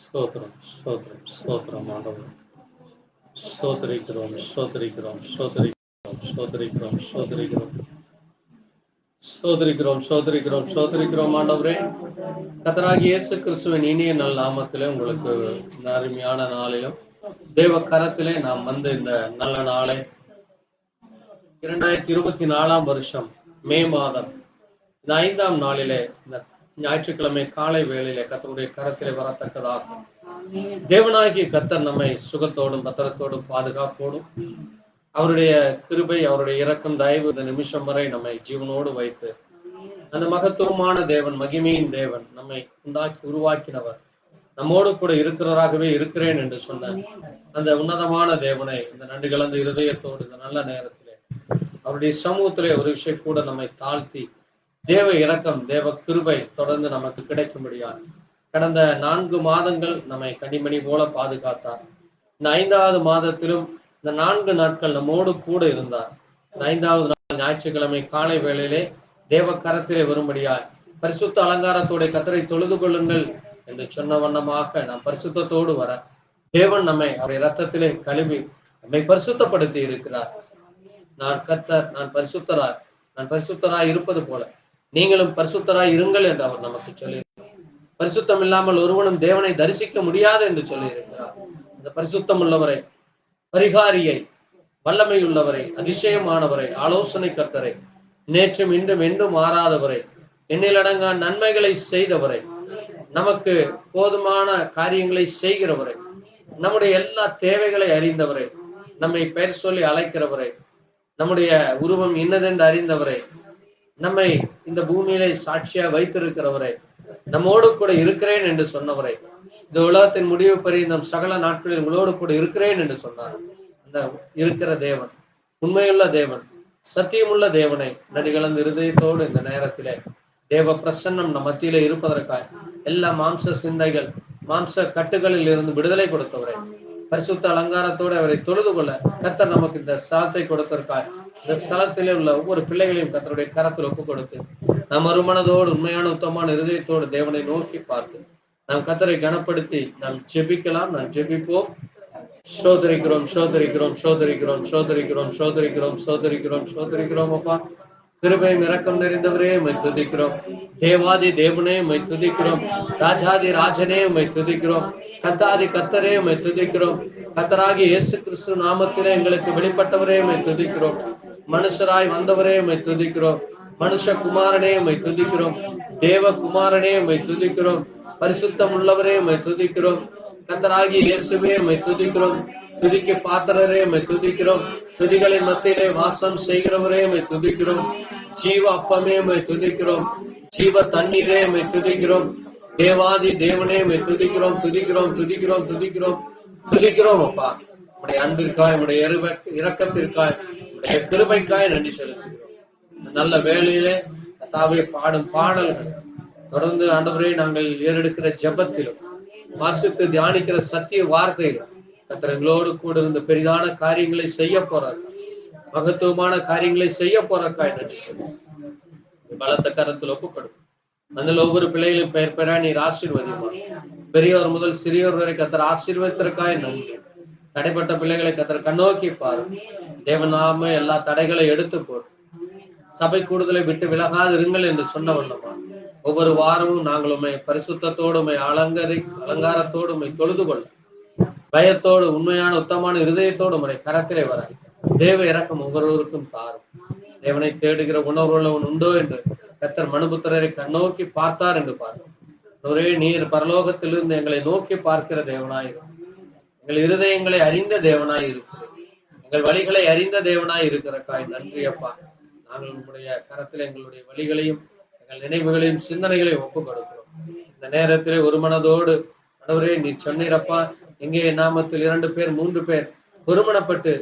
ஸ்தோத்திரம், ஸ்தோத்திரம், ஸ்தோத்திரம் ஆண்டவரே. ஸ்தோத்திரிக்கிறோம், ஸ்தோத்திரிக்கிறோம், ஸ்தோத்திரிக்கிறோம், ஸ்தோத்திரிக்கிறோம், ஸ்தோத்திரிக்கிறோம். ஸ்தோத்திரிக்கிறோம், ஸ்தோத்திரிக்கிறோம், ஸ்தோத்திரிக்கிறோம் ஆண்டவரே. கர்த்தராகிய இயேசு கிறிஸ்துவின் இனிய நல் நாமத்திலே உங்களுக்கு இந்த அருமையான நாளிலும் தேவ கரத்திலே நாம் வந்து இந்த நல்ல நாளை 2024 வருஷம் மே மாதம் இந்த 5ஆம் நாளிலே இந்த ஞாயிற்றுக்கிழமை காலை வேளையிலே கர்த்தருடைய கரத்திலே வரத்தக்கதாகும். தேவனாகிய கர்த்தர் நம்மை சுகத்தோடும் பத்திரத்தோடும் பாதுகாப்போடும் அவருடைய கிருபை, அவருடைய இரக்கம், தயவு இந்த நிமிஷம் வரை நம்மை ஜீவனோடு வைத்து அந்த மகத்துவமான தேவன், மகிமையின் தேவன், நம்மை உருவாக்கினவர், நம்மோடு கூட இருக்கிறவராகவே இருக்கிறேன் என்று சொன்ன அந்த உன்னதமான தேவனை இந்த நன்றி கலந்த இருதயத்தோடு இந்த நல்ல நேரத்திலே அவருடைய சமூகத்திலே ஒரு விஷயம் கூட நம்மை தாழ்த்தி தேவ இரக்கம், தேவ கிருபை தொடர்ந்து நமக்கு கிடைக்கும்படியா கடந்த 4 மாதங்கள் நம்மை கனிமணி போல பாதுகாத்தார். இந்த 5வது மாதத்திலும் இந்த 4 நாட்கள் நம்மோடு கூட இருந்தார். இந்த 5வது நாள் ஞாயிற்றுக்கிழமை காலை வேளையிலே தேவ கரத்திலே வரும்படியாய் பரிசுத்த அலங்காரத்தோட கர்த்தரை தொழுது கொள்ளுங்கள் என்று சொன்ன வண்ணமாக நாம் பரிசுத்தத்தோடு வர தேவன் நம்மை அவருடைய இரத்தத்திலே கழுவி நம்மை பரிசுத்தப்படுத்தி இருக்கிறார். நான் கர்த்தர், நான் பரிசுத்தராய் இருப்பது போல நீங்களும் பரிசுத்தராய் இருங்கள் என்று அவர் நமக்கு சொல்லி, பரிசுத்தம் இல்லாமல் ஒருவனும் தேவனை தரிசிக்க முடியாது என்று சொல்லி இருக்கிறார். அந்த பரிசுத்தம் உள்ளவரை, பரிகாரியை, வல்லமை உள்ளவரை, அதிசயமானவரை, ஆலோசனை கர்த்தரை, நேற்றும் இன்றும் என்றும் மாறாதவரை, எண்ணிலடங்கா நன்மைகளை செய்தவரை, நமக்கு போதுமான காரியங்களை செய்கிறவரை, நம்முடைய எல்லா தேவைகளை அறிந்தவரை, நம்மை பெயர் சொல்லி அழைக்கிறவரை, நம்முடைய உருவம் இன்னதென்று அறிந்தவரை, நம்மை இந்த பூமியிலே சாட்சியா வைத்திருக்கிறவரை, நம்மோடு கூட இருக்கிறேன் என்று சொன்னவரை, இந்த உலகத்தின் முடிவு பரியந்தம் சகல நாட்களில் உங்களோடு கூட இருக்கிறேன் என்று சொன்னார். அந்த இருக்கிற தேவன், உண்மையுள்ள தேவன், சத்தியமுள்ள தேவனை நடிகலந்த இருதயத்தோடு இந்த நேரத்திலே தேவ பிரசன்னம் நம் மத்தியிலே இருப்பதற்காக எல்லா மாம்ச சிந்தைகள், மாம்ச கட்டுகளில் இருந்து விடுதலை கொடுத்தவரை, பரிசுத்த அலங்காரத்தோடு அவரை தொழுது கொள்ள கர்த்தர் நமக்கு இந்த ஸ்தலத்தை கொடுத்திருக்கார். இந்த ஸ்தலத்திலே உள்ள ஒவ்வொரு பிள்ளைகளையும் கர்த்தருடைய கரத்தில் ஒப்புக் கொடுத்து நாம் மறுமனதோடு உண்மையான உத்தமான இருதயத்தோடு தேவனை நோக்கி பார்த்து நாம் கர்த்தரை கனப்படுத்தி நாம் ஜெபிக்கலாம். நாம் ஜெபிப்போம். ஸ்தோத்திரிக்கிறோம், ஸ்தோத்திரிக்கிறோம், ஸ்தோத்திரிக்கிறோம், ஸ்தோத்திரிக்கிறோம், ஸ்தோத்திரிக்கிறோம், ஸ்தோத்திரிக்கிறோம், ஸ்தோத்திரிக்கிறோம். அப்பா கிருபையும் இரக்கம் நிறைந்தவரே உம்மை துதிக்கிறோம். தேவாதி தேவனே உம்மை துதிக்கிறோம். ராஜாதி ராஜனே உம்மை துதிக்கிறோம். கர்த்தாதி கர்த்தரே உம்மை துதிக்கிறோம். கர்த்தராகிய இயேசு கிறிஸ்து நாமத்திலே எங்களுக்கு வெளிப்பட்டவரே உம்மை துதிக்கிறோம். மனுஷராய் வந்தவரே உம்மை துதிக்கிறோம். மனுஷ குமாரனே உம்மை துதிக்கிறோம். தேவ குமாரனே உம்மை துதிக்கிறோம். பரிசுத்தம் உள்ளவரே உம்மை துதிக்கிறோம். கர்த்தராகிய இயேசுவே உம்மை துதிக்கிறோம். துதிக்கு பாத்திரரே உம்மை துதிக்கிறோம். துதிகளின் மத்தியிலே வாசம் செய்கிறவரே உம்மை துதிக்கிறோம். ஜீவ அப்பமே உம்மை துதிக்கிறோம். ஜீவ தண்ணீரே உம்மை துதிக்கிறோம். தேவாதி தேவனே உம்மை துதிக்கிறோம், துதிக்கிறோம், துதிக்கிறோம், துதிக்கிறோம், துதிக்கிறோம். அப்பா உடைய அன்பிற்காய், உடைய இரக்கத்திற்காய், உடைய கிருபைக்காய் நன்றி செலுத்துகிறோம். நல்ல வேளையிலே கர்த்தாவே பாடும் பாடல்கள் தொடர்ந்து ஆண்டவரே நாங்கள் ஏறெடுக்கிற ஜெபத்திலும் வாசித்து தியானிக்கிற சத்திய வார்த்தையிலும் கர்த்தர் எங்களோடு கூட இருந்த பெரிதான காரியங்களை செய்ய போறார், மகத்துவமான காரியங்களை செய்ய போறக்காய் நன்றி சொல்லுவோம். பலத்த கரத்தில் ஒப்புக்கொடும். அதில் ஒவ்வொரு பிள்ளைகளும் பெயர் பெறா நீர் ஆசீர்வதிமா. பெரியவர் முதல் சிறியோர் வரை கர்த்தர் ஆசீர்வதித்திற்காய் நன்றி. தடைப்பட்ட பிள்ளைகளை கர்த்தர் கண்ணோக்கி பாரு. தேவநாம எல்லா தடைகளை எடுத்து போடு. சபை கூடுதலை விட்டு விலகாது இருங்கள் என்று சொன்ன வண்ணமா ஒவ்வொரு வாரமும் நாங்கள் உண்மை பரிசுத்தத்தோடு உண்மை அலங்காரத்தோடு உண்மை தொழுது கொள்ள பயத்தோடு உண்மையான உத்தமான இருதயத்தோடு உடைய கரத்திலே வர தேவ இரக்கம் ஒவ்வொருவருக்கும் தாரும். தேவனை தேடுகிற உணர்வுள்ளவன் உண்டோ என்று கர்த்தர் மனுபுத்திரரை கண்ணோக்கி பார்த்தார் என்று பார்க்கும். ஒரே நீர் பரலோகத்திலிருந்து எங்களை நோக்கி பார்க்கிற தேவனாயிரும். எங்கள் இருதயங்களை அறிந்த தேவனாய் இருக்கிற, எங்கள் வழிகளை அறிந்த தேவனாய் இருக்கிறக்காய் நன்றி அப்பா. நாங்கள் உங்களுடைய கரத்தில் எங்களுடைய வழிகளையும் எங்கள் நினைவுகளையும் சிந்தனைகளையும் ஒப்புக் கொடுக்கிறோம். இந்த நேரத்திலே ஒரு மனதோடு ஆண்டவரே நீர் சொன்னீரப்பா, எங்கே நாமத்தில் 2 பேர் 3 பேர் ஒருமனப்பட்டு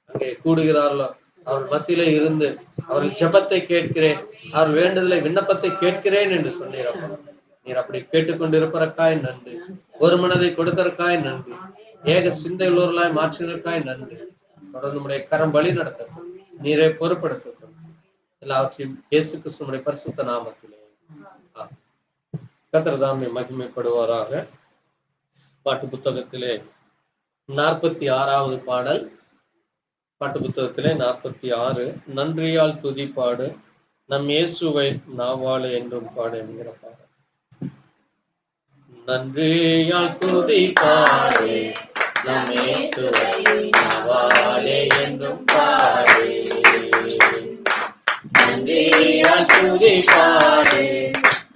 அங்கே கூடுகிறார்களோ அவர்கள் மத்தியிலே இருந்து அவர்கள் ஜெபத்தை கேட்கிறேன், அவர்கள் வேண்டுதலை விண்ணப்பத்தை கேட்கிறேன் என்று சொன்னீரப்பா. நீர் அப்படி கேட்டுக்கொண்டிருப்பதற்காய் நன்றி. ஒரு மனதை கொடுத்ததற்காய் நன்றி. ஏக சிந்தை உள்ளவர்களாய் மாற்றினதற்காய் நன்றி. தொடர்ந்து உடைய கரம் வழி நடத்தட்டும். நீரை பொறுப்படுத்தட்டும். எல்லாவற்றையும் இயேசு கிறிஸ்துவின் பரிசுத்த நாமத்திலே கர்த்தர் தாமே மகிமைப்படுவாராக. பாட்டு புத்தகத்திலே 46வது பாடல். பாட்டு புத்தகத்திலே 46, நன்றியால் துதிப்பாடு நம் இயேசுவை நாவாலே என்றும் பாடு என்கிற பாடல். நன்றியால் துதிப்பாடு நம் இயேசுவை நாவாலே என்றும் பாடு. நன்றியால் துதிப்பாடு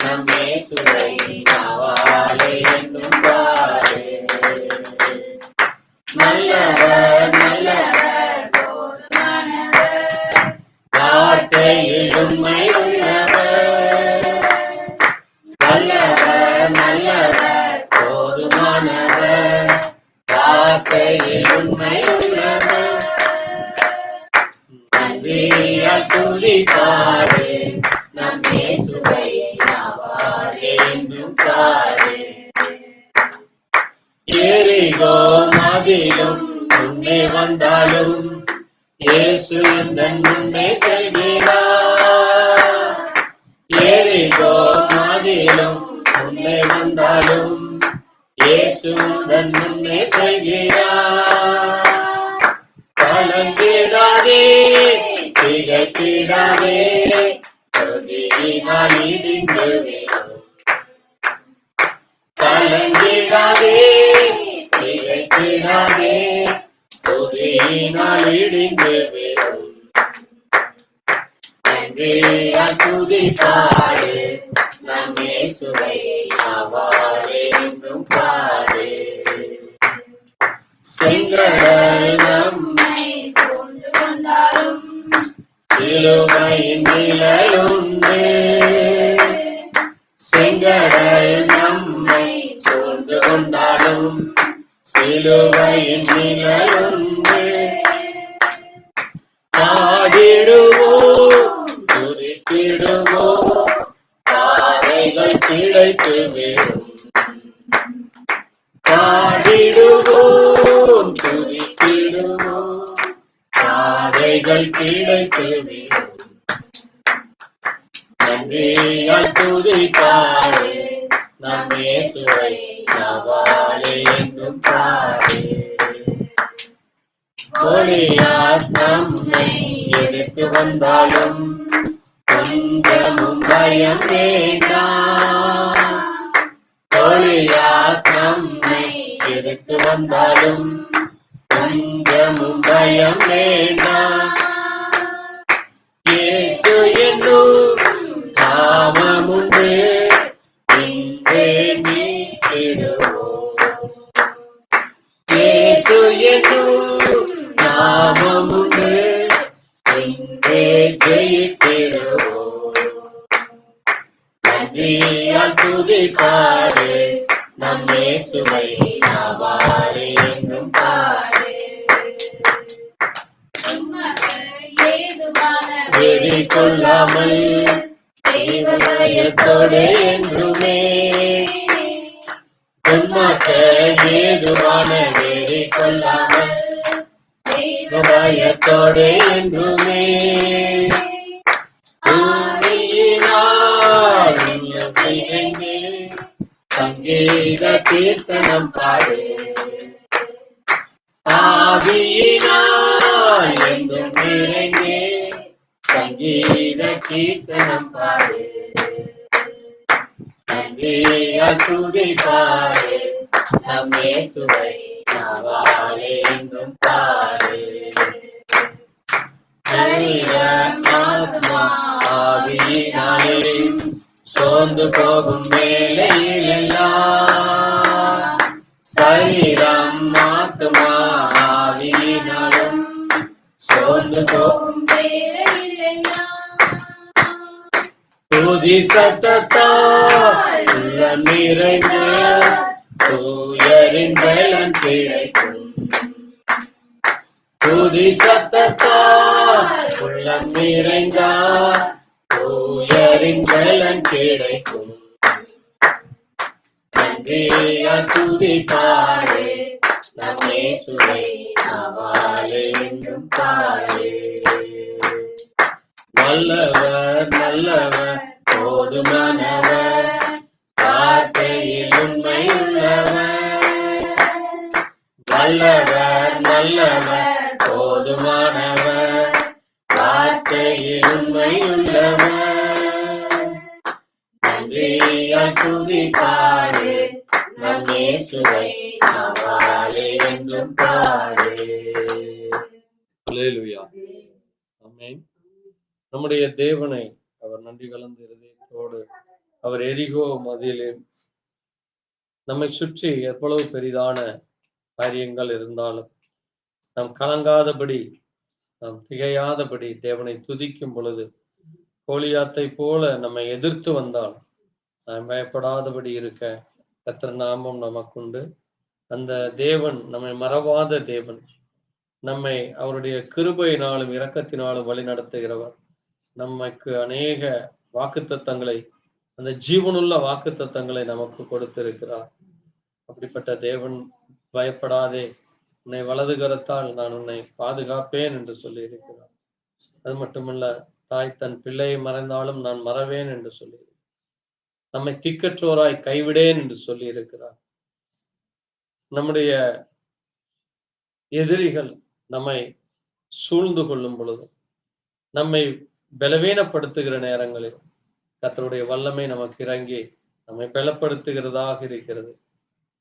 நம் இயேசுவை நாவாலே என்றும் பாடு. நல்லவர் நல்லவர் போதுமானவர், வார்த்தையில் உண்மை உள்ளவர். நல்லவர் நல்லவர் போதுமானவர், வார்த்தையில் உண்மை உள்ளவர். நன்றியால் துதிப்பாடு நம் இயேசுவை நாவாலே என்றும் பாடு. எரிகோ மதிலும் முன்னே வந்தாலும் இயேசு எந்தன் முன்னே செல்கிறார். எரிகோ மதிலும் முன்னே வந்தாலும் இயேசு எந்தன் முன்னே செல்கிறார். கலங்கிடாதே திகைத்திடாதே, துதியினால் இடிந்து விழும். கலங்கிடாதே திகைத்திடாதே, துதியினால் இடிந்து விழும். நன்றியால் துதிப்பாடு நம் இயேசுவை நாவாலே என்றும் பாடு. செங்கடல் நம்மை சூழ்ந்து கொண்டாலும் சிலுவையின் நிழலுண்டு. செங்கடல் நம்மை சூழ்ந்து கொண்டாலும் சிலுவையின் நிழலுண்டு. பாடிடுவோம் துதித்திடுவோம், பாதைகள் கிடைத்து விடும். பாடிடுவோம் துதித்திடுவோம், பாதைகள் கிடைத்து விடும். நன்றியால் துதிப்பாடு நம் இயேசுவை நாவாலே என்றும் பாடு. கோலியாத் நம்மை எடுத்து வந்தாலும் கொஞ்சமும் பயம் வேண்டாம். கோலியாத் நம்மை எடுத்து வந்தாலும் கொஞ்சமும் பயம் வேண்டாம். இயேசு என்னும் நாமமுண்டு, இன்றே மீட்டிடுவோம். இயேசு என்னும் நாமமுண்டு, இன்றே ஜெயித்திடுவோம். நன்றியால் துதிப்பாடு நம் இயேசுவை நாவாலே என்றும் பாடு. வெறி கொள்ளாமல் தெய்வயத்தோடு என்றுமே, உன்மாக்க ஏதுவான வெறி கொள்ளாமல் தெய்வயத்தோடு என்றுமே. பூமியினால் நிறைந்து சங்கீத கீர்த்தனம் பாடு. ஆவியினால் என்றும் நிறைந்து சங்கீத கீர்த்தனம் பாடு. நன்றியால் துதிப்பாடு நம் இயேசுவை நாவாலே என்றும் பாடு. சரீரம் ஆத்மா ஆவியினாலே சோர்ந்து போகும் வேளையில் எல்லாம், சரீரம் ஆத்மா ஆவியினாலும் சோர்ந்து போகும் வேளையில் எல்லாம், துதி சத்தத்தால் உள்ளம் நிறைந்து தூயரின் பலன் கிடைக்கும். துதி சத்தத்தால் உள்ளம் நிறைந்தால் தூயரின் பலன் கிடைக்கும். நன்றியால் துதிப்பாடு நம் இயேசுவை நாவாலே என்றும் பாடு. நல்லவர் நல்லவர் போதுமானவர், வார்த்தையில் உண்மை உள்ளவர். வாயால் துதிப்பாடு, நம் இயேசுவை நாவாலே என்றும் பாடு. அல்லேலூயா. ஆமென். நம்முடைய தேவனை அவர் நன்றி கலந்த இருதயத்தோடு அவர் எரிகோ மதிலில் நம்மை சுற்றி எவ்வளவு பெரிதான காரியங்கள் இருந்தாலும் நாம் கலங்காதபடி, நாம் திகையாதபடி தேவனை துதிக்கும் பொழுது, கோலியாத்தை போல நம்மை எதிர்த்து வந்தால் நாம் பயப்படாதபடி இருக்க கர்த்தர் நாமம் நமக்குண்டு. அந்த தேவன் நம்மை மறவாத தேவன், நம்மை அவருடைய கிருபையினாலும் இரக்கத்தினாலும் வழி நடத்துகிறவர். நமக்கு அநேக வாக்குத்தத்தங்களை, அந்த ஜீவனுள்ள வாக்குத்தத்தங்களை நமக்கு கொடுத்திருக்கிறார். அப்படிப்பட்ட தேவன் பயப்படாதே, உன்னை வலது கரத்தால் நான் உன்னை பாதுகாப்பேன் என்று சொல்லி இருக்கிறார். அது மட்டுமல்ல, தாய் தன் பிள்ளையை மறைந்தாலும் நான் மறவேன் என்று சொல்லி, நம்மை திக்கற்றோராய் கைவிடேன் என்று சொல்லி இருக்கிறார். நம்முடைய எதிரிகள் நம்மை சூழ்ந்து கொள்ளும் பொழுது, நம்மை பலவீனப்படுத்துகிற நேரங்களில் கர்த்தருடைய வல்லமை நமக்கு இறங்கி நம்மை பலப்படுத்துகிறதாக இருக்கிறது.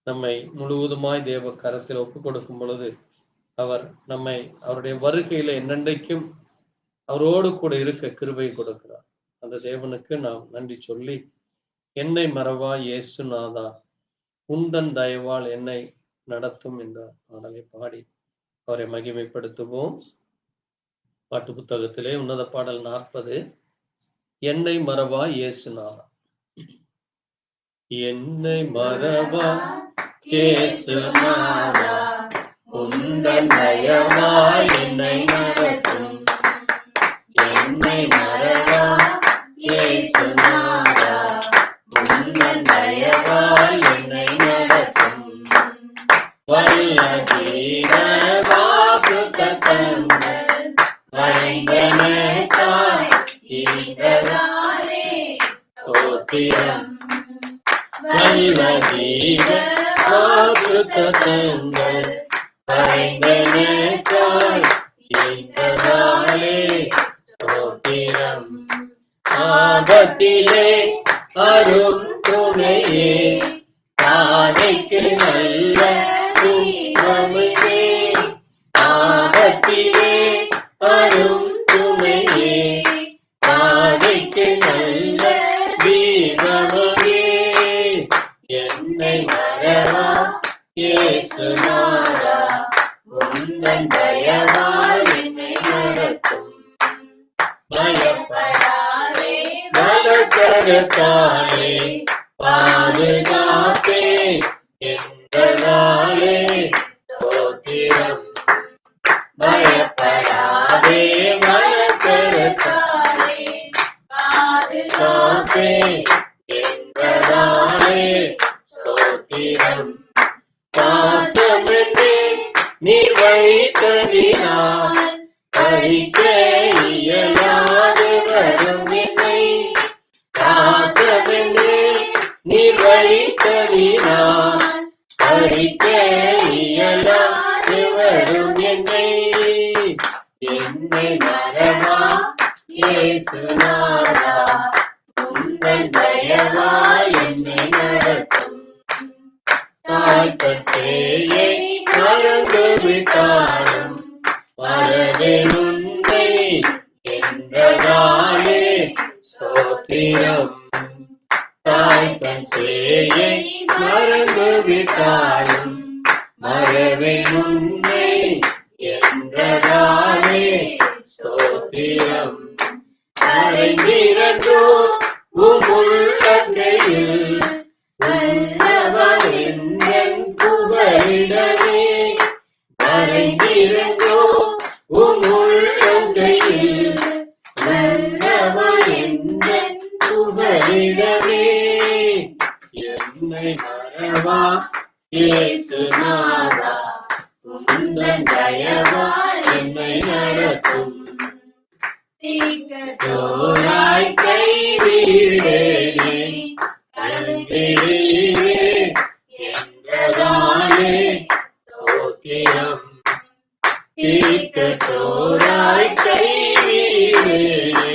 நம்மை முழுவதுமாய் தேவ கரத்தில் ஒப்புக் கொடுக்கும் பொழுது அவர் நம்மை அவருடைய வருகையில என்னென்றைக்கும் அவரோடு கூட இருக்க கிருபை கொடுக்கிறார். அந்த தேவனுக்கு நாம் நன்றி சொல்லி, என்னை மறவா இயேசுநாதா, உந்தன் தயவால் என்னை நடத்தும் என்ற பாடலை பாடி அவரை மகிமைப்படுத்துவோம். பாட்டு புத்தகத்திலே உன்னத பாடல் 40, என்னை மறவா இயேசுநாதா. என்னை மறவா இயேசுநாதா, உந்தன் தயவால் என்னை நடத்தும். என்னை மறவா இயேசுநாதா, உந்தன் தயவால் என்னை நடத்தும். வல்ல ஜீவ வாக்குத்தத்தங்கள் வரைந்தனக்காய் ஈந்ததாலே ஸ்தோத்திரம். வல்ல ஜீவ வாக்குத்தத்தங்கள் வரைந்தனக்காய் ஈந்ததாலே ஸ்தோத்திரம். ஆபத்திலே அரும் துணையே, பாதைக்கு நல்ல தீபமே. ஆபத்திலே அரும் துணையே, பாதைக்கு நல்ல தீபமே. என்னை மறவா இயேசுநாதா, உந்தன் தயவால் என்னை நடத்தும். பயப்படாதே வலக்கரத்தாலே பாதுகாப்பே என்றதாலே ஸ்தோத்திரம். பயப்படாதே வலக்கரத்தாலே பாதுகாப்பே என்றதாலே ஸ்தோத்திரம். பாசமென்றே நீர் வைத்ததினால் பறிக்க இயலாது வரும் என்னை. பாசமென்றே நீர் வைத்ததினால் பறிக்க இயலாது வரும் என்னை. என்னை மறவா இயேசுநாதா, உந்தன் தயவால் என்னை நடத்தும். தாய் தன் சேயை மறந்து விட்டாலும் மறவேன் உன்னை என்றதாலே ஸ்தோத்திரம். தாய் தன் சேயை மறந்து விட்டாலும் மறவேன் உன்னை என்றதாலே ஸ்தோத்திரம். மறைந்திரன்றோ உம் உள்ளங்கையில் வல்லவர் எந்தன் புகலிடமே. மறைந்திரன்றோ உம் உள்ளங்கையில் வல்லவர் எந்தன் புகலிடமே. என்னை மறவா இயேசுநாதா, உந்தன் தயவால் என்னை நடத்தும். தீக்கற்றோராய் கைவிடேனே கலங்கிடீரே என்றதாலே ஸ்தோத்திரம். தீக்கற்றோராய் கைவிடேனே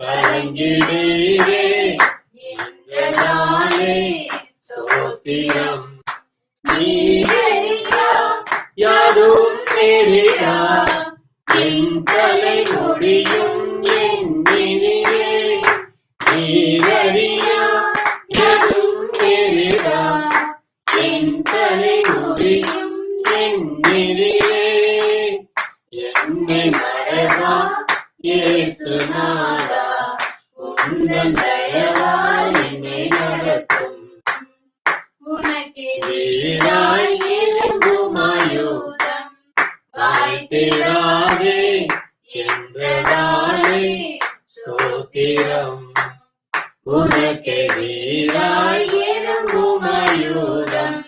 கலங்கிடீரே என்றதாலே ஸ்தோத்திரம். நீரறியா யாரும் நேரிடா என் தலை முடியும் எண்ணினியே. நீரறியா யாரும் நேரிடா என் தலை முடியும் எண்ணினியே. என்னை மறவா இயேசுநாதா உந்தன் தயவால் என்னை நடத்தும். உனக்கே வீராய் எழும்பும் ஆயுதம் வாய்த்திடாதே என்றதாலே ஸ்தோத்திரம். உனக்கே வீராய் எழும்பும் ஆயுதம்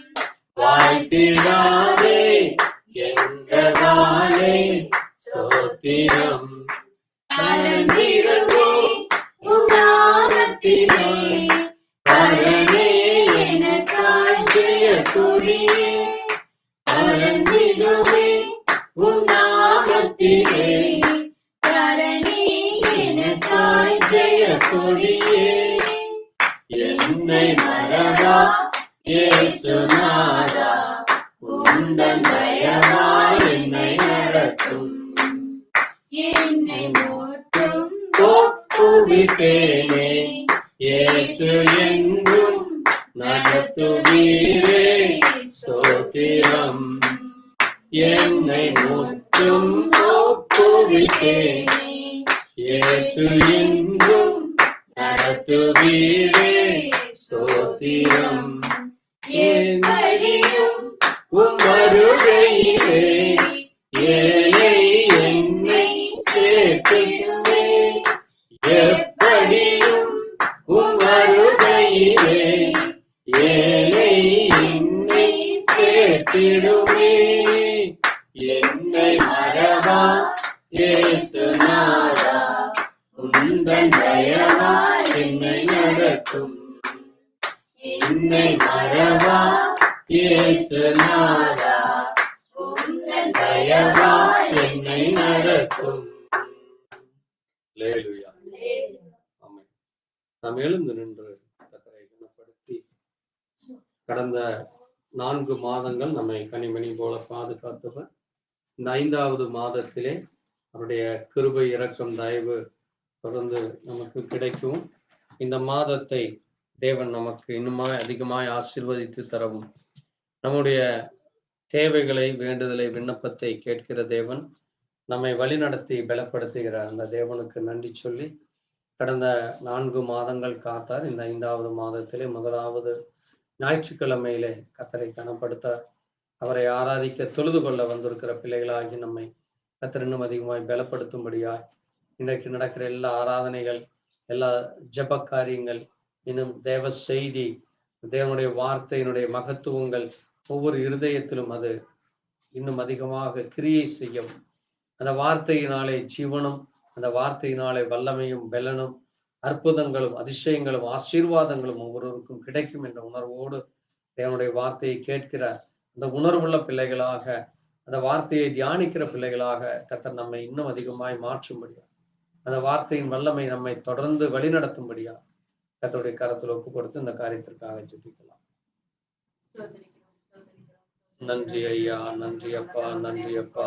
வாய்த்திடாதே என்றதாலே ஸ்தோத்திரம். பரந்திடுவே உம் நாமத்திலே பரனே எனக்காய் ஜெய கொடியே. பரந்திடுவே உம் நாமத்திலே பரனே எனக்காய் ஜெய கொடியே. என்னை மறவா இயேசுநாதா உந்தன் தயவால் என்னை நடத்தும். என்னை முற்றும் ஒப்புவித்தேனே ஏற்று என்றும் நடத்துவீரே ஸ்தோத்திரம். என்னை முற்றும் ஒப்புவித்தேனே ஏற்று என்றும் நடத்துவீரே ஸ்தோத்திரம். என்னடியும் உம் வருகையிலே ஏழை என்னை சேர்த்திடுமே. எப்படியும் உம் வருகையிலே ஏழை என்னை சேர்த்திடுமே. என்னை மறவா இயேசுநாதா உந்தன் தயவால் என்னை நடத்தும். என்னை மறவா இயேசுநாதா உந்தன் தயவால் என்னை நடத்தும். அல்லேலூயா. ஆமென். நாம் எழுந்து நின்று கர்த்தரை கனப்படுத்தி கடந்த 4 மாதங்கள் நம்மை கனிமணி போல பாதுகாத்தவர். இந்த 5வது மாதத்திலே அவருடைய கிருபை இரக்கம் தயவு தொடர்ந்து நமக்கு கிடைக்கும். இந்த மாதத்தை தேவன் நமக்கு இன்னுமாய் அதிகமாய் ஆசீர்வதித்து தரவும், நம்முடைய தேவைகளை வேண்டுதலை விண்ணப்பத்தை கேட்கிற தேவன், நம்மை வழிநடத்தி பலப்படுத்துகிற அந்த தேவனுக்கு நன்றி சொல்லி கடந்த 4 மாதங்கள் காத்தார். இந்த 5வது மாதத்திலே 1வது ஞாயிற்றுக்கிழமையிலே கர்த்தரை கனப்படுத்த, அவரை ஆராதிக்க தொழுது கொள்ள வந்திருக்கிற பிள்ளைகளாகி நம்மை கர்த்தர் இன்னும் அதிகமாய் பலப்படுத்தும்படியாய் இன்றைக்கு நடக்கிற எல்லா ஆராதனைகள், எல்லா ஜெப காரியங்கள், இன்னும் தேவ செய்தி, தேவனுடைய வார்த்தையினுடைய மகத்துவங்கள் ஒவ்வொரு இருதயத்திலும் அது இன்னும் அதிகமாக கிரியை செய்யும். அந்த வார்த்தையினாலே ஜீவனும், அந்த வார்த்தையினாலே வல்லமையும் பெலனும் அற்புதங்களும் அதிசயங்களும் ஆசீர்வாதங்களும் ஒவ்வொருவருக்கும் கிடைக்கும் என்ற உணர்வோடு தேவனுடைய வார்த்தையை கேட்கிற அந்த உணர்வுள்ள பிள்ளைகளாக, அந்த வார்த்தையை தியானிக்கிற பிள்ளைகளாக கர்த்தர் நம்மை இன்னும் அதிகமாய் மாற்றும்படியா, அந்த வார்த்தையின் வல்லமை நம்மை தொடர்ந்து வழிநடத்தும்படியா கர்த்தருடைய கரத்தில் ஒப்பு கொடுத்து இந்த காரியத்திற்காக ஜெபிக்கலாம். நன்றி ஐயா, நன்றி அப்பா, நன்றி அப்பா.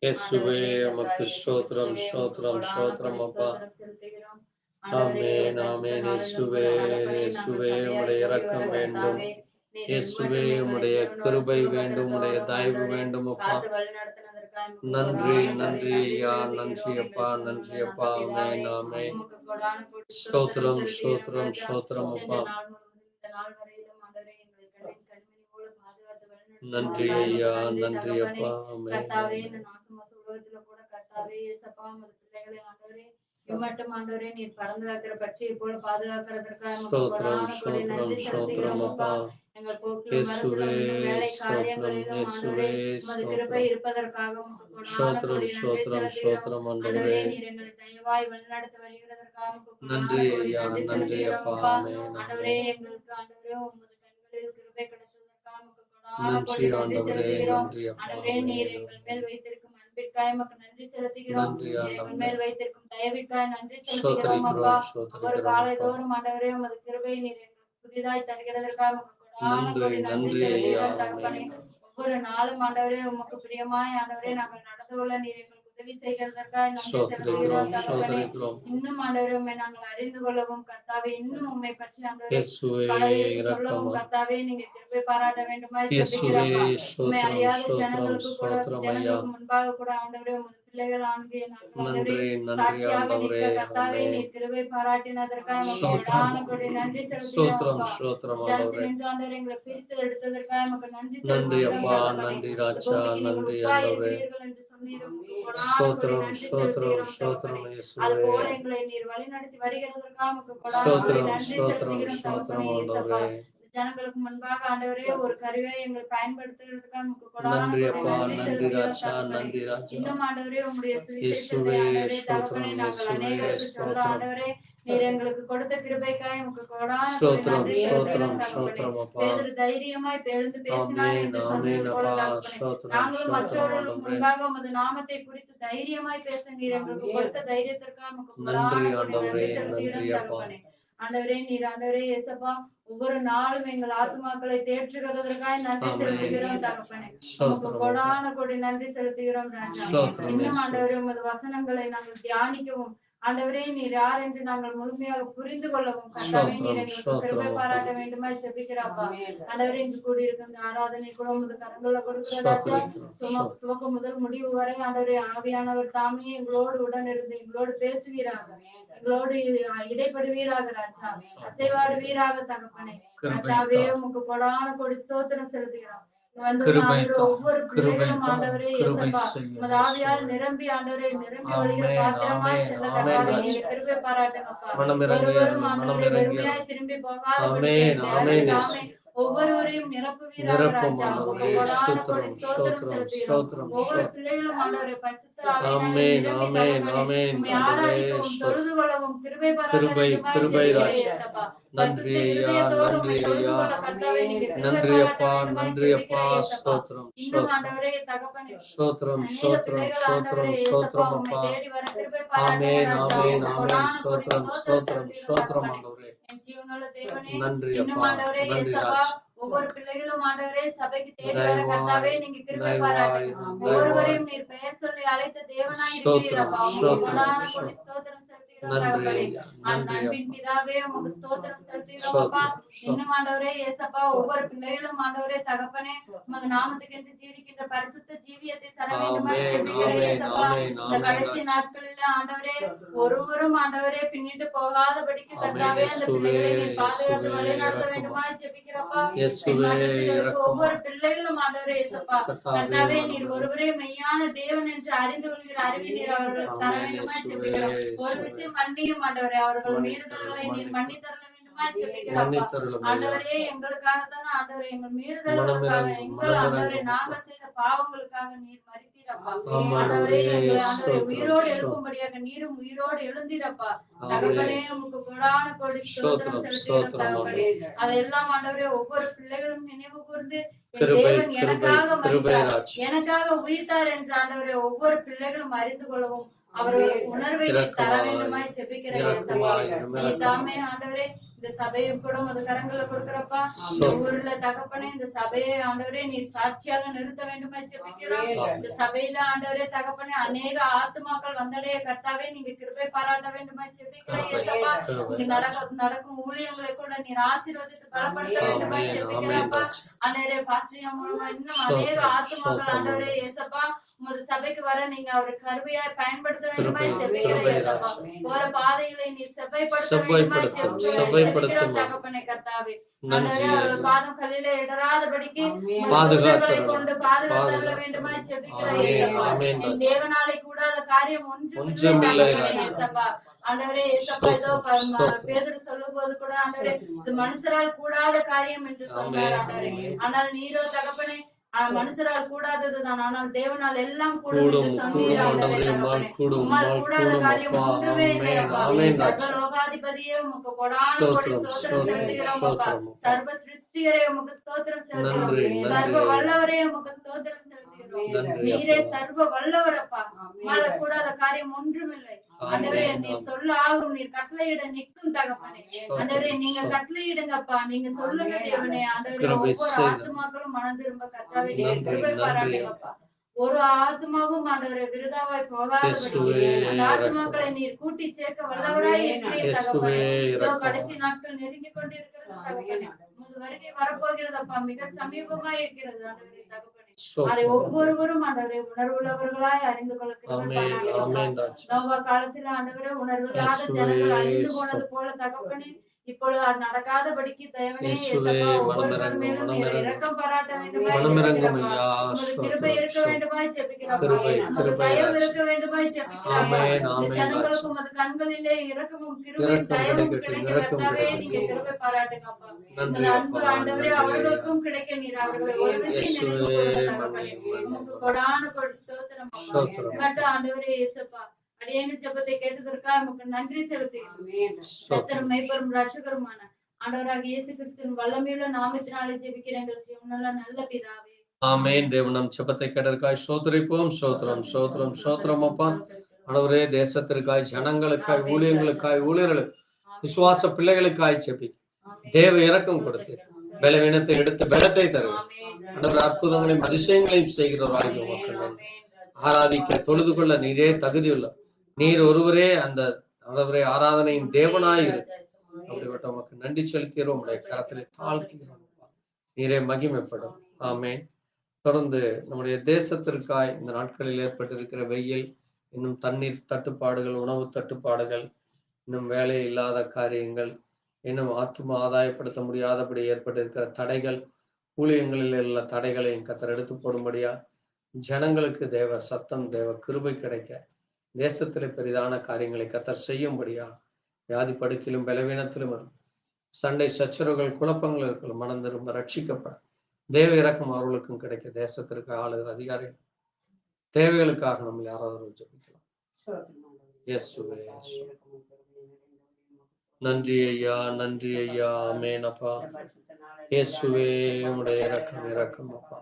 இயேசுவே உமக்கு ஸ்தோத்திரம், ஸ்தோத்திரம், ஸ்தோத்திரம் அப்பா. ஆமென், ஆமென். இயேசுவே, இயேசுவே உம்முடைய இரக்கம் வேண்டும். இயேசுவே உம்முடைய கிருபை வேண்டும், உம்முடைய தயவு வேண்டும் அப்பா. நன்றி, நன்றி ஐயா, நன்றி அப்பா, நன்றி அப்பா. ஆமென், ஆமென். ஸ்தோத்திரம், ஸ்தோத்திரம், ஸ்தோத்திரம் அப்பா. நன்றி ஐயா, நன்றி அப்பா. ஆமென். நீர் பறந்து காக்கிற பட்சியை போல பாதுகாக்கிறதற்காக ஸ்தோத்திரம், ஸ்தோத்திரம், ஸ்தோத்திரம் அப்பா. எங்கள் போக்கிலும் இயேசுவே வரத்திலும் வேலை ஸ்தோத்திரம், காரியங்களிலும் இயேசுவே உமது கிருபை ஸ்தோத்திரம். இருப்பதற்காக ஸ்தோத்திரம், ஸ்தோத்திரம், ஸ்தோத்திரம் ஆண்டவரே. நீர் எங்களை தயவாய் வழிநடத்தி வருகிறதற்காக நன்றி ஐயா, நன்றி அப்பா. ஆமென், ஆண்டவரே. ஆமென். எங்களுக்கு ஆண்டவரே உமது கண்களில் கிருபை கிடைத்ததற்காக நன்றி ஆண்டவரே, நன்றி அப்பா. ஆண்டவரே, நீர் எங்கள் மேல் வைத்திருக்கும் அன்பிற்காய் உமக்கு நன்றி செலுத்துகிறோம். நன்றி எங்கள் ஆண்டவரே. மேல் வைத்திருக்கும் தயவிற்காய் நன்றி செலுத்துகிறோம் ஸ்தோத்திரிக்கிறோம், அப்பா. ஒவ்வொரு ஸ்தோத்திரிக்கிறோம் அப்பா. காலைதோறும் ஆண்டவரே உமது கிருபை நீர் எங்களுக்கு புதிதாய் தருகிறதற்காக உமக்கு கொடான நன்றி கோடி நன்றி நன்றி ஐயா. செலுத்துகிறோம் தகப்பனே. ஆமென். ஒவ்வொரு நாளும் ஆண்டவரே உமக்கு பிரியமாய் ஆண்டவரே நாங்கள் நடந்து கொள்ள நீர் எங்களுக்கு உதவி செய்கிறதற்காக நன்றி ஸ்தோத்திரிக்கிறோம் செலுத்துகிறோம் தகப்பனே. ஸ்தோத்திரிக்கிறோம். இன்னும் ஆண்டவரே உம்மை நாங்கள் அறிந்து கொள்ளவும் கர்த்தாவே, இன்னும் உம்மை பற்றி ஆண்டவரே இயேசுவே பலவிதத்தில் சொல்லவும் இரக்கமா. கர்த்தாவே நீங்க கிருபை பாராட்ட வேண்டுமாய் இயேசுவே ஜெபிக்கிறப்பா. உம்மை ஸ்தோத்திரம் அறியாத ஸ்தோத்திரம் ஜனங்களுக்கு கூட ஸ்தோத்திரம் ஐயா. ஜனங்களுக்கு முன்பாக கூட ஆண்டவரே உமது பிள்ளைகள் ஆகிய நாங்கள் ஆண்டவரே நன்றி நன்றி சாட்சியாக ஆண்டவரே. நிற்க கர்த்தாவே ஆமென். நீர் கிருபை பாராட்டினதற்காக உமக்கு ஸ்தோத்திரம் கொடான கொடி நன்றி ஸ்தோத்திரம் செலுத்துகிறோம்ப்பா. ஸ்தோத்திரம் ஆண்டவரே. ஜனத்தினின்று ஆண்டவரே எங்களை பிரித்து எடுத்ததற்காக உமக்கு நன்றி நன்றி செலுத்துகிறோம் அப்பா, தகப்பனே. நன்றி இந்த ராஜா, பூமிக்கு நீங்கள் நன்றி உப்பாய் ஆண்டவரே. இருக்கிறீர்கள் என்று சொன்னீர். உமக்கு கொடான கொடி ஸ்தோத்திரம் நன்றி ஸ்தோத்திரம் செலுத்துகிறோம் ஸ்தோத்திரம் தகப்பனே. இயேசுவே. அது போல எங்களை நீர் வழிநடத்தி வருகிறதற்காக உமக்கு கொடான கொடி ஸ்தோத்திரம் நன்றி ஸ்தோத்திரம் செலுத்துகிறோம் ஸ்தோத்திரம் தகப்பனே. ஆண்டவரே. இயேசப்பா, ஜனங்களுக்கு முன்பாக ஆண்டவரே ஒரு கருவியை எங்களை பயன்படுத்துறதுக்காக உமக்கு கொடான நன்றி கொடி அப்பா, நன்றி நன்றி செலுத்துகிறோம் ராஜா, தகப்பனே. நன்றி ராஜா. இன்னும் ஆண்டவரே உம்முடைய சுவிசேஷத்தை இயேசுவே ஆண்டவரே ஸ்தோத்திரம் தகப்பனே நாங்கள் இயேசுவே அநேகருக்கு சொல்ல ஸ்தோத்திரம். ஆண்டவரே நீர் எங்களுக்கு கொடுத்த கிருபைக்காய் உமக்கு கொடான கொடி ஸ்தோத்திரம் நன்றி ஸ்தோத்திரம் செலுத்துகிறோம் தகப்பனே. ஸ்தோத்திரம் அப்பா. பேதுரு தைரியமாய் எழுந்து பேசினார் ஆமென் என்று ஆமென் சொன்னது போல அப்பா. தகப்பனே, ஸ்தோத்திரம் நாங்களும் ஸ்தோத்திரம் மற்றவர்களுக்கு ஆண்டவரே. முன்பாக உமது நாமத்தை குறித்து தைரியமாய் பேச நீர் எங்களுக்கு கொடுத்த தைரியத்திற்காக உமக்கு நன்றி கொடான கொடி ஆண்டவரே, நன்றி நன்றி செலுத்துகிறோம் அப்பா. தகப்பனே. ஆண்டவரே நீர் ஆண்டவரே இயேசப்பா, ஒவ்வொரு நாளும் எங்கள் ஆத்துமாக்களை தேற்றுகிறதற்காக நன்றி ஆமென். செலுத்துகிறோம் தகப்பனே. உமக்கு ஸ்தோத்திரம் அப்பா. கொடான கொடி நன்றி செலுத்துகிறோம் ராஜா. ஸ்தோத்திரம் இன்னும் இயேசுவே. ஆண்டவரே உமது வசனங்களை நாங்கள் தியானிக்கவும் ஆண்டவரே நீர் யார் என்று நாங்கள் முழுமையாக புரிந்து கொள்ளவும் கர்த்தாவே நீர் ஸ்தோத்திரம் எங்களுக்கு ஸ்தோத்திரம் கிருபை அப்பா. பாராட்ட வேண்டுமாய் ஜெபிக்கிறப்பா. ஆண்டவரே இங்கு கூடியிருக்கிற இந்த ஆராதனை கூட உமது கரங்களை கொடுக்கிறதாச்சா. ஸ்தோத்திரிக்கிறோம். துவக்கம் முதல் முடிவு வரை ஆண்டவரே ஆவியானவர் தாமே எங்களோடு உடன் இருந்து எங்களோடு பேசுவீராக, எங்களோடு இடைப்படுவீராக ராஜா, அசைவாடுவீராக தகப்பனே. ராஜாவே உமக்கு கொடான கொடி ஸ்தோத்திரம் செலுத்துகிறோம். ஒவ்வொரு பிள்ளைகளும் ஆண்டவரே இயேசப்பா உமது ஆவியால் நிரம்பி ஆண்டவரே நிரம்பி வழிகிற பாத்திரமாய் செல்ல கர்த்தாவே நீங்க கிருபை பாராட்டுங்கப்பா. ஒருவரும் ஆண்டவரே வெறுமையாய் திரும்பி போகாதபடி தாமே ஒவ்வொருவரையும் நிரப்புவீராக ராஜா. உமக்கு கொடான கொடி ஸ்தோத்திரம் செலுத்துகிறோம். ஒவ்வொரு பிள்ளைகளும் ஆண்டவரே பரிசுத்த ஆவியினாலே நிரம்பி தகப்பனே உம்மை ஆராதிக்கவும் தொழுது கொள்ளவும் கிருபை பாராட்ட வேண்டுமாய் ஜெபிக்கிறேன் இயேசப்பா. நன்றி பரிசுத்த ஐயா, இருதயத்தோடு நன்றி உம்மை தொழுது ஐயா. கொள்ள கர்த்தாவே நீங்க கிருபை நன்றி பாராட்ட அப்பா, வேண்டுமாய் நன்றி அப்பா. ஜெபிக்கிறேன் இயேசப்பா. ஸ்தோத்திரம் இன்னும் ஸ்தோத்திரம் ஆண்டவரே தகப்பனே ஸ்தோத்திரம் அநேக ஸ்தோத்திரம் பிள்ளைகள் ஆண்டவரே ஸ்தோத்திரம் இயேசப்பா ஸ்தோத்திரம் உம்மை அப்பா. தேடி வர கிருபை பாராட்டுங்க ஆமென் ராஜா. ஆமென் உமக்கு ஆமென். கொடான கொடி ஸ்தோத்திரம் ஸ்தோத்திரம் ஸ்தோத்திரம் செலுத்துகிறோம் ஸ்தோத்திரம் தகப்பனே. ஆண்டவரே. என் ஜீவனுள்ள தேவனே நன்றி இன்னும் அப்பா, ஆண்டவரே நன்றி இயேசப்பா ராஜ். ஒவ்வொரு பிள்ளைகளும் ஆண்டவரே சபைக்கு தேடி வர தயவாய், கர்த்தாவே நீங்க கிருபை தயவாய், பாராட்டுங்க. தயவாய். ஒவ்வொருவரையும் நீர் பெயர் சொல்லி அழைத்த தேவனாய் இருக்கிறீரப்பா. உமக்கு ஸ்தோத்திரம் கொடான கொடி ஸ்தோத்திரம். ஸ்தோத்திரம் செலுத்துகிறோம் நன்றி தகப்பனே. ஐயா, நன்றி அன்பின் அப்பா. பிதாவே உமக்கு ஸ்தோத்திரம் செலுத்துகிறோம் அப்பா. ஸ்தோத்திரம் இன்னும் ஆண்டவரே இயேசப்பா ஒவ்வொரு பிள்ளைகளும் ஆண்டவரே தகப்பனே உமது நாமத்துக்கென்று ஜீவிக்கின்ற பரிசுத்த ஜீவியத்தை தர வேண்டுமாய் ஆமென் ஜெபிக்கிறேன் ஆமென் இயேசப்பா. ஆமென் இந்த ஆமென் கடைசி ராஜ். நாட்களில ஆண்டவரே ஒருவரும் ஆண்டவரே பின்னிட்டு போகாதபடிக்கு ஆமென் கர்த்தாவே அந்த இயேசுவே, பிள்ளைகளை நீர் பாதுகாத்து இயேசுவே வழி நடத்த இரக்கமா. வேண்டுமாய் ஜெபிக்கிறப்பா. இயேசுவே பின்மாற்றத்தில் இருக்க இரக்கமா. ஒவ்வொரு பிள்ளைகளும் ஆண்டவரே இயேசப்பா கர்த்தாவே கர்த்தாவே நீர் மனமே. ஒருவரே மெய்யான தேவன் என்று அறிந்து கொள்கிற அறிவை நீர் அவர்களுக்கு தர ஆமென் வேண்டுமாய் இயேசுவே, ஜெபிக்கிறோம். ஒரு இயேசுவே. விஷயம் மன்னியும் ஆண்டவரே அவர்கள் மன்னித்தருளும், மீறுதல்களை நீர் மன்னித்தருளும். மன்னித்தருள வேண்டுமாய் ஜெபிக்கிறோம். மன்னித்தருளும் ஐயா. ஆண்டவரே எங்களுக்காகத்தானே ஆண்டவரே எங்கள் மீறுதல்களுக்காக மனமிரங்கும், எங்கள் ஆண்டவரே மனமிரங்கும். நாங்கள் செய்த பாவங்களுக்காக நீர் மரித்தீரப்பா. ஆமாம் ஆண்டவரே ஆண்டவரே, எங்களை ஆண்டவரே ஸ்தோத்திரம், உயிரோடு ஸ்தோத்திரம். எழுப்பும்படியாக நீரும் உயிரோடு எழுந்தீரப்பா. ஆமென். தகப்பனே உமக்கு கொடான கொடி ஸ்தோத்திரம் ஸ்தோத்திரம் செலுத்துகிறோம் ஸ்தோத்திரம் தகப்பனே. ஆண்டவரே. அதெல்லாம் ஆண்டவரே ஒவ்வொரு பிள்ளைகளும் நினைவு கூர்ந்து என் கிருபை தேவன் கிருபை எனக்காக கிருபை மரித்தார், ராஜ். எனக்காக உயிர்த்தார் என்று ஆண்டவரே ஒவ்வொரு பிள்ளைகளும் அறிந்து கொள்ளவும் அவர்களுக்கு உணர்வை நீர் தர வேண்டுமாய் ஜெபிக்கிறேன் இயேசப்பா. நீ தாமே ஆண்டவரே இந்த சபையை கூட உமது கரங்களை கொடுக்கிறப்பா. இந்த ஊர்ல தகப்பனே இந்த சபையை ஆண்டவரே நீர் சாட்சியாக நிறுத்த வேண்டுமாய் ஜெபிக்கிறோம். இந்த சபையில ஆண்டவரே தகப்பனே அநேக ஆத்துமாக்கள் வந்தடைய கர்த்தாவே நீங்க கிருபை பாராட்ட வேண்டுமாய் ஜெபிக்கிறேன் இயேசப்பா. இங்க நடக்கும் ஊழியங்களை கூட நீர் ஆசீர்வதித்து பலப்படுத்த வேண்டுமாய் ஜெபிக்கிறப்பா. அநேக பாஸ்டரியா மூலமா இன்னும் அநேக ஆத்துமாக்கள் ஆண்டவரே இயேசப்பா உமது சபைக்கு வர நீங்க அவரை கருவியாய் பயன்படுத்த வேண்டுமாய் ஜெபிக்கிறேன் இயேசப்பா. போற பாதைகளை நீர் செவ்வாய்ப்படுத்த வேண்டுமாய் ஜெபிக்கிறோம் தகப்பனே கர்த்தாவே. ஆண்டவரே அவர்கள் பாதம் கல்லிலே இடராதபடிக்கு தூதர்களை கொண்டு பாதுகாத்தருள வேண்டுமாய் ஜெபிக்கிறேன் இயேசப்பா. என் தேவனாலே கூடாத காரியம் ஒன்றுமில்லை தகப்பனே இயேசப்பா. ஆண்டவரே இயேசப்பா ஏதோ பேதுரு சொல்லும் போது கூட ஆண்டவரே இது மனுஷரால் கூடாத காரியம் என்று சொன்னார் ஆண்டவரே. ஆனால் நீரோ தகப்பனே மனுஷரால் கூடாததுதான் ஆனால் தேவனால் எல்லாம் கூடும் என்று சொன்னீர் ஆண்டவரே தகப்பனே. உம்மால் கூடாத காரியம் ஒன்றுமே இல்லையப்பா. சர்வலோகாதிபதியே உமக்கு கொடான கொடி ஸ்தோத்திரம் செலுத்துகிறோம் அப்பா. சர்வ சிருஷ்டிகரே உமக்கு ஸ்தோத்திரம் செலுத்துகிறோம். சர்வ வல்லவரே உமக்கு ஸ்தோத்திரம் செலுத்துகிறோம். ஜெபிக்கிறோம். நீரே சர்வ வல்லவரப்பா, உம்மால கூடாத காரியம் ஒன்றுமில்லை. ஆண்டவரே, நீர் சொல்ல ஆகும், நீர் கட்டளையிட நிற்கும் தகப்பனே. ஆண்டவரே, நீங்க கட்டளையிடுங்கப்பா, நீங்க சொல்லுங்க தேவனே. ஆண்டவரே, ஒவ்வொரு ஆத்துமாக்களும் மனம் திரும்ப கர்த்தாவே நீங்க கிருபை பாராட்டுங்கப்பா. ஒரு ஆத்மாவும் ஆண்டவரே விருதாவாய் போகாதபடி அந்த ஆத்மாக்களை நீர் கூட்டி சேர்க்க வல்லவராய் இருக்கிறீர் தகப்பனே. இதோ கடைசி நாட்கள் நெருங்கி கொண்டிருக்கிறது தகப்பனே. உமது வருகை வரப்போகிறதப்பா, மிக சமீபமாய் இருக்கிறது ஆண்டவரே தகப்பனே. அதை ஒவ்வொருவரும் ஆண்டவரே உணர்வுள்ளவர்களாய் அறிந்து கொள்ள கிருபை பாராட்டுங்கப்பா. நோவா காலத்தில் ஆண்டவரே உணர்வில்லாத ஜனங்கள் அழிந்து போனது போல தகப்பனே, இப்பொழுது அது நடக்காதபடிக்கு தேவனே இயேசுப்பா, ஒவ்வொருவர் மேலும் நீர் இரக்கம் பாராட்ட வேண்டுமாய் ஜெபிக்கிறோம். உமது கிருபை இருக்க வேண்டுமாய் ஜெபிக்கிறோம். உமது தயவு இருக்க வேண்டுமாய் ஜெபிக்கிறோம். இந்த ஜனங்களுக்கு உமது கண்களிலே இரக்கமும் கிருபையும் தயவும் கிடைக்க கர்த்தாவே நீங்க கிருபை பாராட்டுங்கப்பா. உமது அன்பு ஆண்டவரே அவர்களுக்கும் கிடைக்க நீர் அவர்களை ஒரு விஷயம் நினைவு கூறுங்க தகப்பனே. உமக்கு கொடான கொடி ஸ்தோத்திரம் அப்பா. ஆண்டவரே இயேசுப்பா, அடியேன் ஜெபத்தை கேட்டதற்காக உமக்கு நன்றி செலுத்துகிறேன். கர்த்தரும் மெய்ப்பரும் ரட்சகருமான ஆண்டவராகிய இயேசு கிறிஸ்துவின் வல்லமையுள்ள நாமத்தினாலே ஜெபிக்கிறேன் எங்கள் ஜீவனுள்ள நல்ல பிதாவே. ஆமென். தேவனம் ஜெபத்தை கேட்டதற்காய் ஸ்தோத்திரிப்போம். ஸ்தோத்திரம் ஸ்தோத்திரம் ஸ்தோத்திரம் அப்பா. ஆண்டவரே, தேசத்திற்காய், ஜனங்களுக்காய், ஊழியர்களுக்காய், ஊழியர்களுக்கு, விசுவாச பிள்ளைகளுக்காய் ஜெபி. தேவ இரக்கம் கொடுத்து பலவீனத்தை எடுத்து பலத்தை தருவேன். ஆண்டவர் அற்புதங்களையும் அதிசயங்களையும் செய்கிறவராகிய மக்கள் ஆராதிக்க தொழுது கொள்ள நீரே தகுதியுள்ள நீர் ஒருவரே அந்த ஆண்டவரே ஆராதனையின் தேவனாயிரு. அப்படிப்பட்ட மக்கள் நன்றி செலுத்துகிறோம். உங்களுடைய கரத்திலே தாழ்த்துகிறோம். நீரே மகிமைப்படும். ஆமென். தொடர்ந்து நம்முடைய தேசத்திற்காய் இந்த நாட்களில் ஏற்பட்டிருக்கிற வெயில், இன்னும் தண்ணீர் தட்டுப்பாடுகள், உணவு தட்டுப்பாடுகள், இன்னும் வேலை இல்லாத காரியங்கள், இன்னும் ஆத்தும ஆதாயப்படுத்த முடியாதபடி ஏற்பட்டிருக்கிற தடைகள், ஊழியங்களில் உள்ள தடைகளையும் கர்த்தர் எடுத்து போடும்படியா, ஜனங்களுக்கு தேவ சத்தம், தேவ கிருபை கிடைக்க, தேசத்திலே பெரிதான காரியங்களை கர்த்தர் செய்யும்படியா, வியாதி படுக்கையிலும் பலவீனத்திலும் சண்டை சச்சரவுகள் குழப்பங்கள் இருக்கலாம் மனம் திரும்ப ரட்சிக்கப்பட தேவ இறக்கம் அவர்களுக்கும் கிடைக்க, தேசத்திற்கு ஆளுகிற அதிகாரிகள் தேவைகளுக்காக நம்ம யாராவது ஜெபிக்கலாம். இயேசுவே நன்றி ஐயா, நன்றி ஐயா. ஆமென் அப்பா. இயேசுவே உம்முடைய இரக்கம் இரக்கம் அப்பா.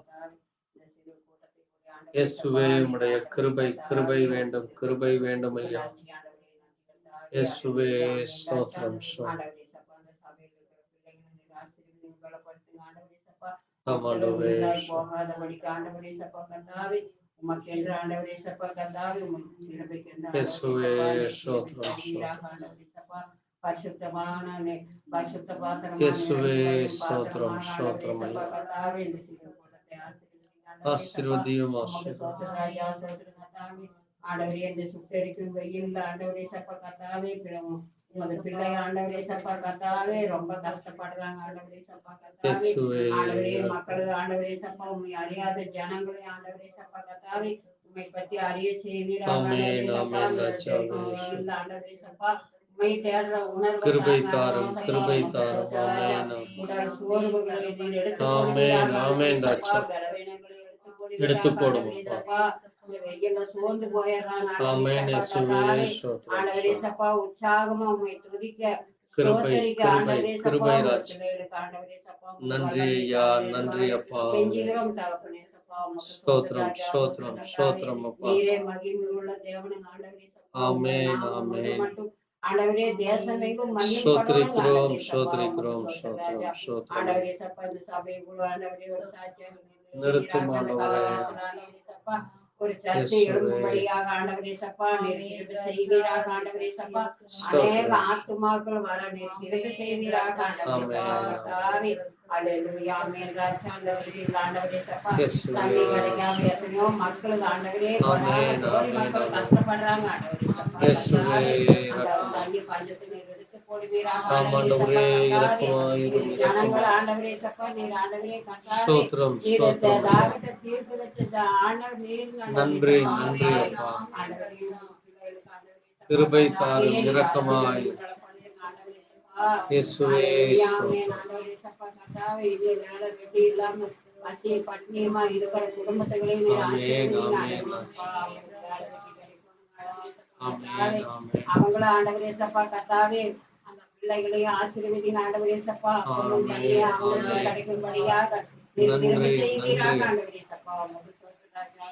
இயேசுவே உம்முடைய கிருபை கிருபை வேண்டும், கிருபை வேண்டும் ஐயா. இயேசுவே ஸ்தோத்திரம் ஸ்தோத்திரம். ஆமாண்டவரே உமக்கென்று ஆண்டவரே சப்பா கர்த்தாவே உமக்கு கிருபைக்கென்று இயேசுவே ஸ்தோத்திரம் ஸ்தோத்திரம். பரிசுத்தமான பரிசுத்த பாத்திரமான இயேசுவே ஸ்தோத்திரம் ஸ்தோத்திரம் ஐயா. கர்த்தாவே இந்த சிறு கூட்டத்தை ஆசீர்வதியும் ஆண்டவரே இந்த சுட்டரிக்கும் வெயில் ஆண்டவரே சப்பா கர்த்தாவே உமது பிள்ளை ஆண்டவரே சப்பா கர்த்தாவே ரொம்ப கஷ்டப்படுறாங்க ஆண்டவரே சப்பா கர்த்தாவே. ஆண்டவரே மக்கள் ஆண்டவரே சப்பா உண்மை அறியாத ஜனங்களே ஆண்டவரே சப்பா கர்த்தாவே உண்மை பற்றி அறிய செய்வீராக ஆண்டவரே சப்பா. உண்மை தேடுற உணர்வு கிருபை தாரும், கிருபை தாரும். ஆமென். உடல் சோர்வுகளை நீர் எடுத்து போடும். சோர்ந்து போயிடுறான் ஆண்டவரே சப்பா. உற்சாகமா உண்மை துதிக்க கிருபை கிருபை கிருபை ராஜ். நன்றி ஐயா, நன்றி அப்பா. கெஞ்சுகிறோம் தகப்பனே சப்பா. ஸ்தோத்திரம் ஸ்தோத்திரம் ஸ்தோத்திரம் அப்பா. நீரே மகிமையுள்ள தேவனே ஆண்டவரே சப்பா. ஆமென் ஆமென். ஆண்டவரே தேசமெங்கும் ஸ்தோத்திரிக்கிறோம் ஸ்தோத்திரிக்கிறோம் ஸ்தோத்திரம் ஸ்தோத்திரம். ஆண்டவரே சப்பா இந்த சபை குழு ஆண்டவரே ஒரு சாட்சியாக நிறுத்தும் ஆண்டவரே. ஒரு சர்ச்சை எழும்பும்படியாக ஆண்டவரே சப்பா நீர் செய்வீராக ஆண்டவரே சப்பா. அநேக ஆத்துமாக்கள் வர நீர் கிருபை செய்வீராக ஆண்டவரே சப்பா. அல்லேலூயா ஆமென் ராஜா. அந்த வெயில் ஆண்டவரே சப்பா தண்ணி கிடைக்காம எத்தனையோ மக்களுக்கு ஆண்டவரே கோடி மக்கள் கஷ்டப்படுறாங்க ஆண்டவரே சப்பா. தண்ணி பஞ்சத்தை நீர் எடுத்து போடுவீராக ஜனங்கள் ஆண்டவரே சப்பா. நீர் ஆண்டவரே கர்த்தாவே தாகத்தை தீர்த்து வச்ச ஆண்டவர் நீர் நன்றி நன்றி அப்பா. கிருபை தாரும் இரக்கமாய் இயேசுவே பட்டினியமா இருக்கிற குடும்பத்தையும் அவங்களும் ஆண்டவரே சப்பா கர்த்தாவே அந்த பிள்ளைகளையும் ஆசீர்வதிங்க ஆண்டவரே சப்பா. அவங்களுக்கு கிடைக்கும்படியாக ஆண்டவரே சப்பா.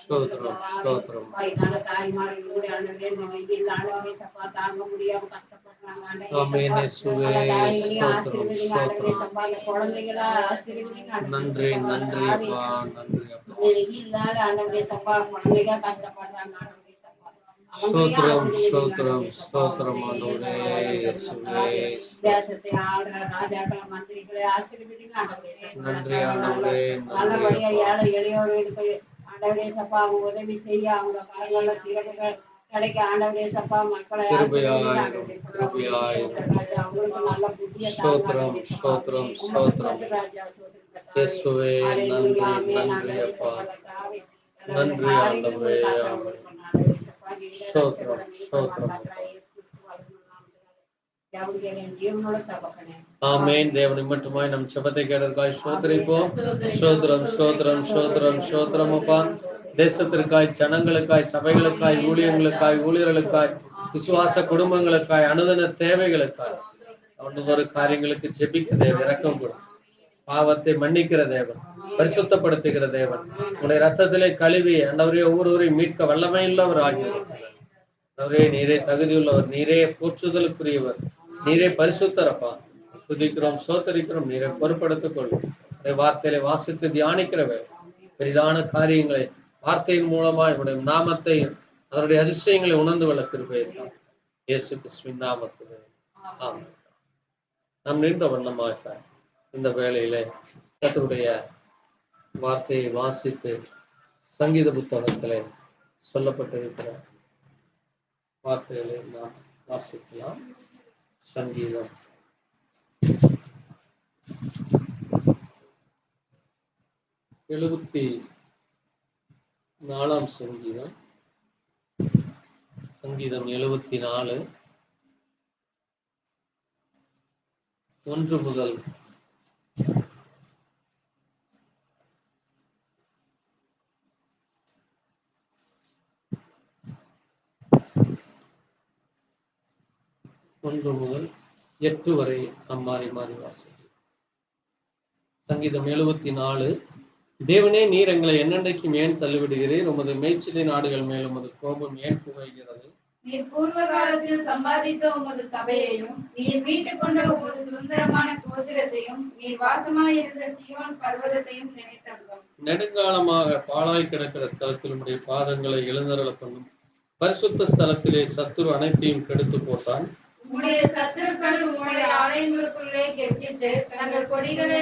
ஸ்தோத்திரம் ஸ்தோத்திரம் வயதான தாய்மார்களோடு ஆண்டவரே இந்த வெயில் ஆண்டவரே சப்பா தாங்க முடியாம கஷ்டப்படுறாங்க ஆண்டவரே ஆமென் சப்பா. இயேசுவே அந்த தாய்களையும் ஸ்தோத்திரம் ஆசீர்வதிங்க ஆண்டவரே ஸ்தோத்திரம் சப்பா. அந்த குழந்தைகளா ஆசீர்வதிங்க ஆண்டவரே நன்றி சப்பா. நன்றி தாவி அப்பா நன்றி அப்பா இந்த வெயில்னால ஆண்டவரே சப்பா குழந்தைங்க கஷ்டப்படுறாங்க ஆண்டவரே சப்பா. அவங்களையும் ஸ்தோத்திரம் ஆசீர்வதிங்க ஸ்தோத்திரம் ஆண்டவரே சப்பா. ஸ்தோத்திரம் உங்களுடைய ஆண்டவரே இயேசுவே தாவி தேசத்தை ஆள்ற ராஜாக்களை மந்திரிகளை ஆசீர்வதிங்க ஆண்டவரே சப்பா. நன்றி ஆண்டவரே நன்றி நல்லபடியா அப்பா ஏழை எளியோர்களுக்கு ஆண்டவரே சப்பா அவங்க உதவி செய்ய அவங்க காரியங்கள திறமைகள் கிடைக்க ஆண்டவரே சப்பா. மக்களை ஆசீர்வதிங்க கிருபையாயிரும் ஆண்டவரே சப்பா. கிருபையாயிரும் ராஜா அவங்களுக்கு நல்ல புத்திய தாங்க ஸ்தோத்திரம் ஆண்டவரே சப்பா. ஸ்தோத்திரம் உமக்கு ஸ்தோத்திரம் சோத்திர ராஜா சோத்திர கர்த்தாவே. இயேசுவே ஹalleluya நன்றி ஆமென் நன்றி ஆண்டவரே அப்பா சப்பா கர்த்தாவே. நன்றி காரியங்களும் ஆண்டவரே காத்தவர்கள் ஆமென் கொடுக்கணும் ஆண்டவரே சப்பா. நீங்க ஸ்தோத்திரம் ரட்சகரும் ஸ்தோத்திரம் மீட்பருமா அப்பா கர்த்தராகிய இயேசு கிறிஸ்து வழங்கும் நாமத்தினாலே தேவனுடைய ஜீவனோட தகப்பனே. ஆமென் தேவனை மட்டுமாய் நம் செபத்தை கேட்டதற்காய் ஸ்தோத்திரிப்போம் ஸ்தோத்திரம் ஸ்தோத்திரம் ஸ்தோத்திரம் ஸ்தோத்திரம் அப்பா தேசத்திற்காய் ஜனங்களுக்காய் சபைகளுக்காய் ஊழியர்களுக்காய் ஊழியர்களுக்காய் விசுவாச குடும்பங்களுக்காய் அனுதின தேவைகளுக்காய் ஒவ்வொரு காரியங்களுக்கு ஜெபிக்க தேவ இரக்கம் கொடு பாவத்தை மன்னிக்கிற தேவன் பரிசுத்தப்படுத்துகிற தேவன் உங்களுடைய ரத்தத்திலே கழுவி ஆண்டவரே ஒவ்வொருவரையும் மீட்க வல்லமையுள்ளவர் ஆகியவர் ஆண்டவரே நீரே தகுதியுள்ளவர் நீரே போற்றுதலுக்குரியவர் நீரே பரிசுத்தரப்பா துதிக்கிறோம் சோத்தரிக்கிறோம் நீரை பொறுப்படுத்திக் கொள்ளும் வார்த்தையில வாசித்து தியானிக்கிறவை பெரிதான காரியங்களை வார்த்தையின் மூலமாய் உடைய நாமத்தை அதனுடைய அதிசயங்களை உணர்ந்து கொள்ள கிருபைத்தான் இயேசு கிறிஸ்துவின் நாமத்திலே ஆமென். நாம் நின்ற வண்ணமாக இந்த வேளையிலே கர்த்தருடைய வார்த்தையை வாசித்து சங்கீத புத்தகத்திலே சொல்லப்பட்டிருக்கிற வார்த்தைகளை நாம் வாசிக்கலாம். சங்கீதம் 74 சங்கீதம் 74 1 முதல் 8 வரை நாம் மாறி மாறி வாசிக்கிறோம். சங்கீதம் 74 தேவனே நீர் எங்களை என்னென்றைக்கும் ஏன் தள்ளிவிடுகிறீர் உமது மேய்ச்சலின் நாடுகள் மேல் உமது கோபம் ஏன் புகைகிறது நீர் பூர்வ காலத்தில் சம்பாதித்த உமது சபையையும் நீர் மீட்டுக் கொண்ட உமது சுதந்திரமான கோத்திரத்தையும் நீர் வாசமாயிருந்த சீயோன் பர்வதத்தையும் நினைத்தருளும். நெடுங்காலமாக பாழாய் கிடக்கிற ஸ்தலத்தில் உம்முடைய பாதங்களை எழுந்தருள பண்ணும் பரிசுத்த ஸ்தலத்திலே சத்துரு அனைத்தையும் கெடுத்து போட்டான். உம்முடைய சத்துருக்கள் உம்முடைய ஆலயங்களுக்குள்ளே கெர்ச்சித்து தங்கள் கொடிகளை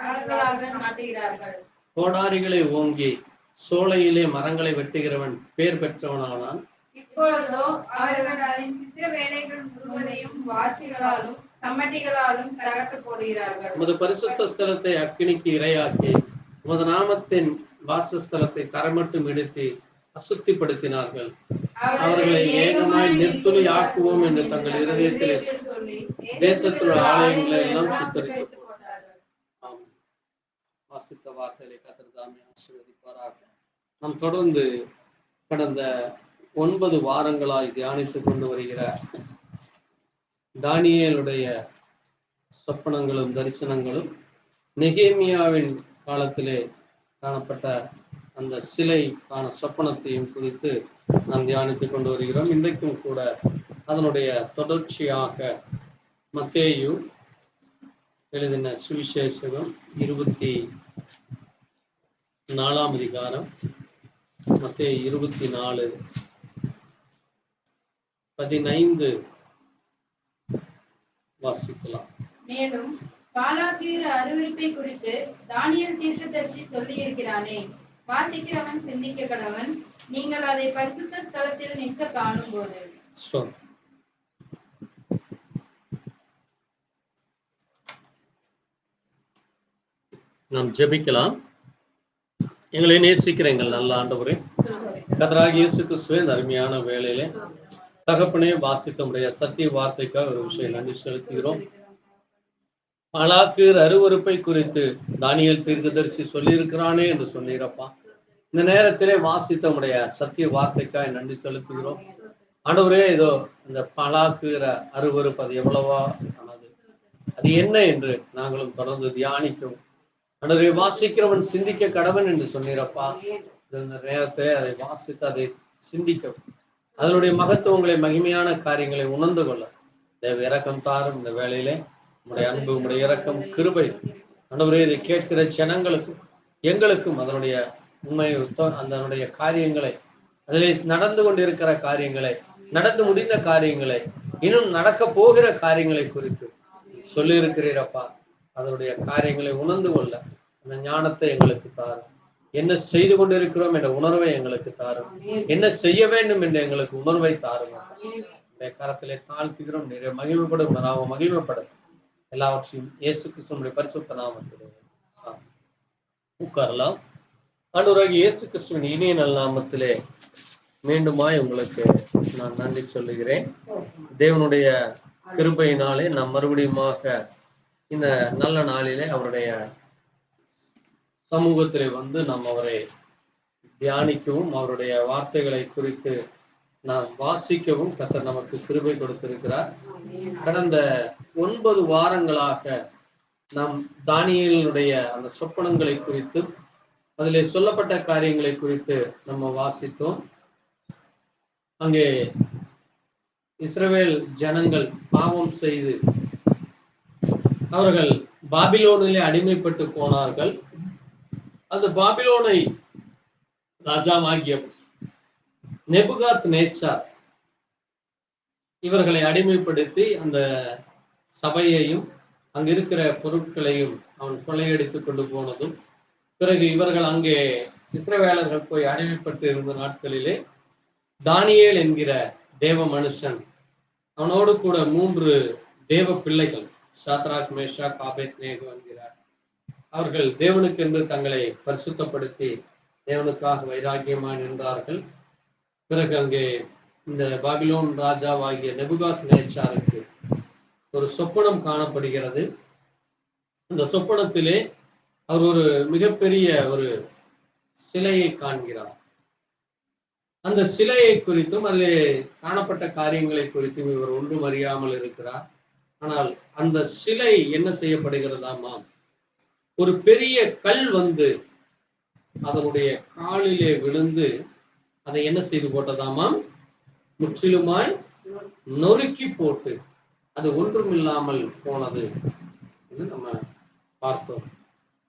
அழகாக நாட்டுகிறார்கள். கோடாரிகளை ஓங்கி சோலையிலே மரங்களை வெட்டுகிறவன் பேர் பெற்றவனானான். இப்பொழுதோ அவர்கள் அதன் சித்திர வேலைகள் முழுவதையும் வாட்சிகளாலும் சம்மட்டிகளாலும் தகர்த்து போடுகிறார்கள். உமது பரிசுத்த ஸ்தலத்தை அக்கினிக்கு இரையாக்கி உமது நாமத்தின் வாசஸ்தலத்தை தரமட்டும் எடுத்து அசுத்திப்படுத்தினார்கள். அவர்களை ஏகமாய் நிர்துளி ஆக்குவோம் என்று தங்கள் இருதயத்திலே சொல்லி தேசத்துள்ள ஆலயங்களை எல்லாம் சுத்தரித்து போட்டார்கள். வாசித்த வார்த்தைகளை கர்த்தர் தாமே ஆசீர்வதிப்பாராக. நாம் தொடர்ந்து கடந்த 9 வாரங்களாய் தியானித்துக் கொண்டு வருகிற தானியேலுடைய சொப்பனங்களும் தரிசனங்களும் நெகேமியாவின் காலத்திலே காணப்பட்ட அந்த சிலைக்கான சொப்பனத்தையும் குறித்து நாம் தியானித்துக் கொண்டு வருகிறோம். இன்றைக்கும் கூட அதனுடைய தொடர்ச்சியாக மத்தேயு எழுதின சுவிசேஷகம் 24 அதிகாரம் மத்தேயு 24 15 வாசிக்கலாம். மேலும் பாலாக்கீர் அருவருப்பை குறித்து தானியேல் தீர்க்கதரிசி சொல்லி இருக்கிறானே, வாசிக்கிறவன் சிந்திக்க கடவன். நீங்கள் அதை பரிசுத்த ஸ்தலத்தில் நிற்க காணும் போது நாம் ஜெபிக்கலாம். எங்களை நேசிக்கிற எங்கள் நல்ல ஆண்டவரே, கர்த்தராகிய இயேசு கிறிஸ்துவின் அருமையான வேளையிலே தகப்பனே வாசிக்க முடிய சத்திய வார்த்தைக்காக ஒரு விஷயம் நன்றி செலுத்துகிறோம். பாலாக்கீர் அருவருப்பை குறித்து தானியேல் தீர்க்கதரிசி சொல்லியிருக்கிறானே என்று சொன்னீரப்பா. இந்த நேரத்திலே வாசித்த உடைய சத்திய வார்த்தைக்காக நன்றி செலுத்துகிறோம் ஆண்டவரே. இதோ இந்த பாலாக்கீர அருவருப்பு அது எவ்வளவா ஆனது, அது என்ன என்று நாங்களும் தொடர்ந்து தியானிக்கவும் ஆண்டவரே வாசிக்கிறவன் சிந்திக்க கடவன் என்று சொன்னீரப்பா. இந்த இந்த நேரத்திலே அதை வாசித்து அதை சிந்திக்கவும், அதனுடைய மகத்துவங்களை, மகிமையான காரியங்களை உணர்ந்து கொள்ள தேவ இரக்கம் தாரும். இந்த வேளையிலே உங்களுடைய அன்பு, உங்களுடைய இரக்கம், கிருபை ஆண்டவரே, இதை கேட்கிற ஜனங்களுக்கும் எங்களுக்கும் அதனுடைய உண்மை அதனுடைய காரியங்களை, அதிலே நடந்து கொண்டிருக்கிற காரியங்களை, நடந்து முடிந்த காரியங்களை, இன்னும் நடக்க போகிற காரியங்களை குறித்து சொல்லி இருக்கிறீரப்பா. அதனுடைய காரியங்களை உணர்ந்து கொள்ள அந்த ஞானத்தை எங்களுக்கு தாரும். என்ன செய்து கொண்டிருக்கிறோம் என்ற உணர்வை எங்களுக்கு தாரும். என்ன செய்ய வேண்டும் என்ற எங்களுக்கு உணர்வை தாரும். கரத்திலே தாழ்த்துகிறோம். நிறைய மகிழ்வுப்படும், நாம மகிழ்வுப்படும். எல்லாவற்றையும் இயேசு கிறிஸ்துவினுடைய பரிசுத்த நாமத்திலே உட்காரலாம். ஆண்டவராகிய இயேசு கிறிஸ்துவின் இனிய நல் நாமத்திலே மீண்டுமாய் உங்களுக்கு நான் நன்றி சொல்லுகிறேன். தேவனுடைய கிருபையினாலே நாம் மறுபடியுமாக இந்த நல்ல நாளிலே அவருடைய சமூகத்திலே வந்து நாம் அவரை தியானிக்கவும், அவருடைய வார்த்தைகளை குறித்து நாம் வாசிக்கவும் கர்த்தர் நமக்கு கிருபை கொடுத்திருக்கிறார். கடந்த 9 வாரங்களாக நாம் தானியேலுடைய அந்த சொப்பனங்களை குறித்து, அதிலே சொல்லப்பட்ட காரியங்களை குறித்து நம்ம வாசித்தோம். அங்கே இஸ்ரவேல் ஜனங்கள் பாவம் செய்து அவர்கள் பாபிலோனிலே அடிமைப்பட்டு போனார்கள். அந்த பாபிலோனை ராஜாவாகிய நெபுகாத் நேச்சார் இவர்களை அடிமைப்படுத்தி அந்த சபையையும் அங்க இருக்கிற பொருட்களையும் அவன் கொள்ளையடித்துக் கொண்டு போனதும், பிறகு இவர்கள் அங்கே இஸ்ரவேலர்கள் போய் அடிமைப்பட்டு இருந்த நாட்களிலே தானியேல் என்கிற தேவ மனுஷன், அவனோடு கூட 3 தேவ பிள்ளைகள், சாத்ராக், மேஷாக், ஆபேத்நேகோ என்கிறார், அவர்கள் தேவனுக்கு என்று தங்களை பரிசுத்தப்படுத்தி தேவனுக்காக வைராக்கியமாய் நின்றார்கள். பிறகு அங்கே இந்த பாபிலோன் ராஜாவாகிய நெபுகாத் நேச்சாருக்கு ஒரு சொப்பனம் காணப்படுகிறது. அந்த சொப்பனத்திலே அவர் ஒரு மிகப்பெரிய ஒரு சிலையை காண்கிறார். அந்த சிலையை குறித்தும் அதிலே காணப்பட்ட காரியங்களை குறித்தும் இவர் ஒன்றும் அறியாமல் இருக்கிறார். ஆனால் அந்த சிலை என்ன செய்யப்படுகிறதாமா, ஒரு பெரிய கல் வந்து அதனுடைய காலிலே விழுந்து அதை என்ன செய்து போட்டதாமா, முற்றிலுமாய் நொறுக்கி போட்டு அது ஒன்றுமில்லாமல் போனது என்று நம்ம பார்த்தோம்.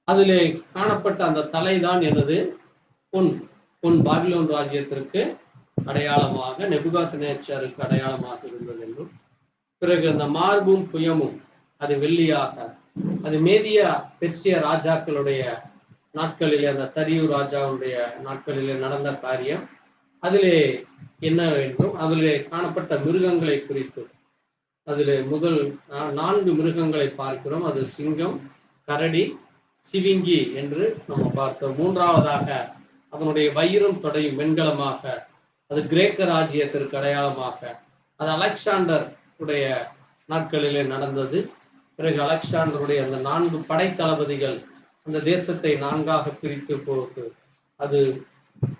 அதிலே காணப்பட்ட அந்த தலைதான் எனது பொன் பாபிலோன் ராஜ்யத்திற்கு அடையாளமாக, நெபுகாத் நேச்சாருக்கு அடையாளமாக இருந்தது என்றும், பிறகு அந்த மார்பும் புயமும் அது வெள்ளியாக, அது மேதியா பெர்சிய ராஜாக்களுடைய நாட்களிலே, அந்த தரியு ராஜாவுடைய நாட்களிலே நடந்த காரியம். அதிலே என்ன வேண்டும், அதிலே காணப்பட்ட மிருகங்களை குறித்து, அதிலே முதல் 4 மிருகங்களை பார்க்கிறோம். அது சிங்கம், கரடி, சிவிங்கி என்று நம்ம பார்த்தோம். 3வதாக அதனுடைய வயிறும் தொடையும் வெண்கலமாக, அது கிரேக்க ராஜ்யத்திற்கு அடையாளமாக, அது அலெக்சாண்டர் உடைய நாட்களிலே நடந்தது. பிறகு அலெக்சாண்டருடைய அந்த 4 படைத்தளபதிகள் அந்த தேசத்தை 4ஆக பிரித்து போட்டு அது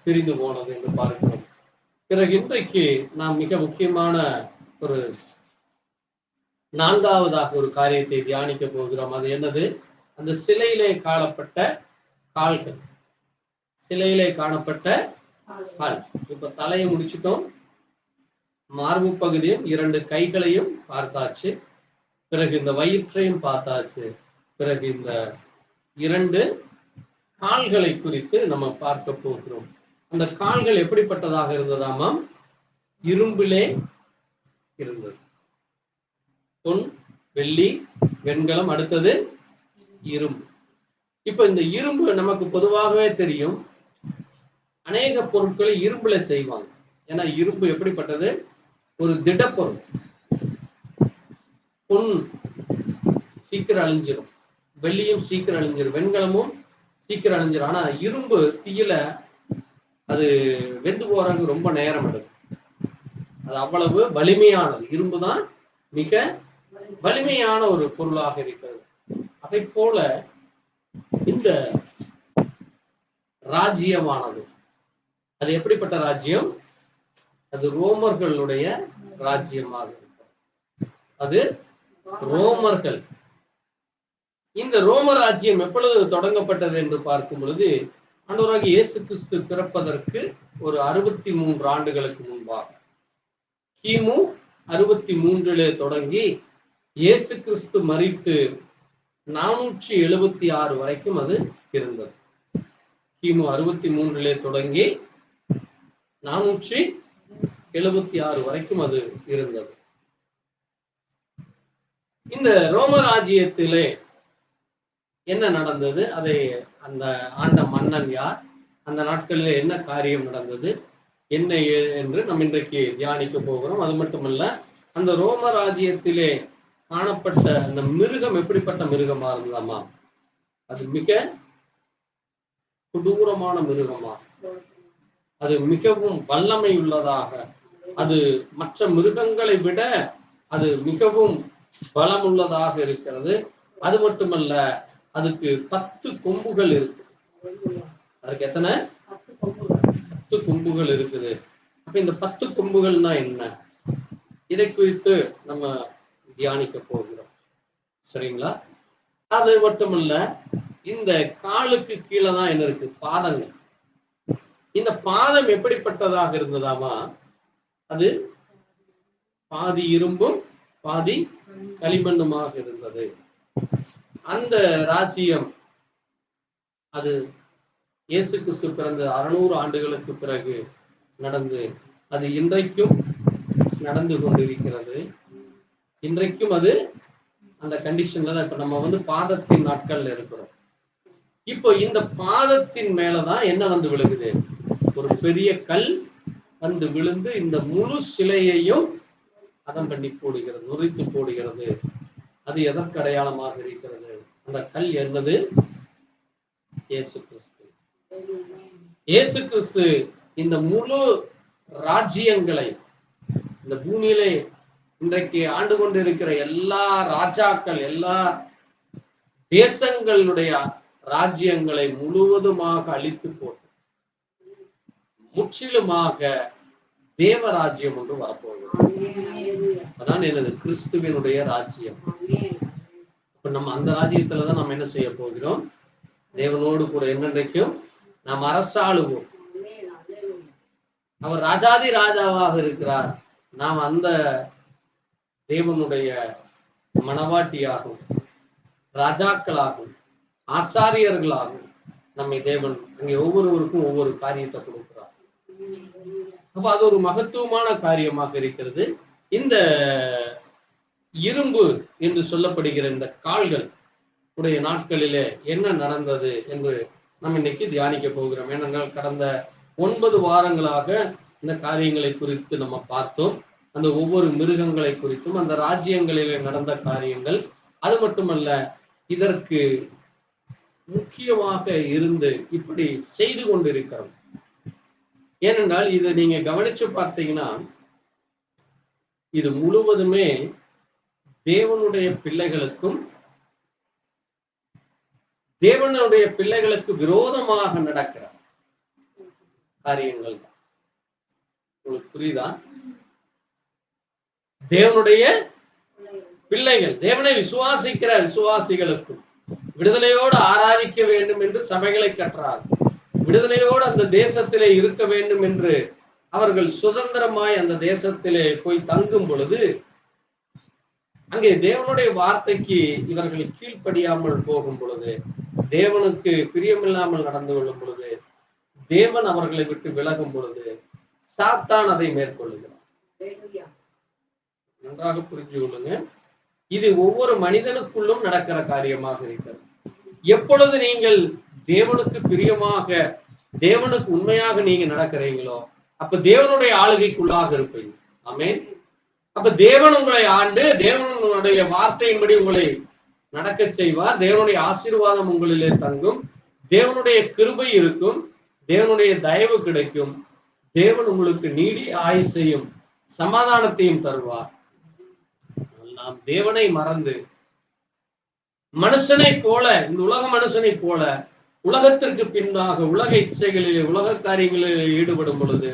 பிரிந்து போனது என்று பார்க்கிறோம். பிறகு இன்றைக்கு நாம் மிக முக்கியமான ஒரு 4வதாக ஒரு காரியத்தை தியானிக்க போகிறோம். அது என்னது, அந்த சிலையிலே காணப்பட்ட கால்கள், சிலையிலே காணப்பட்ட கால். இப்ப தலையை முடிச்சிட்டோம், மார்பு பகுதியும் 2 கைகளையும் பார்த்தாச்சு, பிறகு இந்த வயிற்றையும் பார்த்தாச்சு, பிறகு இந்த 2 கால்களை குறித்து நம்ம பார்க்க போகிறோம். அந்த கால்கள் எப்படிப்பட்டதாக இருந்ததாமாம், இரும்பிலே இருந்தது. பொன், வெள்ளி, வெண்கலம், அடுத்தது இரும்பு. இப்ப இந்த இரும்பு நமக்கு பொதுவாகவே தெரியும், அநேக பொருட்களை இரும்புல செய்வாங்க. ஏன்னா இரும்பு எப்படிப்பட்டது, ஒரு திடப்பொருள். பொன் சீக்கிரம் அழிஞ்சிரும், வெள்ளியும் சீக்கிரம் அழிஞ்சிரும், வெண்கலமும் சீக்கிரம் அழிஞ்சிரும். ஆனா இரும்பு தீயில அது வெந்து போறதுக்கு ரொம்ப நேரம் எடுக்கும். அது அவ்வளவு வலிமையானது. இரும்பு தான் மிக வலிமையான ஒரு பொருளாக இருக்கிறது. அதை போல இந்த ராஜ்யமானது, அது எப்படிப்பட்ட ராஜ்யம், அது ரோமர்களுடைய ராஜ்யமாக இருக்கிறது. அது ரோமர்கள். இந்த ரோம ராஜ்யம் எப்பொழுது தொடங்கப்பட்டது என்று பார்க்கும் பொழுது ஆண்டவராகிய இயேசு கிறிஸ்து பிறப்பதற்கு ஒரு 63 ஆண்டுகளுக்கு முன்பாக கிமு 63 தொடங்கி இயேசு கிறிஸ்து மரித்து 476 வரைக்கும் அது இருந்தது. கிமு 63 தொடங்கி 476 வரைக்கும் அது இருந்தது. இந்த ரோம ராஜ்யத்திலே என்ன நடந்தது, அதை அந்த ஆண்ட மன்னன் யார், அந்த நாட்களிலே என்ன காரியம் நடந்தது, என்ன என்று நம்ம இன்றைக்கு தியானிக்க போகிறோம். அது மட்டுமல்ல, அந்த ரோம ராஜ்யத்திலே காணப்பட்ட அந்த மிருகம் எப்படிப்பட்ட மிருகமா இருந்ததாமா, அது மிக கொடூரமான மிருகமா, அது மிகவும் வல்லமை உள்ளதாக, அது மற்ற மிருகங்களை விட அது மிகவும் பலம் உள்ளதாக இருக்கிறது. அது மட்டுமல்ல, அதுக்கு 10 கொம்புகள் இருக்கு. அதுக்கு எத்தனை? 10 கொம்புகள் இருக்குது. அப்ப இந்த 10 கொம்புகள்னா என்ன, இதை குறித்து நம்ம தியானிக்க போகிறோம். சரிங்களா? அது மட்டுமல்ல, இந்த காலுக்கு கீழே தான் என்ன இருக்கு, பாதங்கள். இந்த பாதம் எப்படிப்பட்டதாக இருந்ததாமா, அது பாதி இரும்பும் பாதி களிமண்ணுமாக இருந்தது. அந்த ராஜ்யம் அது இயேசு கிறிஸ்து பிறந்த 600 ஆண்டுகளுக்கு பிறகு நடந்து, அது இன்றைக்கும் நடந்து கொண்டிருக்கிறது. இன்றைக்கும் அது அந்த கண்டிஷன்ல தான் இப்ப நம்ம பாதத்தின் நாட்கள்ல இருக்கிறோம். இப்போ இந்த பாதத்தின் மேலதான் என்ன விழுகுது, ஒரு பெரிய கல் விழுந்து இந்த முழு சிலையையும் அதம் பண்ணி போடுகிறது, நுரைத்து போடுகிறது. அது எதற்கு அடையாளமாக இருக்கிறது? அந்த கல் என்பது இயேசு கிறிஸ்து. இயேசு கிறிஸ்து இந்த முழு ராஜ்யங்களை, இந்த பூமியிலே இன்றைக்கு ஆண்டு கொண்டிருக்கிற எல்லா ராஜாக்கள், எல்லா தேசங்களுடைய ராஜ்யங்களை முழுவதுமாக அழித்து போட்டு முற்றிலுமாக தேவராஜ்யம் ஒன்று வரப்போகிறது. அதான் எனது கிறிஸ்துவனுடைய ராஜ்யம். இப்ப நம்ம அந்த ராஜ்யத்துலதான் நம்ம என்ன செய்ய போகிறோம், தேவனோடு கூட என்னென்றைக்கும் நாம் அரசாளுவோம். அவர் ராஜாதி ராஜாவாக இருக்கிறார். நாம் அந்த தேவனுடைய மனவாட்டியாகும், ராஜாக்களாகும், ஆசாரியர்களாகும் நம்மை தேவன் அங்கே ஒவ்வொருவருக்கும் ஒவ்வொரு காரியத்தை கொடுக்கிறார். அப்ப அது ஒரு மகத்துவமான காரியமாக இருக்கிறது. இந்த இரும்பு என்று சொல்லப்படுகிற இந்த கால்கள் உடைய நாட்களிலே என்ன நடந்தது என்று நம்ம இன்னைக்கு தியானிக்க போகிறோம். ஏனென்றால் கடந்த 9 வாரங்களாக இந்த காரியங்களை குறித்து நம்ம பார்த்தோம். அந்த ஒவ்வொரு மிருகங்களை குறித்தும், அந்த ராஜ்யங்களிலே நடந்த காரியங்கள். அது மட்டுமல்ல, இதற்கு முக்கியமாக இருந்து இப்படி செய்து கொண்டிருக்கிறோம். ஏனென்றால் இதை நீங்க கவனிச்சு பார்த்தீங்கன்னா, இது முழுவதுமே தேவனுடைய பிள்ளைகளுக்கும் தேவனுடைய பிள்ளைகளுக்கு விரோதமாக நடக்கிற காரியங்கள். உங்களுக்கு புரியுதா? தேவனுடைய பிள்ளைகள், தேவனை விசுவாசிக்கிற விசுவாசிகளுக்கும் விடுதலையோடு ஆராதிக்க வேண்டும் என்று சபைகளை கற்றார், விடுதலையோடு அந்த தேசத்திலே இருக்க வேண்டும் என்று அவர்கள் சுதந்திரமாய் அந்த தேசத்திலே போய் தங்கும் பொழுது, அங்கே தேவனுடைய வார்த்தைக்கு இவர்கள் கீழ்ப்படியாமல் போகும் பொழுது, தேவனுக்கு பிரியமில்லாமல் நடந்து கொள்ளும் பொழுது, தேவன் அவர்களை விட்டு விலகும் பொழுது சாத்தான் அதை மேற்கொள்ளுகிறார். நன்றாக புரிஞ்சு கொள்ளுங்க. இது ஒவ்வொரு மனிதனுக்குள்ளும் நடக்கிற காரியமாக இருக்கிறது. எப்பொழுது நீங்கள் தேவனுக்கு பிரியமாக, தேவனுக்கு உண்மையாக நீங்க நடக்கிறீங்களோ, அப்ப தேவனுடைய ஆளுகைக்குள்ளாக இருப்பீங்க. ஆமென். அப்ப தேவன் உங்களை ஆண்டு, தேவனுடைய வார்த்தையின்படி உங்களை நடக்க செய்வார். தேவனுடைய ஆசீர்வாதம் உங்களிலே தங்கும், தேவனுடைய கிருபை இருக்கும், தேவனுடைய தயவு கிடைக்கும், தேவன் உங்களுக்கு நீடிய ஆயுசையும் சமாதானத்தையும் தருவார். நாம் தேவனை மறந்து மனுஷனை போல, இந்த உலக மனுஷனை போல உலகத்திற்கு பின்னாக உலக இச்சைகளிலே, உலக காரியங்களில் ஈடுபடும் பொழுது,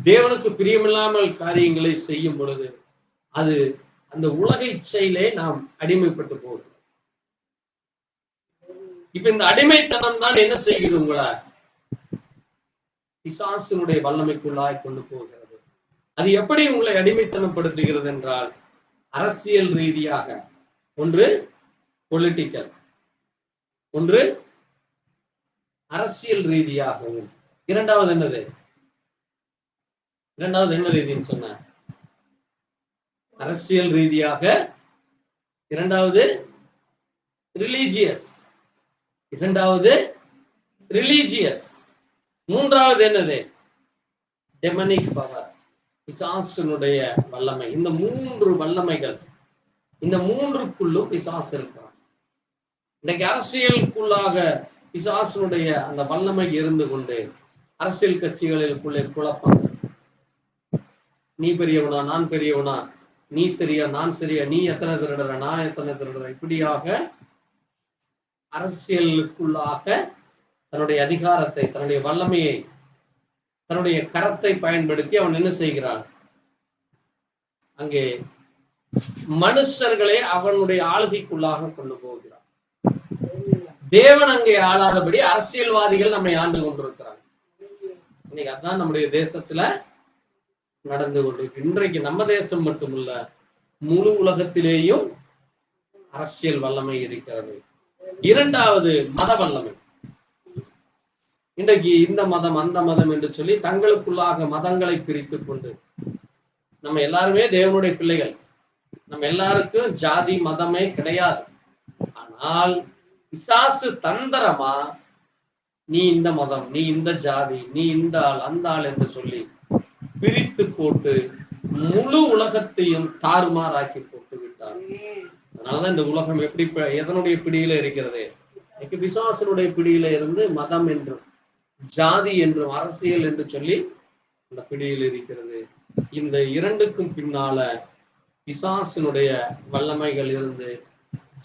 தேவனுக்கு பிரியமில்லாமல் காரியங்களை செய்யும் பொழுது, அது அந்த உலக இச்சையிலே நாம் அடிமைப்பட்டு போகிறோம். இப்ப இந்த அடிமைத்தனம் தான் என்ன செய்கிறது, உங்களை பிசாசினுடைய வல்லமைக்குள்ளாய் கொண்டு போகிறது. அது எப்படி உங்களை அடிமைத்தனப்படுத்துகிறது என்றால், அரசியல் ரீதியாக, ஒன்று பொலிட்டிக்கல், ஒன்று அரசியல் ரீதியாகவும், இரண்டாவது என்னது, இரண்டாவது என்ன ரீதின்னு சொன்ன, அரசியல் ரீதியாக, இரண்டாவது ரிலீஜியஸ், இரண்டாவது ரிலீஜியஸ், மூன்றாவது என்னது, டெமனிக் பவர், பிசாசினுடைய வல்லமை. இந்த மூன்று வல்லமைகள், இந்த மூன்றுக்குள்ளும் பிசாசு இருக்கிறான். இன்னைக்கு அரசியலுக்குள்ளாக பிசாசினுடைய அந்த வல்லமை இருந்து கொண்டு அரசியல் கட்சிகளுக்குள்ளே குழப்பம். நீ பெரியவனா, நான் பெரியவனா, நீ சரியா, நான் சரியா, நீ எத்தனை திருடுற, நான் எத்தனை திருடுற, இப்படியாக அரசியலுக்குள்ளாக தன்னுடைய அதிகாரத்தை, தன்னுடைய வல்லமையை, தன்னுடைய கரத்தை பயன்படுத்தி அவன் என்ன செய்கிறான், அங்கே மனுஷர்களை அவனுடைய ஆளுகைக்குள்ளாக கொண்டு போகிறான். தேவன் அங்கே ஆளாதபடி அரசியல்வாதிகள் நம்மை ஆண்டு கொண்டிருக்கிறாங்க. இன்னைக்கு அதான் நம்முடைய தேசத்துல நடந்து கொண்டிருக்கு. இன்றைக்கு நம்ம தேசம் மட்டுமல்ல, முழு உலகத்திலேயும் அரசியல் வல்லமை இருக்கிறது. இரண்டாவது மத வல்லமை. இன்றைக்கு இந்த மதம் அந்த மதம் என்று சொல்லி தங்களுக்குள்ளாக மதங்களை பிரித்து கொண்டு, நம்ம எல்லாருமே தேவனுடைய பிள்ளைகள், நம்ம எல்லாருக்கும் ஜாதி மதமே கிடையாது. ஆனால் பிசாசு தந்திரமா நீ இந்த மதம், நீ இந்த ஜாதி, நீ இந்த ஆள் அந்த ஆள் என்று சொல்லி பிரித்து போட்டு முழு உலகத்தையும் தாறுமாறாக்கி போட்டு விட்டார். அதனாலதான் இந்த உலகம் எப்படி எதனுடைய பிடியில இருக்கிறது, இன்னைக்கு பிசாசனுடைய பிடியில இருந்து மதம் என்றும் ஜாதி என்றும் அரசியல் என்று சொல்லி அந்த பிடியில் இருக்கிறது. இந்த இரண்டுக்கும் பின்னால பிசாசினுடைய வல்லமைகள் இருந்து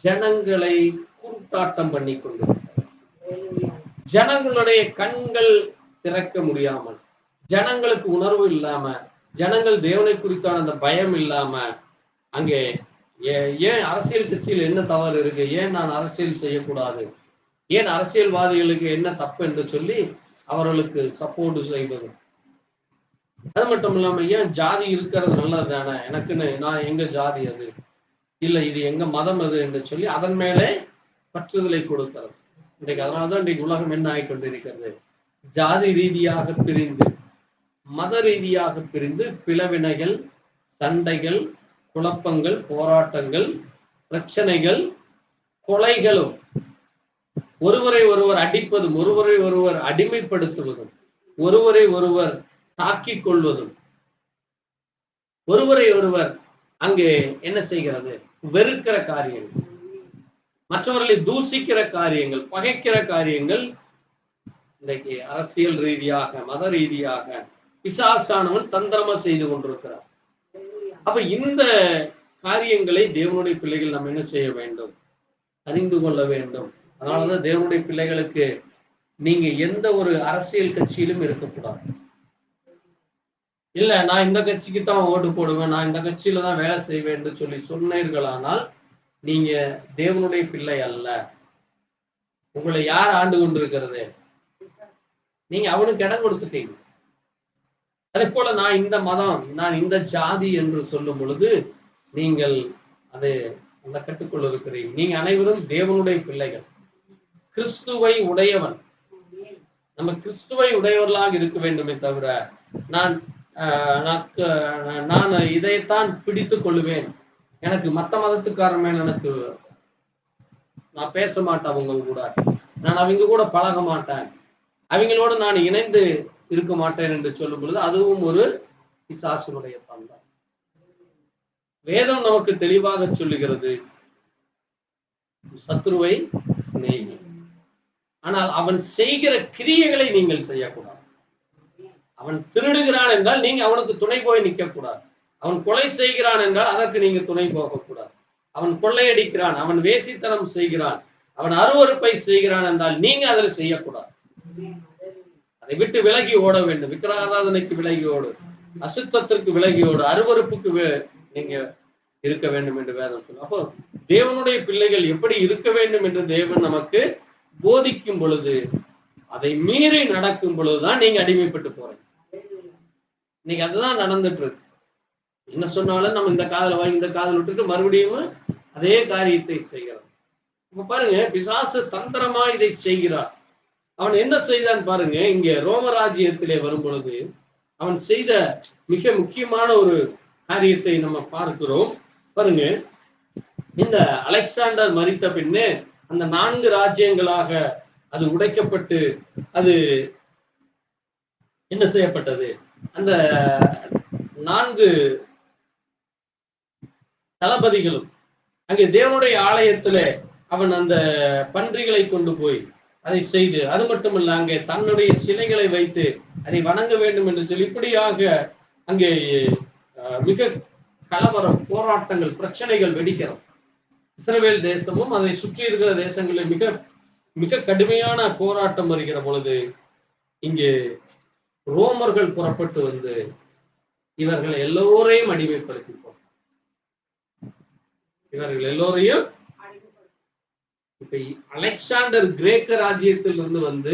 ஜனங்களை குருட்டாட்டம் பண்ணி கொண்டு, ஜனங்களுடைய கண்கள் திறக்க முடியாமல், ஜனங்களுக்கு உணர்வு இல்லாம, ஜனங்கள் தேவனை குறித்தான அந்த பயம் இல்லாம, அங்கே ஏன் அரசியல் கட்சியில் என்ன தவறு இருக்கு, ஏன் நான் அரசியல் செய்யக்கூடாது, ஏன் அரசியல்வாதிகளுக்கு என்ன தப்பு என்று சொல்லி அவர்களுக்கு சப்போர்ட் செய்வது. அது மட்டும் இல்லாம ஏன் ஜாதி இருக்கிறது நல்லது தானே, எனக்குன்னு நான் எங்க ஜாதி அது இல்லை, இது எங்க மதம் அது என்று சொல்லி அதன் மேலே பற்றுதலை கொடுக்கிறது. இன்றைக்கு அதனாலதான் இன்றைக்கு உலகம் என்ன ஆகிக்கொண்டிருக்கிறது, ஜாதி ரீதியாக பிரிந்து, மத ரீதியாக பிரிந்து பிளவினைகள், சண்டைகள், குழப்பங்கள், போராட்டங்கள், பிரச்சனைகள், கொலைகளும், ஒருவரை ஒருவர் அடிப்பதும், ஒருவரை ஒருவர் அடிமைப்படுத்துவதும், ஒருவரை ஒருவர் தாக்கிக் கொள்வதும், ஒருவரை ஒருவர் அங்கே என்ன செய்கிறது, வெறுக்கிற காரியங்கள், மற்றவர்களை தூசிக்கிற காரியங்கள், பகைக்கிற காரியங்கள் இன்றைக்கு அரசியல் ரீதியாக, மத ரீதியாக பிசாசானவன் தந்திரமா செய்து கொண்டிருக்கிறார். அப்ப இந்த காரியங்களை தேவனுடைய பிள்ளைகள் நம்ம என்ன செய்ய வேண்டும், அறிந்து கொள்ள வேண்டும். அதனாலதான் தேவனுடைய பிள்ளைகளுக்கு நீங்க எந்த ஒரு அரசியல் கட்சியிலும் இருக்கக்கூடாது. இல்ல நான் இந்த கட்சிக்கு தான் ஓட்டு போடுவேன், நான் இந்த கட்சியில தான் வேலை செய்வேன் என்று சொல்லி சொன்னீர்களானால் நீங்க தேவனுடைய பிள்ளை அல்ல. உங்களை யார் ஆண்டு கொண்டிருக்கிறது, நீங்க அவனுக்கு இடம் கொடுத்துட்டீங்க. அதே போல நான் இந்த மதம், நான் இந்த ஜாதி என்று சொல்லும் பொழுது நீங்கள் அது அந்த கட்டுக்குள் இருக்கிறீங்க. நீங்க அனைவரும் தேவனுடைய பிள்ளைகள், கிறிஸ்துவை உடையவன். நம்ம கிறிஸ்துவை உடையவர்களாக இருக்க வேண்டுமே தவிர நான் இதைத்தான் பிடித்துக் கொள்ளுவேன், எனக்கு மத்த மதத்துக்காரன் மேல எனக்கு நான் பேச மாட்டேன், அவங்க கூட நான் அவங்க கூட பழக மாட்டேன், அவங்களோட நான் இணைந்து இருக்க மாட்டேன் என்று சொல்லும் பொழுது அதுவும் ஒரு பிசாசுனுடைய தந்திரம். வேதம் நமக்கு தெளிவாக சொல்லுகிறது, சத்துருவை சிநேகி, ஆனால் அவன் செய்கிற கிரியைகளை நீங்கள் செய்யக்கூடாது. அவன் திருடுகிறான் என்றால் நீங்க அவனுக்கு துணை போய் நிற்க கூடாது. அவன் கொலை செய்கிறான் என்றால் அதற்கு நீங்க துணை போகக்கூடாது. அவன் கொள்ளையடிக்கிறான், அவன் வேசித்தனம் செய்கிறான், அவன் அருவருப்பை செய்கிறான் என்றால் நீங்க அதில் செய்யக்கூடாது. அதை விட்டு விலகி ஓட வேண்டும். விக்கிரகாராதனைக்கு விலகி ஓடு, அசுத்தத்திற்கு விலகி ஓடு, அருவருப்புக்கு நீங்க இருக்க வேண்டும் என்று வேதம் சொல்லும். அப்போ தேவனுடைய பிள்ளைகள் எப்படி இருக்க வேண்டும் என்று தேவன் நமக்கு போதிக்கும் பொழுது அதை மீறி நடக்கும் பொழுதுதான் நீங்க அடிமைப்பட்டு போறீங்க. இன்னைக்கு அதுதான் நடந்துட்டு இருக்கு. என்ன சொன்னாலும் நம்ம இந்த காதல வாங்கி இந்த காதல் விட்டுட்டு மறுபடியும் அதே காரியத்தை செய்கிறோம். இப்ப பாருங்க, பிசாசு தந்திரமா இதை செய்கிறார். அவன் என்ன செய்தான் பாருங்க, இங்க ரோமராஜ்யத்திலே வரும் பொழுது அவன் செய்த மிக முக்கியமான ஒரு காரியத்தை நம்ம பார்க்கிறோம். பாருங்க, இந்த அலெக்சாண்டர் மரித்த பின்னே அந்த 4 ராஜ்யங்களாக அது உடைக்கப்பட்டு அது என்ன செய்யப்பட்டது, அந்த 4 தளபதிகளும் அங்கே தேவனுடைய ஆலயத்துல அவன் அந்த பன்றிகளை கொண்டு போய் அதை செய்து, அது மட்டுமல்ல அங்கே தன்னுடைய சிலைகளை வைத்து அதை வணங்க வேண்டும் என்று சொல்லி இப்படியாக அங்கே மிக கலவரம், போராட்டங்கள், பிரச்சனைகள் வெடிக்கிறது. இஸ்ரவேல் தேசமும் அதை சுற்றி இருக்கிற தேசங்களில் மிக மிக கடுமையான போராட்டம் வருகிற பொழுது இங்கே ரோமர்கள் புறப்பட்டு வந்து இவர்கள் எல்லோரையும் அடிமைப்படுத்தி இவர்கள் எல்லோரையும் இப்ப அலெக்சாண்டர் கிரேக்க ராஜ்யத்திலிருந்து வந்து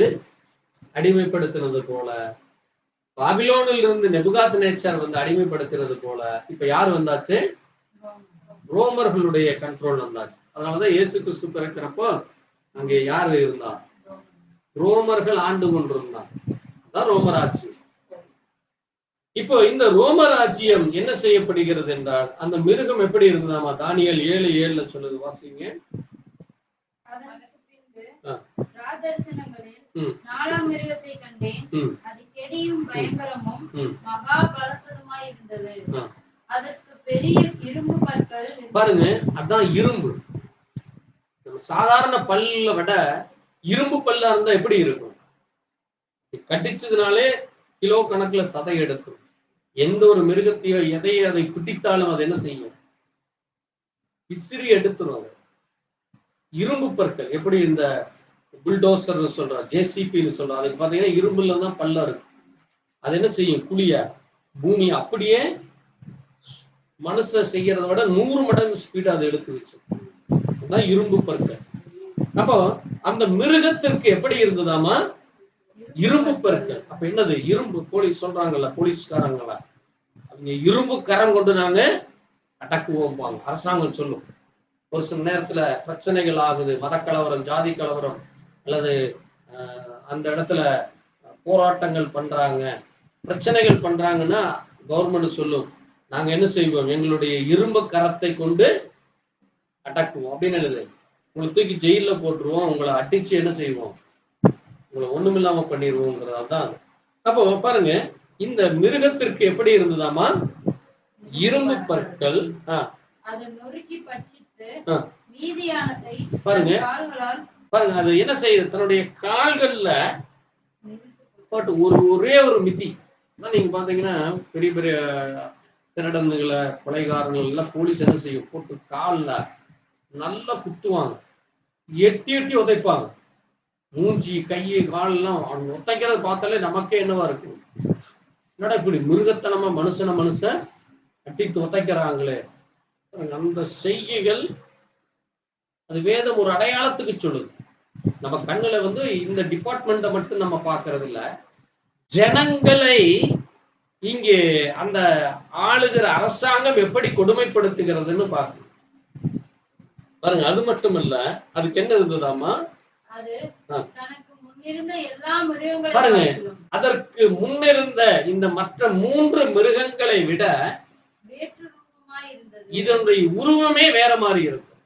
அடிமைப்படுத்தினது போல, பாபிலோனில் இருந்து நெபுகாத்நேச்சார் வந்து அடிமைப்படுத்துறது போல இப்ப யார் வந்தாச்சு, ரோமர்களுடைய கண்ட்ரோல் வந்தாச்சு. அதனாலதான் இயேசு கிறிஸ்து பிறக்கிறப்போ அங்கே யாரு இருந்தா, ரோமர்கள் ஆண்டு கொண்டிருந்தார். அதான் ரோமராட்சியம். இப்போ இந்த ரோமராஜ்யம் என்ன செய்யப்படுகிறது என்றால், அந்த மிருகம் எப்படி இருந்ததாமா, தானியேல் 7:7 சொல்லுது, வாசிங்க. நாலாம் மிருகத்தை கண்டேன், அது கெடியும் பயங்கரமும் மகா பலத்ததுமாய் இருந்தது. அதற்கு பெரிய இரும்பு பற்கள். பாருங்க, அதான் இரும்பு. சாதாரண பல்ல விட இரும்பு பல்லா இருந்தா எப்படி இருக்கும், கட்டிச்சதுனாலே கிலோ கணக்குல சதை எடுக்கும். எந்த ஒரு மிருகத்தையோ எதையோ அதை குட்டித்தாலும் அது என்ன செய்யும், விசிறி எடுத்துரும். இரும்பு பற்கள் எப்படி இந்த புல்டோசர் சொல்ற, ஜேசிபின்னு சொல்றோம், அதுக்கு பாத்தீங்கன்னா இரும்புல தான் பல்ல இருக்கு. அது என்ன செய்யும், குழிய பூமி அப்படியே மனுஷ செய்யறத விட 100 மடங்கு ஸ்பீட் அதை எடுத்து வச்சு. அதுதான் இரும்பு பற்கள். அப்போ அந்த மிருகத்திற்கு எப்படி இருந்ததாமா, இரும்பு பற்கள். அப்ப என்னது, இரும்பு போலீஸ் சொல்றாங்கல்ல, போலீஸ்காரங்களா, அவங்க இரும்பு கரம் கொண்டு நாங்க அடக்குவோம். அரசாங்கம் சொல்லும், ஒரு சில நேரத்துல பிரச்சனைகள் ஆகுது, மதக்கலவரம், ஜாதி கலவரம், அல்லது அந்த இடத்துல போராட்டங்கள் பண்றாங்க, பிரச்சனைகள் பண்றாங்கன்னா கவர்மெண்ட் சொல்லும், நாங்க என்ன செய்வோம், எங்களுடைய இரும்பு கரத்தை கொண்டு அடக்குவோம் அப்படின்னு. உங்களை தூக்கி ஜெயில போட்டுருவோம், உங்களை அடிச்சு என்ன செய்வோம், உங்களை ஒண்ணுமில்லாம பண்ணிடுவோங்கிறதான். அப்போ பாருங்க, இந்த மிருகத்திற்கு எப்படி இருந்ததாமா, இரும்பு பற்கள். பாருங்க பாருங்க, அது என்ன செய்யுது, தன்னுடைய கால்கள்ல போட்டு ஒரே ஒரு மிதி. நீங்க பாத்தீங்கன்னா பெரிய பெரிய திருடன்களை, கொலைகாரங்கள் எல்லாம் போலீஸ் என்ன செய்யும், போட்டு கால்ல நல்லா குத்துவாங்க, எட்டி எட்டி உதைப்பாங்க. மூஞ்சி, கையை, கால் எல்லாம் உதைக்கிறத பார்த்தாலே நமக்கே என்னவா இருக்கு, என்னடா இப்படி மிருகத்தனமா மனுஷன் அடித்து உதைக்கிறாங்களே. அந்த செய்கைகள் அது வேதம் ஒரு அடையாளத்துக்கு சொல்லுது. நம்ம கண்ணுல வந்து இந்த டிபார்ட்மெண்ட்டை மட்டும் நம்ம பார்க்கறது இல்ல, ஜனங்களை இங்கே அந்த ஆளுகிற அரசாங்கம் எப்படி கொடுமைப்படுத்துகிறதுன்னு பார்க்கணும். பாருங்க, அது மட்டும் இல்ல, அதுக்கு என்ன இருந்ததாமா, பாருங்க, அதற்கு முன்னிருந்த இந்த மற்ற 3 மிருகங்களை விட இதனுடைய உருவமே வேற மாதிரி இருக்கும்,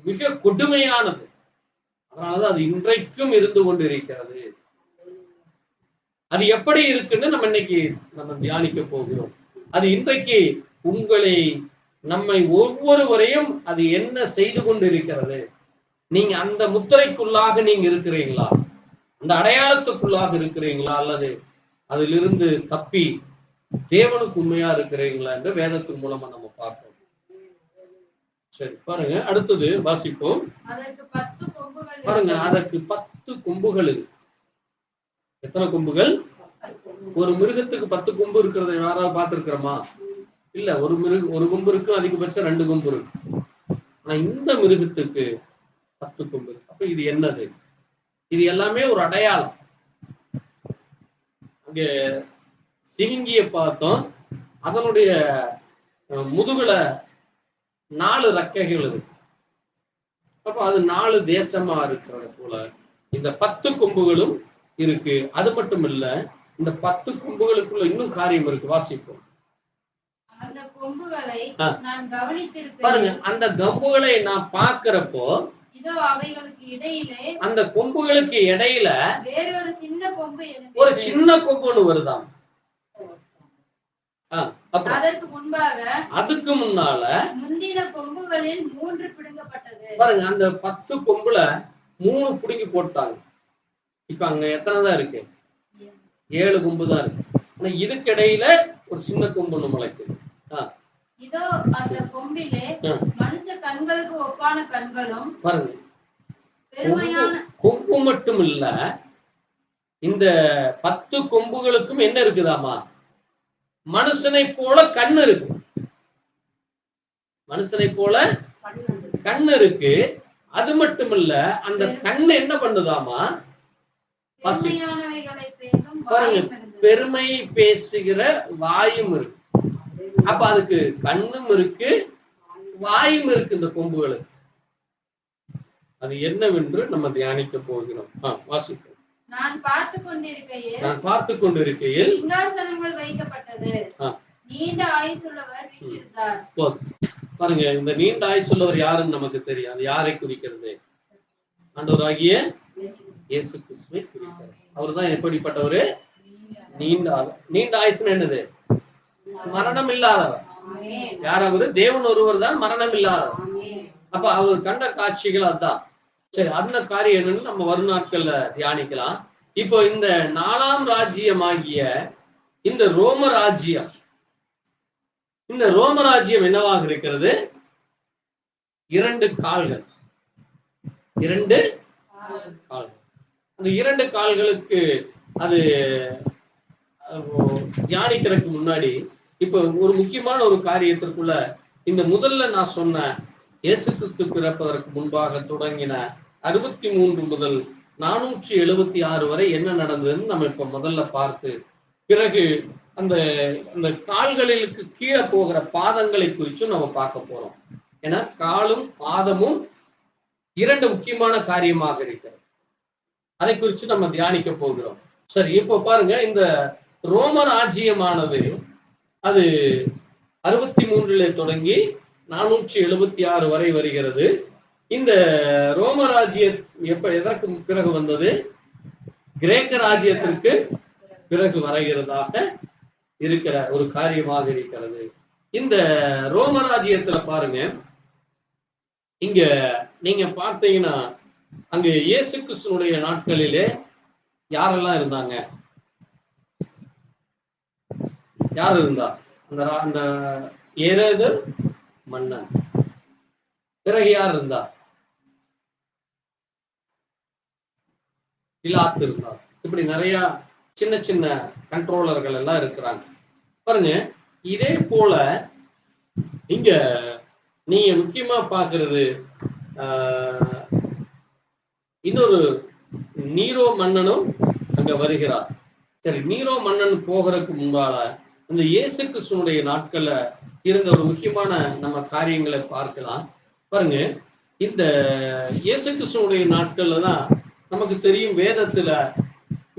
மிக கொடுமையானது. அதனாலதான் அது இன்றைக்கும் இருந்து கொண்டு இருக்கிறது. அது எப்படி இருக்குன்னு நம்ம இன்னைக்கு தியானிக்க போகிறோம். அது இன்றைக்கு உங்களை, நம்மை ஒவ்வொருவரையும் அது என்ன செய்து கொண்டு இருக்கிறது. நீங்க அந்த முத்திரைக்குள்ளாக நீங்க இருக்கிறீங்களா, அந்த அடையாளத்துக்குள்ளாக இருக்கிறீங்களா, அல்லது அதிலிருந்து தப்பி தேவனுக்கு உண்மையா இருக்கிறீங்களா என்று வேதத்தின் மூலமா நம்ம பார்க்கணும். சரி, பாருங்க, அடுத்தது வாசிப்போம். பாருங்க, அதற்கு 10 கொம்புகள் இருக்கு. எத்தனை கொம்புகள், ஒரு மிருகத்துக்கு 10 கொம்பு இருக்கிறத யாராவது பார்த்திருக்கிறோமா, இல்ல. ஒரு கொம்பு இருக்கு, அதிகபட்சம் 2 கொம்பு இருக்கு. ஆனா இந்த மிருகத்துக்கு 10 கொம்பு. அப்ப இது என்னது, இது எல்லாமே ஒரு அடையாளம். அங்க சிவிங்கிய பார்த்தோம், அதனுடைய முதுகுல 4 ரெக்கைகள் இருக்கு. அப்ப அது 4 தேசமா இருக்கிறது போல இந்த 10 கொம்புகளும் இருக்கு. அது மட்டும் இல்ல, இந்த 10 கொம்புகளுக்குள்ள இன்னும் காரியம் இருக்கு. வாசிப்போம். அந்த கொம்புகளை ஆ. நான் கவனித்திருப்பேன். பாருங்க, அந்த கொம்புகளை நான் பார்க்கிறப்போ இதோ அவைகளுக்கு இடையிலே அந்த கொம்புகளுக்கு இடையில வேறொரு சின்ன கொம்பு ஒரு எழும்பியது. சின்ன கொம்பு ஒண்ணு வருதாம். அப்புறம் அதற்கு முன்பாக அதுக்கு முன்னால முந்தின கொம்புகளில் 3 பிடுங்கப்பட்டது. பாருங்க, அந்த 10 கொம்புல 3 புடுங்கி போட்டாங்க. இப்ப அங்க எத்தனை தான் இருக்கு? 7 கொம்பு தான் இருக்கு. ஆனா இதுக்கு இடையில ஒரு சின்ன கொம்பு ஒண்ணு முளைக்குது. இதோ அந்த கொம்பிலே மனுஷ கண்களுக்கு ஒப்பான கண்களும், பாருங்க, பெருமையான கொம்பு மட்டும் இல்ல, இந்த 10 கொம்புகளுக்கும் என்ன இருக்குதாமா? மனுஷனை போல கண்ணு இருக்கு. மனுஷனை போல கண்ணு இருக்கு. அது மட்டும் இல்ல, அந்த கண்ணு என்ன பண்ணுதாமா? பெருமையானவைகளை பேசும் பாருங்க, வாயும் இருந்தது. பெருமை பேசுகிற வாயும் இருக்கு. அப்ப அதுக்கு கண்ணும் இருக்கு, வாயும் இருக்கு இந்த கொம்புகளுக்கு. அது என்னவென்று நம்ம தியானிக்க போகிறோம். வாசிப்போம். நான் பார்த்து கொண்டிருக்கையில் சிங்காசனங்கள் வைக்கப்பட்டது. நீண்ட ஆயுசுள்ளவர் வீற்றிருந்தார். பாருங்க, இந்த நீண்ட ஆயுசுள்ளவர் யாருன்னு நமக்கு தெரியும். அது யாரை குறிக்கிறது? ஆண்டவராகிய இயேசு கிறிஸ்துவை குறிக்கிறது. அவர்தான் எப்படிப்பட்டவரு? நீண்ட ஆயுசுன்னு என்னது? மரணம் இல்லாதவர். யார் அவரு? தேவன் ஒருவர் தான் மரணம் இல்லாதவர். அப்ப அவர் கண்ட காட்சிகள் அதான். சரி, அந்த காரியம் என்னன்னு நம்ம வரும் நாட்கள்ல தியானிக்கலாம். இப்போ இந்த 4ஆம் ராஜ்யமாகிய இந்த ரோம ராஜ்யம், இந்த ரோம ராஜ்யம் என்னவாக இருக்கிறது? 2 கால்கள். 2 கால்கள். அந்த 2 கால்களுக்கு அது தியானிக்கிறதுக்கு முன்னாடி இப்ப ஒரு முக்கியமான ஒரு காரியத்திற்குள்ள இந்த முதல்ல நான் சொன்ன இயேசு கிறிஸ்து பிறப்பதற்கு முன்பாக தொடங்கின 63 முதல் 476 வரை என்ன நடந்ததுன்னு நம்ம இப்ப முதல்ல பார்த்து, பிறகு அந்த அந்த கால்களுக்கு கீழே போகிற பாதங்களை குறிச்சும் நம்ம பார்க்க போறோம். ஏன்னா காலும் பாதமும் 2 முக்கியமான காரியமாக இருக்கிறது. அதை குறித்து நம்ம தியானிக்க போகிறோம். சரி, இப்போ பாருங்க, இந்த ரோம ராஜ்யமானது அது 63 தொடங்கி 476 வரை வருகிறது. இந்த ரோம ராஜ்யம் எதற்கு பிறகு வந்தது? கிரேக்க ராஜ்யத்திற்கு பிறகு வருகிறதாக இருக்கிற ஒரு காரியமாக இருக்கிறது. இந்த ரோம ராஜ்யத்துல பாருங்க, இங்க நீங்க பார்த்தீங்கன்னா அங்க இயேசு கிறிஸ்துனுடைய நாட்களிலே யாரெல்லாம் இருந்தாங்க? யார் இருந்தா? அந்த ஏரோது மன்னன். பிறகு யார் இருந்தா? பிலாத்து இருந்தார். இப்படி நிறைய சின்ன சின்ன கண்ட்ரோலர்கள் எல்லாம் இருக்கிறாங்க. பாருங்க, இதே போல இங்க நீங்க முக்கியமா பாக்குறது இன்னொரு நீரோ மன்னனும் அங்க வருகிறார். சரி, நீரோ மன்னன் போகிறதுக்கு முன்பால இந்த இயேசு கிறிஸ்துனுடைய நாட்கள்ல இருந்த ஒரு முக்கியமான நம்ம காரியங்களை பார்க்கலாம். பாருங்க, இந்த இயேசு கிறிஸ்துனுடைய நாட்கள்ல தான் நமக்கு தெரியும் வேதத்துல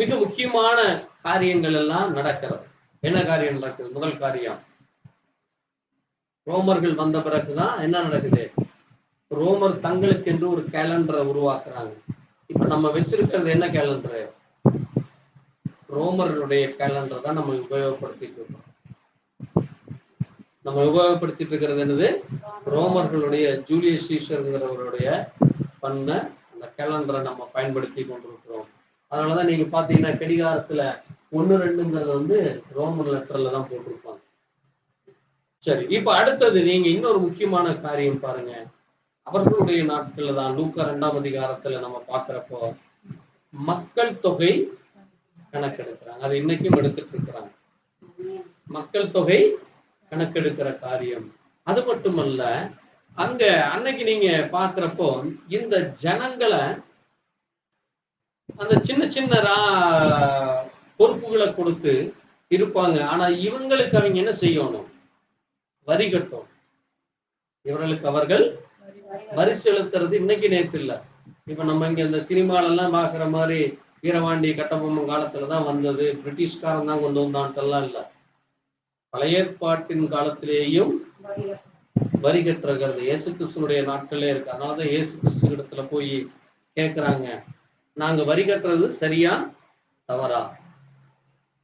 மிக முக்கியமான காரியங்கள் எல்லாம் நடக்கிறது. என்ன காரியம் நடக்குது? முதல் காரியம், ரோமர்கள் வந்த பிறகுதான் என்ன நடக்குது? ரோமர் தங்களுக்கு என்று ஒரு கேலண்டரை உருவாக்குறாங்க. இப்ப நம்ம வச்சிருக்கிறது என்ன கேலண்டரு? ரோமர்களுடைய கேலண்டர் தான் நம்ம உபயோகப்படுத்திட்டு இருக்கோம். நம்ம உபயோகப்படுத்திட்டு இருக்கிறது என்னது? ரோமர்களுடைய ஜூலியஸ் சீசர்ங்கிறவருடைய பண்ண அந்த கேலண்டரை நம்ம பயன்படுத்தி கொண்டிருக்கிறோம். அதனாலதான் நீங்க பாத்தீங்கன்னா கடிகாரத்துல 1-2ங்கிறது வந்து ரோமன் லெட்டர்ல தான் போட்டிருப்பாங்க. சரி, இப்ப அடுத்தது நீங்க இன்னொரு முக்கியமான காரியம் பாருங்க. அவர்களுடைய நாட்கள்ல தான் லூக்கா 2ஆம் அதிகாரத்துல நம்ம பாக்குறப்போ மக்கள் தொகை கணக்கெடுக்கிறாங்க. அது இன்னைக்கும் எடுத்துட்டு இருக்கிறாங்க. மக்கள் தொகை கணக்கெடுக்கிற காரியம். அது மட்டுமல்ல, அங்க அன்னைக்கு நீங்க பாக்குறப்போ இந்த ஜனங்களை அந்த சின்ன சின்ன பொறுப்புகளை கொடுத்து இருப்பாங்க. ஆனா இவங்களுக்கு அவங்க என்ன செய்யணும்? வரி கட்டணும். இவர்களுக்கு அவர்கள் வரி செலுத்துறது இன்னைக்கு நேத்து இல்ல. இப்ப நம்ம இங்க இந்த சினிமால எல்லாம் பாக்குற மாதிரி வீரபாண்டி கட்டபொம்மன் காலத்துலதான் வந்தது, பிரிட்டிஷ்காரன் தான் கொண்டு வந்தான்ட்டெல்லாம் இல்ல. பழைய ஏற்பாட்டின் காலத்திலேயும் வரி கட்டுறது இயேசு கிறிஸ்துனுடைய நாட்களே இருக்கு. அதனாலதான் இயேசு கிறிஸ்து இடத்துல போய் கேட்கிறாங்க, நாங்க வரி கட்டுறது சரியா தவறா?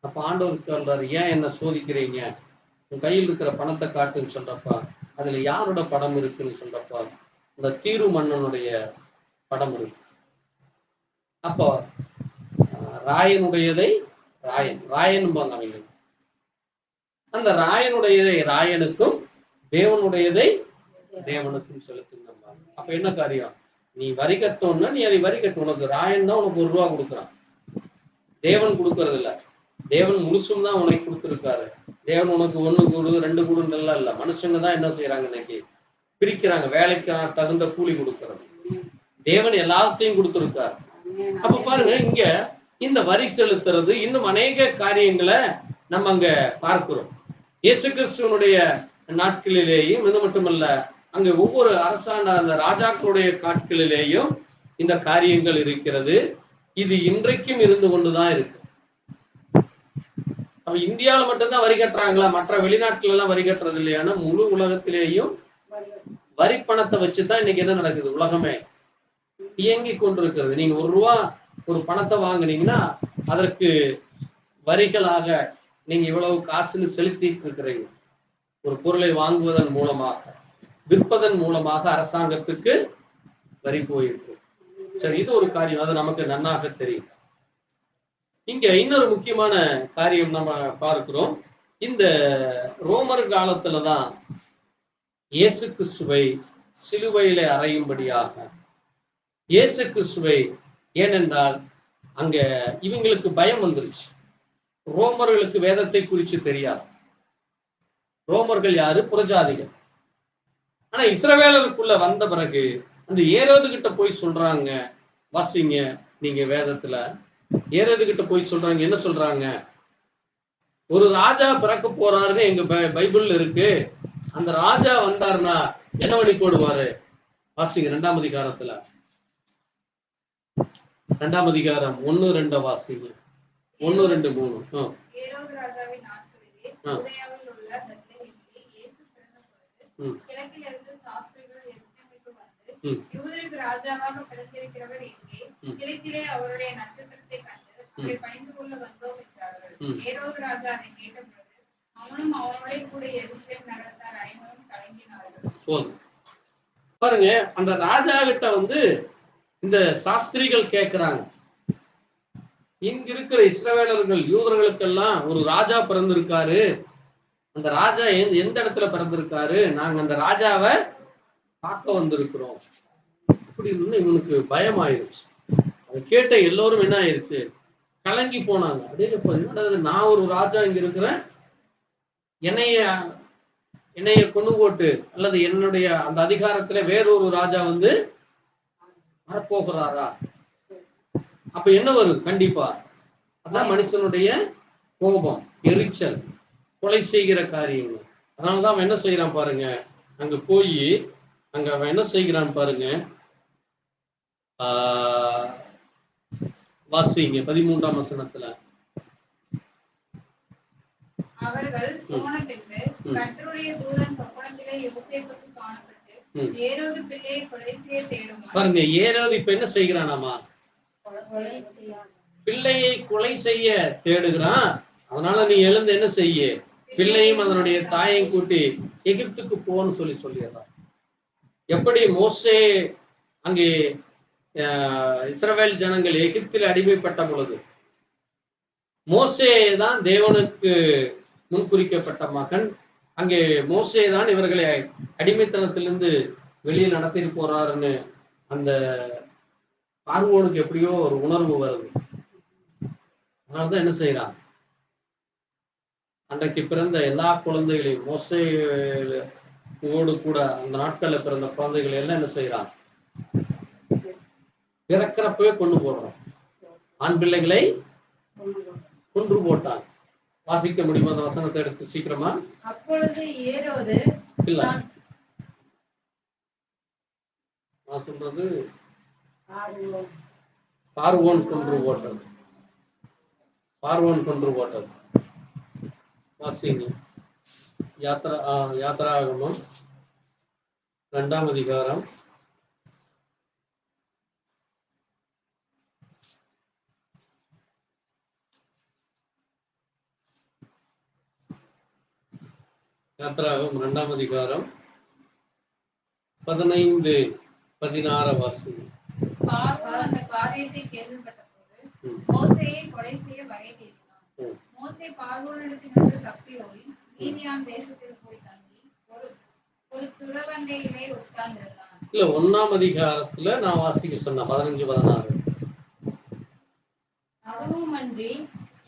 அப்ப ஆண்டவர் சொல்றாரு, ஏன் என்ன சோதிக்கிறீங்க? உன் கையில் இருக்கிற பணத்தை காட்டுன்னு சொல்றப்பா, அதுல யாரோட படம் இருக்குன்னு சொல்றப்பா, இந்த தீரு மன்னனுடைய படம் இருக்கு. அப்போ ராயனுடையதை ராயன் அவங்க, அந்த ராயனுடையதை ராயனுக்கும் தேவனுடையதை தேவனுக்கும் செலுத்துங்க. அப்ப என்ன காரியம்? நீ வரி கட்டணும்னா நீ அதை வரி கட்ட. உனக்கு ராயன் தான் உனக்கு ₹1 கொடுக்குறான், தேவன் கொடுக்கறது இல்ல. தேவன் முழுசும் தான் உனக்கு கொடுத்துருக்காரு. தேவன் உனக்கு 1 கூடு 2 கூடுன்னு எல்லாம் இல்ல. மனுஷங்க தான் என்ன செய்யறாங்க, இன்னைக்கு பிரிக்கிறாங்க. வேலைக்கு தகுந்த கூலி கொடுக்கறது. தேவன் எல்லாத்தையும் கொடுத்துருக்காரு. அப்ப பாருங்க, இங்க இந்த வரி செலுத்துறது இன்னும் அநேக காரியங்களை நம்ம அங்க பார்க்கிறோம். இயேசு கிறிஸ்துவனுடைய நாட்களிலேயும் இது மட்டுமல்ல, அங்க ஒவ்வொரு அரசாண்ட அந்த ராஜாக்களுடைய நாட்களிலேயும் இந்த காரியங்கள் இருக்கிறது. இது இன்றைக்கும் இருந்து கொண்டுதான் இருக்கு. அப்ப இந்தியாவில மட்டும்தான் வரி கட்டுறாங்களா? மற்ற வெளிநாட்டுல எல்லாம் வரி கட்டுறது இல்லையானா? முழு உலகத்திலேயும் வரி பணத்தை வச்சுதான் இன்னைக்கு என்ன நடக்குது? உலகமே இயங்கி கொண்டிருக்கிறது. நீங்க ₹1 ஒரு பணத்தை வாங்குனீங்கன்னா அதற்கு வரிகளாக நீங்க இவ்வளவு காசுன்னு செலுத்திட்டு இருக்கிறீங்க. ஒரு பொருளை வாங்குவதன் மூலமாக, விற்பதன் மூலமாக அரசாங்கத்துக்கு வரி போயிருக்கு. சரி, இது ஒரு காரியம், அது நமக்கு நன்னாக தெரியும். இங்க இன்னொரு முக்கியமான காரியம் நம்ம பார்க்கிறோம். இந்த ரோமர் காலத்துலதான் இயேசு கிறிஸ்துவை சிலுவையில அறையும்படியாக இயேசு கிறிஸ்துவை, ஏனென்றால் அங்க இவங்களுக்கு பயம் வந்துருச்சு. ரோமர்களுக்கு வேதத்தை குறித்து தெரியாது. ரோமர்கள் யாரு? புறஜாதிகள். ஆனா இஸ்ரவேலருக்குள்ள வந்த பிறகு அந்த ஏரோது கிட்ட போய் சொல்றாங்க, வாசிங்க நீங்க வேதத்துல, ஏரோது கிட்ட போய் சொல்றாங்க, என்ன சொல்றாங்க? ஒரு ராஜா பிறக்க போறாருன்னு எங்க பைபிள்ல இருக்கு. அந்த ராஜா வந்தாருன்னா என்ன வழி போடுவாரு? வாசிங்க 2ஆம் அதிகாரத்துல, 2ஆம் அதிகாரம் 1-2 வாசிங்க. 1, 2, 3. ஏரோது ராஜாவின் நாட்களிலே யூதேயாவில் உள்ள பெத்லகேமிலே இயேசு பிறந்த பொழுது கிழக்கிலிருந்து சாஸ்திரிகள் எருசலேமுக்கு வந்து, யூதருக்கு ராஜாவாக பிறந்திருக்கிறவர் எங்கே? கிழக்கிலே அவருடைய நட்சத்திரத்தை கண்டு அவரை பணிந்து கொள்ள வந்தோம் என்றார்கள். ஏரோது ராஜா அதை கேட்டபொழுது அவனும் அவனோட கூட எருசலேம் நகரத்தார் அனைவரும் கலங்கினார்கள். பாருங்க, அந்த ராஜா கிட்ட வந்து இந்த சாஸ்திரிகள் கேட்கிறாங்க, இங்க இருக்கிற இஸ்ரவேலர்கள் யூதர்களுக்கெல்லாம் ஒரு ராஜா பிறந்திருக்காரு, அந்த ராஜா எந்த இடத்துல பிறந்திருக்காரு, நாங்க அந்த ராஜாவை பார்க்க வந்திருக்கிறோம் அப்படின்னு இவனுக்கு பயம் ஆயிடுச்சு. அதை கேட்ட எல்லோரும் என்ன ஆயிடுச்சு? கலங்கி போனாங்க. அதே நான் ஒரு ராஜா இங்க இருக்கிறேன், என்னைய கொண்டு போட்டு அல்லது என்னுடைய அந்த அதிகாரத்துல வேறொரு ராஜா வந்து வரப்போகிறாரா? அப்ப என்ன வரும்? கண்டிப்பா அதான் மனுஷனுடைய கோபம், எரிச்சல், கொலை செய்கிற காரியங்கள். அதனாலதான் அவன் என்ன செய்யறான் பாருங்க, அங்க போய் அங்க அவன் என்ன செய்கிறான் பாருங்க. வாசிங்க 13ஆம் வசனத்துல. அவர்கள் போன பின்பு கர்த்தருடைய தூதன் சொப்பனத்திலே யோசேப்புக்கு காணப்பட்டு, ஏரோது பிள்ளையை கொலை செய்ய தேடுவான். பாருங்க, ஏரோது இப்ப என்ன செய்கிறானாமா? பிள்ளையை கொலை செய்ய தேடுகிறான். அதனால நீ எழுந்து என்ன செய்ய, பிள்ளையும் அதனுடைய தாயையும் கூட்டி எகிப்துக்கு போன்னு சொல்லிடுறான். எப்படி மோசே அங்கே இஸ்ரவேல் ஜனங்கள் எகிப்தில் அடிமைப்பட்ட பொழுது மோசே தான் தேவனுக்கு முன்குறிக்கப்பட்ட மகன். அங்கே மோசே தான் இவர்களை அடிமைத்தனத்திலிருந்து வெளியில் நடத்திட்டு போறாருன்னு அந்த பார்வோனுக்கு எப்படியோ ஒரு உணர்வு வருது. அதனாலதான் என்ன செய்யறான், அன்றைக்கு பிறந்த எல்லா குழந்தைகளையும், மோசேயோடு கூட அந்த நாட்கள்ல பிறந்த குழந்தைகளை எல்லாம் என்ன செய்யறான், பிறக்கிறப்பவே கொண்டு போடுறான். ஆண் பிள்ளைகளை கொன்று போட்டான். வாசிக்க முடியுமா அந்த வசனத்தை எடுத்து சீக்கிரமா? அப்பொழுது ஏரோது இல்ல, நான் சொல்றது பார்வோன் கொன்று போட்டது. பார்வோன் கொன்று போட்டது. வாசிங்க. யாத்திராகமம் 2ஆம் அதிகாரம் 15-16 வாசிங்க. பார்வோன் அந்த காரியத்தை கேள்விப்பட்டபோது மோசேயை கொலை செய்ய வகை தேடினான். மோசே பார்வோனிடத்திலிருந்து தப்பியோடி மீதியான் தேசத்தில் போய் தங்கி ஒரு துறவண்டையிலே உட்கார்ந்திருந்தான். இல்ல, 1ஆம் அதிகாரத்துல நான் வாசிக்க சொன்னேன் 15-16. அதுவுமன்றி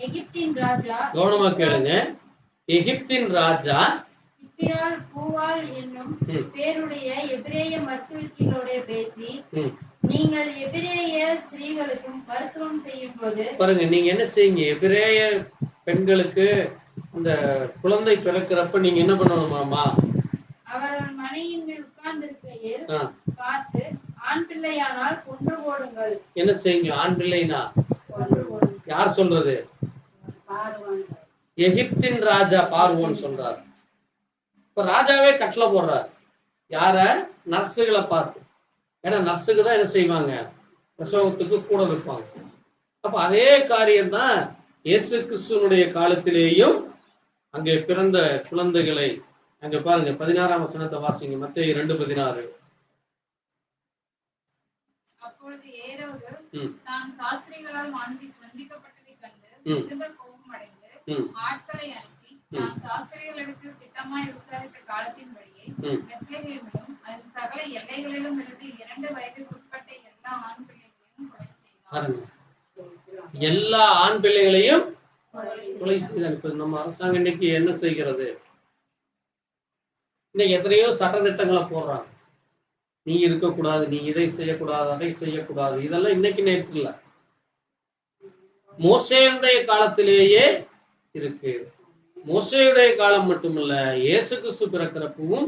எகிப்தின் ராஜா, கவனமா கேளுங்க, எகிப்தின் ராஜா சிப்பிரால் பூவால் என்னும் பேருடைய எபிரேய மருத்துவச்சிகளோட பேசி, நீங்கள் எபிரேய ஸ்திரீகளுக்கும் மருத்துவம் செய்யும் போது பாருங்க, நீங்க என்ன செய்யுங்க, எபிரேய பெண்களுக்கு இந்த குழந்தை பிறக்கிறப்ப நீங்க என்ன பண்ணணுமாமா, அவர்கள் மனையின் மேல் உட்கார்ந்திருக்கையில் பார்த்து ஆண் பிள்ளையானால் கொன்று போடுங்கள். என்ன செய்யுங்க? ஆண் பிள்ளைனா யார் சொல்றது? எகிப்தின் ராஜா பார்வோன் சொல்றார். இப்ப ராஜாவே கட்டளை போடுறார். யார? நர்ஸுகளை பார்த்து. ஏன்னா நர்ஸுக்கு தான் என்ன செய்வாங்க, பிரசவத்துக்கு கூட இருப்பாங்க. அப்ப அதே காரியம்தான் இயேசு கிறிஸ்துவனுடைய காலத்திலேயும் அங்கே பிறந்த குழந்தைகளை அங்க பாருங்க 16ஆம் வசனத்தை வாசிங்க. மத்தேயு 2:16. அப்பொழுது ஏரோது தான் சாஸ்திரிகளால் வஞ்சிக்கப்பட்டதைக் கண்டு மிகுந்த கோபம் அடைந்து ஆட்களை அனுப்பி தான் சாஸ்திரிகளுக்கு திட்டமாய் விசாரித்த காலத்தின்படியே பெத்லகேமிலும் அதன் சகல எல்லைகளிலும் இருந்து 2 வயதுக்குட்பட்ட எல்லா ஆண் பிள்ளைகளையும் கொலை செய்தார். எல்லா ஆண் பிள்ளைகளையும் கொலை செய்தார். இப்ப நம்ம அரசாங்கம் இன்னைக்கு என்ன செய்கிறது? இன்னைக்கு எத்தனையோ சட்டத்திட்டங்களை போடுறாங்க. நீ இருக்கக்கூடாது, நீ இதை செய்யக்கூடாது, அதை செய்யக்கூடாது. இதெல்லாம் இன்னைக்கு நேற்று இல்ல, மோசேயுடைய காலத்திலேயே இருக்கு. மோசேயுடைய காலம் மட்டுமல்ல, இயேசு கிறிஸ்து பிறக்கிறப்பவும்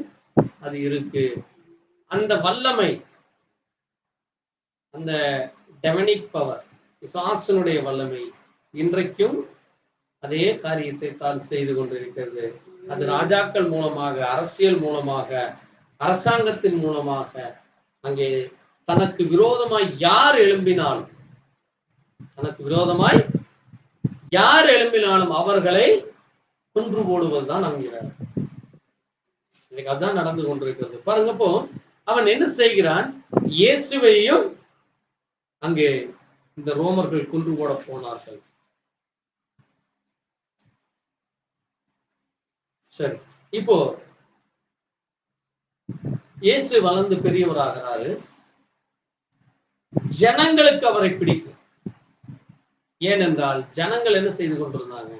அது இருக்கு. அந்த வல்லமை, அந்த டெமனிக் பவர், பிசாசனுடைய வல்லமை இன்றைக்கும் அதே காரியத்தை தான் செய்து கொண்டிருக்கிறது. அது ராஜாக்கள் மூலமாக, அரசியல் மூலமாக, அரசாங்கத்தின் மூலமாக அங்கே தனக்கு விரோதமாய் யார் எழும்பினாலும், தனக்கு விரோதமாய் யார் எழும்பினாலும் அவர்களை கொன்று போடுவதுதான் அங்கிறார். இன்னைக்கு அதுதான் நடந்து கொண்டிருக்கிறது. பாருங்க, அப்போ அவன் என்ன செய்கிறான்? இயேசுவையும் அங்கே இந்த ரோமர்கள் கொன்று போட போனார்கள். சரி, இப்போ இயேசு வளர்ந்து பெரியவராகிறாரு. ஜனங்களுக்கு அவரை பிடிக்கும். ஏனென்றால் ஜனங்கள் என்ன செய்து கொண்டிருந்தாங்க?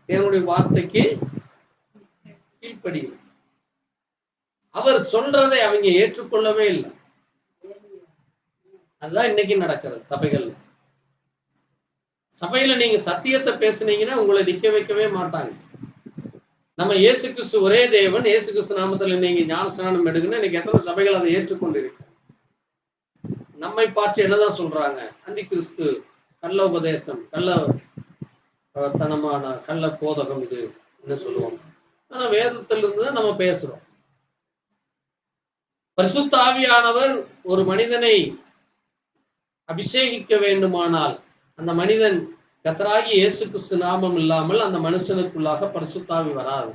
தேவனுடைய வார்த்தைக்கு கீழ்ப்படியும். அவர் சொல்றதை அவங்க ஏற்றுக்கொள்ளவே இல்லை. அதுதான் இன்னைக்கு நடக்கிறது சபைகள். சபையில நீங்க சத்தியத்தை பேசுனீங்கன்னா உங்களை நிக்க வைக்கவே மாட்டாங்க. நம்ம இயேசு கிறிஸ்து ஒரே தேவன், இயேசு கிறிஸ்து நாமத்துல நீங்க ஞானஸ்நானம் எடுக்கணும். இன்னைக்கு எத்தனை சபைகள் அதை ஏற்றுக்கொண்டு இருக்கு? நம்மை பார்த்து என்னதான் சொல்றாங்க? அந்தி கிறிஸ்து, கள்ள உபதேசம், கள்ளத்தனமான கள்ள போதகம், இது என்ன சொல்லுவோம். ஆனா வேதத்திலிருந்து தான் நம்ம பேசுறோம். பரிசுத்த ஆவியானவர் ஒரு மனிதனை அபிஷேகிக்க வேண்டுமானால் அந்த மனிதன் கர்த்தராகிய இயேசு கிறிஸ்து நாமம் இல்லாமல் அந்த மனுஷனுக்குள்ளாக பரிசுத்த ஆவி வராது.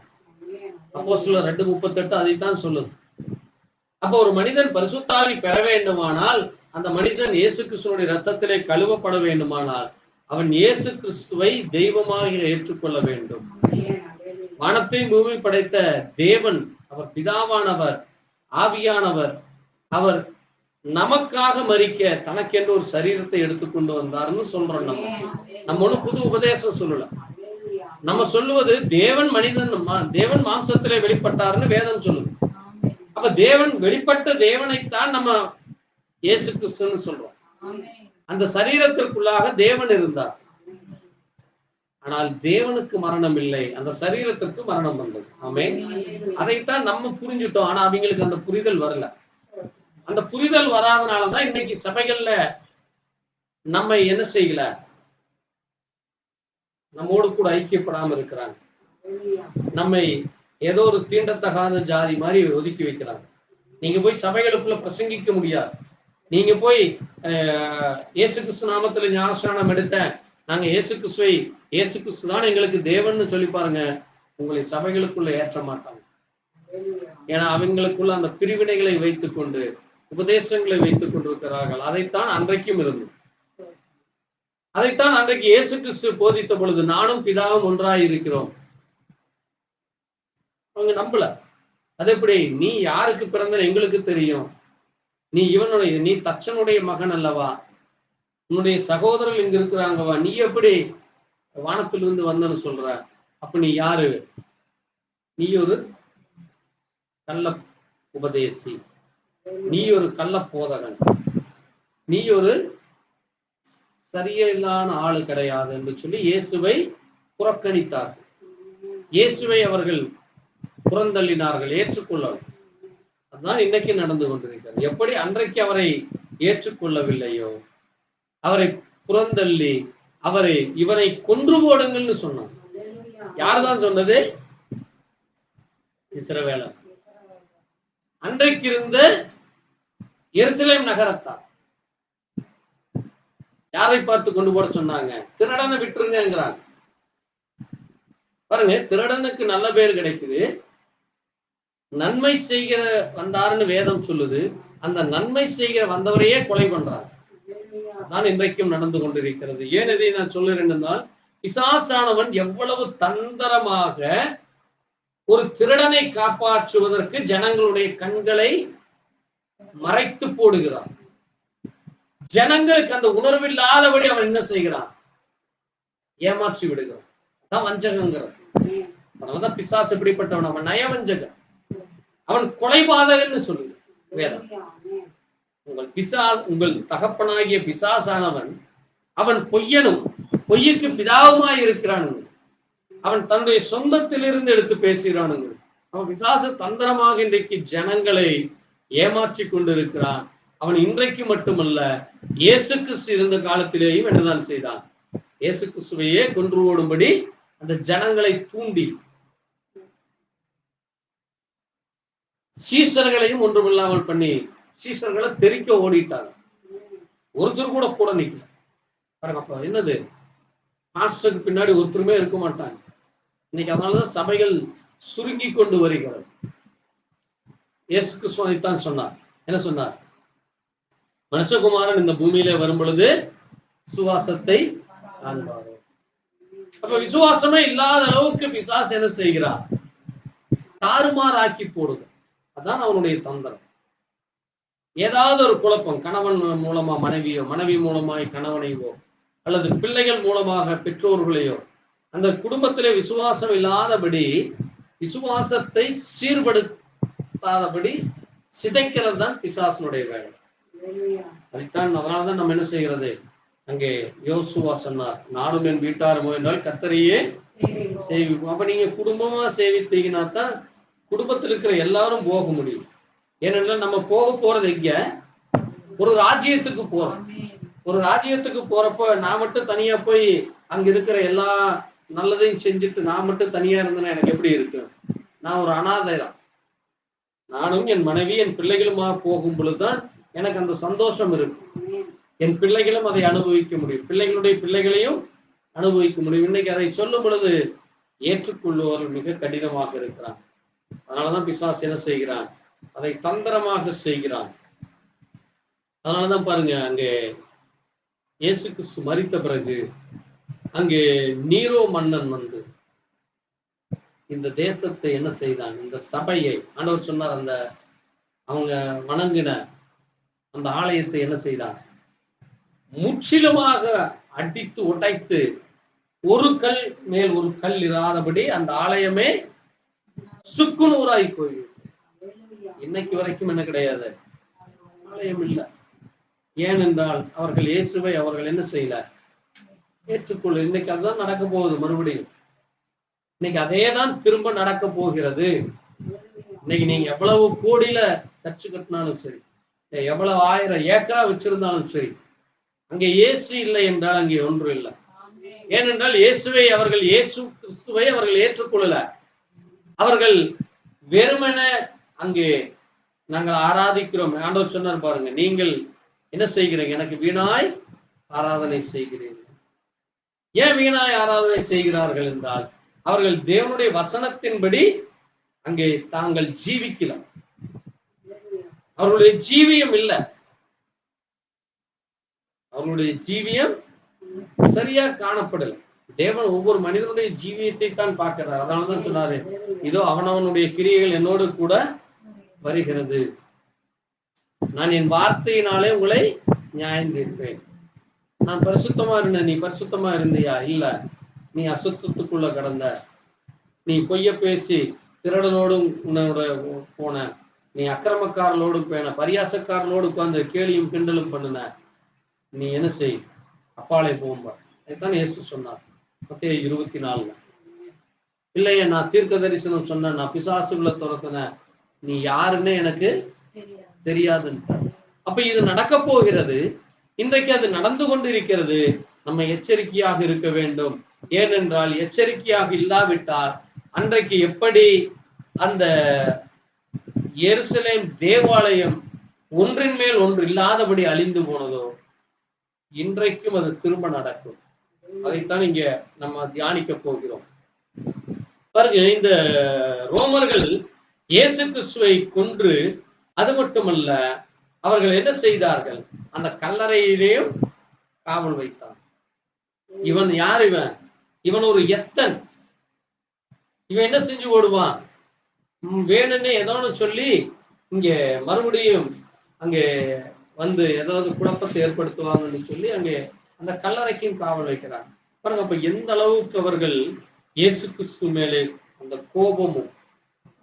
அப்போஸ்தலர் 2:38 அதைத்தான் சொல்லுது. அப்ப ஒரு மனிதன் பரிசுத்த ஆவி பெற வேண்டுமானால், அந்த மனிதன் இயேசு கிறிஸ்துவினுடைய ரத்தத்திலே கழுவப்பட வேண்டுமானால் அவன் இயேசு கிறிஸ்துவை தெய்வமாக ஏற்றுக்கொள்ள வேண்டும். வானத்தையும் பூமி படைத்த தேவன், அவர் பிதாவானவர், ஆவியானவர், அவர் நமக்காக மரிக்க தனக்கென்று ஒரு சரீரத்தை எடுத்துக்கொண்டு வந்தார்னு சொல்றோம். நம்ம ஒண்ணு புது உபதேசம் சொல்லல. நம்ம சொல்லுவது தேவன் தேவன் மாம்சத்திலே வெளிப்பட்டார்னு வேதம் சொல்லுது. அப்ப தேவன் வெளிப்பட்ட தேவனைத்தான் நம்ம இயேசு கிறிஸ்துன்னு சொல்றோம். அந்த சரீரத்திற்குள்ளாக தேவன் இருந்தார். ஆனால் தேவனுக்கு மரணம் இல்லை, அந்த சரீரத்திற்கு மரணம் வந்தது. ஆமென். அதைத்தான் நம்ம புரிஞ்சுட்டோம். ஆனா அவங்களுக்கு அந்த புரிதல் வரல. அந்த புரிதல் வராதனாலதான் இன்னைக்கு சபைகள்ல நம்ம என்ன செய்யல, நம்மோடு கூட ஐக்கியப்படாம இருக்கிறாங்க. நம்மை ஏதோ ஒரு தீண்டத்தகாத ஜாதி மாதிரி ஒதுக்கி வைக்கிறாங்க. நீங்க போய் சபைகளுக்குள்ள பிரசங்கிக்க முடியாது. நீங்க போய் இயேசு கிறிஸ்து நாமத்துல ஞானஸ்நானம் எடுத்த நாங்க இயேசு கிறிஸ்து தான் எங்களுக்கு தேவன்னு சொல்லி பாருங்க, உங்களை சபைகளுக்குள்ள ஏற்ற மாட்டாங்க. ஏன்னா அவங்களுக்குள்ள அந்த பிரிவினைகளை வைத்துக் கொண்டு, உபதேசங்களை வைத்துக் கொண்டிருக்கிறார்கள். அதைத்தான் அன்றைக்கும் இருந்தது. அதைத்தான் அன்றைக்கு இயேசு கிறிஸ்து போதித்த பொழுது நானும் பிதாவும் ஒன்றாய் இருக்கிறோம். அவங்க நம்பல. அது எப்படி? நீ யாருக்கு பிறந்த எங்களுக்கு தெரியும், நீ தச்சனுடைய மகன் அல்லவா, உன்னுடைய சகோதரர்கள் இங்க இருக்கிறாங்கவா, நீ எப்படி வானத்திலிருந்து வந்தன்னு சொல்ற? அப்ப நீ யாரு? நீ ஒரு கள்ள உபதேசி, நீ ஒரு கள்ள போதகன், நீ ஒரு சரியில்லான ஆளு கிடையாது என்று சொல்லி இயேசுவை புறக்கணித்தார்கள். இயேசுவை அவர்கள் புறந்தள்ளினார்கள், ஏற்றுக்கொள்ளவில்லை. அதுதான் இன்னைக்கு நடந்து கொண்டிருக்கிறது. எப்படி அன்றைக்கு அவரை ஏற்றுக்கொள்ளவில்லையோ, அவரை புறந்தள்ளி இவனை கொன்று போடுங்கள்னு சொன்னான். யாருதான் சொன்னது? இஸ்ரவேலர். அன்றைக்கு இருந்த எருசலேம் நகரத்தான். யாரை பார்த்து கொண்டு போட சொன்னாங்க? திருடனை விட்டுருங்கிறாங்க. பாருங்க, திருடனுக்கு நல்ல பேர் கிடைக்குது. நன்மை செய்கிற வந்தாருன்னு வேதம் சொல்லுது. அந்த நன்மை செய்கிற வந்தவரையே கொலை பண்றாங்க. தான் இன்றைக்கும் நடந்து கொண்டிருக்கிறது. ஏன் இதை நான் சொல்லுறேன் என்றால், பிசாசானவன் எவ்வளவு தந்திரமாக ஒரு திருடனை காப்பாற்றுவதற்கு ஜனங்களுடைய கண்களை மறைத்து போடுகிறான். ஜனங்களுக்கு அந்த உணர்வில்லாதபடி அவன் என்ன செய்கிறான்? ஏமாற்றி விடுகிறான். அதான் வஞ்சகங்கிறது. அதனாலதான் பிசாசு எப்படிப்பட்டவன்? அவன் நயவஞ்சகன், அவன் கொலைபாதகன்னு சொல்லுது வேதம். உங்கள் தகப்பனாகிய பிசாசானவன் அவன் பொய்யனும் பொய்யுக்கு பிதாவுமாய் இருக்கிறான். அவன் தன்னுடைய சொந்தத்திலிருந்து எடுத்து பேசுகிறான். அவன் பிசாசு தந்திரமாக இன்றைக்கு ஜனங்களை ஏமாற்றி கொண்டிருக்கிறான். அவன் இன்றைக்கு மட்டுமல்ல, இயேசு கிறிஸ்து இருந்த காலத்திலேயும் என்னதான் செய்தான்? இயேசு கிறிஸ்துவையே கொன்று ஓடும்படி அந்த ஜனங்களை தூண்டி சீஷர்களையும் ஒன்றுமில்லாமல் பண்ணி சீஷர்களை தெறிக்க ஓடிட்டாங்க. ஒருத்தர் கூட கூட நிக்கல. என்னது? பாஸ்டருக்கு பின்னாடி ஒருத்தருமே இருக்க மாட்டாங்க இன்னைக்கு. அதனாலதான் சபைகள் சுருங்கி கொண்டு வருகிறது. இயேசு கிறிஸ்துவைத்தான் சொன்னார். என்ன சொன்னார்? மனுஷகுமாரன் இந்த பூமியில வரும் பொழுது விசுவாசத்தை காண்பார். அப்ப விசுவாசமே இல்லாத அளவுக்கு பிசாசு என்ன செய்கிறார்? தாறுமாறாக்கி போடுது. அதான் அவனுடைய தந்திரம். ஏதாவது ஒரு குழப்பம், கணவன் மூலமா மனைவியோ, மனைவி மூலமாய் கணவனையோ, அல்லது பிள்ளைகள் மூலமாக பெற்றோர்களையோ, அந்த குடும்பத்திலே விசுவாசம் இல்லாதபடி, விசுவாசத்தை சீர்படுத்தாதபடி சிதைக்கிறது தான் பிசாசனுடைய வேலை. அதைத்தான் அதனாலதான் நம்ம என்ன செய்கிறது? அங்கே யோசுவா சொன்னார், நானும் என் வீட்டாருமோ என்றால் கர்த்தரையே சேவிப்போம். அப்ப நீங்க குடும்பமா சேவித்தீங்கன்னா தான் குடும்பத்தில் இருக்கிற எல்லாரும் போக முடியும். ஏனென்றால் நம்ம போக போறது எங்க? ஒரு ராஜ்யத்துக்கு போறோம். ஒரு ராஜ்யத்துக்கு போறப்ப நான் மட்டும் தனியா போய் அங்க இருக்கிற எல்லா நல்லதையும் செஞ்சுட்டு நான் மட்டும் தனியா இருந்தேன்னா எனக்கு எப்படி இருக்கு? நான் ஒரு அனாதை தான். நானும் என் மனைவி என் பிள்ளைகளுமா போகும் பொழுதுதான் எனக்கு அந்த சந்தோஷம் இருக்கு. என் பிள்ளைகளும் அதை அனுபவிக்க முடியும், பிள்ளைகளுடைய பிள்ளைகளையும் அனுபவிக்க முடியும். இன்னைக்கு அதை சொல்லும் பொழுது ஏற்றுக்கொள்ளுவர்கள் மிக கடினமாக இருக்கிறான். அதனாலதான் பிசாசு என்ன செய்கிறான்? அதை தந்திரமாக செய்கிறான். அதனாலதான் பாருங்க, அங்கே இயேசு கிறிஸ்து மரித்த பிறகு அங்கே நீரோ மன்னன் வந்து இந்த தேசத்தை என்ன செய்தான்? இந்த சபையை ஆண்டவர் சொன்னார், அந்த அவங்க வணங்கின அந்த ஆலயத்தை என்ன செய்தான்? முற்றிலுமாக அடித்து உடைத்து ஒரு கல் மேல் ஒரு கல் இராதபடி அந்த ஆலயமே சுக்குநூறாய் போய் இன்னைக்கு வரைக்கும் என்ன கிடையாது? ஆலயம் இல்லை. ஏனென்றால் அவர்கள் இயேசுவை அவர்கள் என்ன செய்யல, ஏற்றுக்கொள்ள. இன்னைக்கு அதுதான் நடக்க போகுது. மறுபடியும் இன்னைக்கு அதே தான் திரும்ப நடக்க போகிறது. இன்னைக்கு நீங்க எவ்வளவு கோடியில சர்ச்சு கட்டினாலும் சரி, எவ்வளவு 1000 ஏக்கரா வச்சிருந்தாலும் சரி, அங்கே இயேசு இல்லை என்றால் அங்கே ஒன்றும் இல்லை. ஏனென்றால் இயேசு கிறிஸ்துவை அவர்கள் ஏற்றுக்கொள்ளல. அவர்கள் வெறுமன அங்கே நாங்கள் ஆராதிக்கிறோம். ஆண்டவர் சொன்னார் பாருங்க, நீங்கள் என்ன செய்கிறீங்க, எனக்கு வீணாய் ஆராதனை செய்கிறீர்கள். ஏன் வீணாய் ஆராதனை செய்கிறார்கள் என்றால், அவர்கள் தேவனுடைய வசனத்தின்படி அங்கே தாங்கள் ஜீவிக்கலாம். அவர்களுடைய ஜீவியம் இல்லை, அவர்களுடைய ஜீவியம் சரியா காணப்படல. தேவன் ஒவ்வொரு மனிதனுடைய ஜீவியத்தை தான் பார்க்கிறார். அதனாலதான் சொன்னாரு, இதோ அவனவனுடைய கிரியைகள் என்னோடு கூட வருகிறது, நான் என் வார்த்தையினாலே உங்களை நியாயந்தீர்ப்பேன். நான் பரிசுத்தமா இருந்தேன், நீ பரிசுத்தமா இருந்தியா? இல்ல, நீ அசுத்தத்துக்குள்ள கடந்த, நீ பொய்ய பேசி திருடனோடும் உன்னோட போன, நீ அக்கிரமக்காரர்களோடும் போன, பரியாசக்காரர்களோடு உட்கார்ந்து கேலியும் கிண்டலும் பண்ணுன, நீ என்ன செய், அப்பாலே போகும்பா. அதுதான் இயேசு சொன்னார் மத்தேயு 24. இல்லையே, நான் தீர்க்க தரிசனம் சொன்னேன், நான் பிசாசுகளை துரத்தின, நீ யாருன்னு எனக்கு தெரியாதுன்னு. அப்ப இது நடக்க போகிறது. இன்றைக்கு அது நடந்து கொண்டிருக்கிறது. நம்ம எச்சரிக்கையாக இருக்க வேண்டும். ஏனென்றால் எச்சரிக்கையாக இல்லாவிட்டால் அன்றைக்கு எப்படி அந்த எருசலேம் தேவாலயம் ஒன்றின் மேல் ஒன்று இல்லாதபடி அழிந்து போனதோ, இன்றைக்கும் அது திரும்ப நடக்கும். அதைத்தான் இங்க நம்ம தியானிக்க போகிறோம். பாருங்க, இந்த ரோமர்கள் இயேசு கிறிஸ்துவை கொன்று, அது மட்டுமல்ல, அவர்கள் என்ன செய்தார்கள், அந்த கல்லறையிலேயும் காவல் வைத்தான். இவன் யார்? இவன் ஒரு எத்தன். இவன் என்ன செஞ்சு ஓடுவான், வேணும்னு ஏதோன்னு சொல்லி இங்க மறுபடியும் அங்கே வந்து ஏதாவது குழப்பத்தை ஏற்படுத்துவாங்கன்னு சொல்லி அங்கே அந்த கல்லறைக்கும் காவல் வைக்கிறாங்க. பாருங்க, அப்ப எந்த அளவுக்கு அவர்கள் இயேசு கிறிஸ்து மேலே அந்த கோபமும்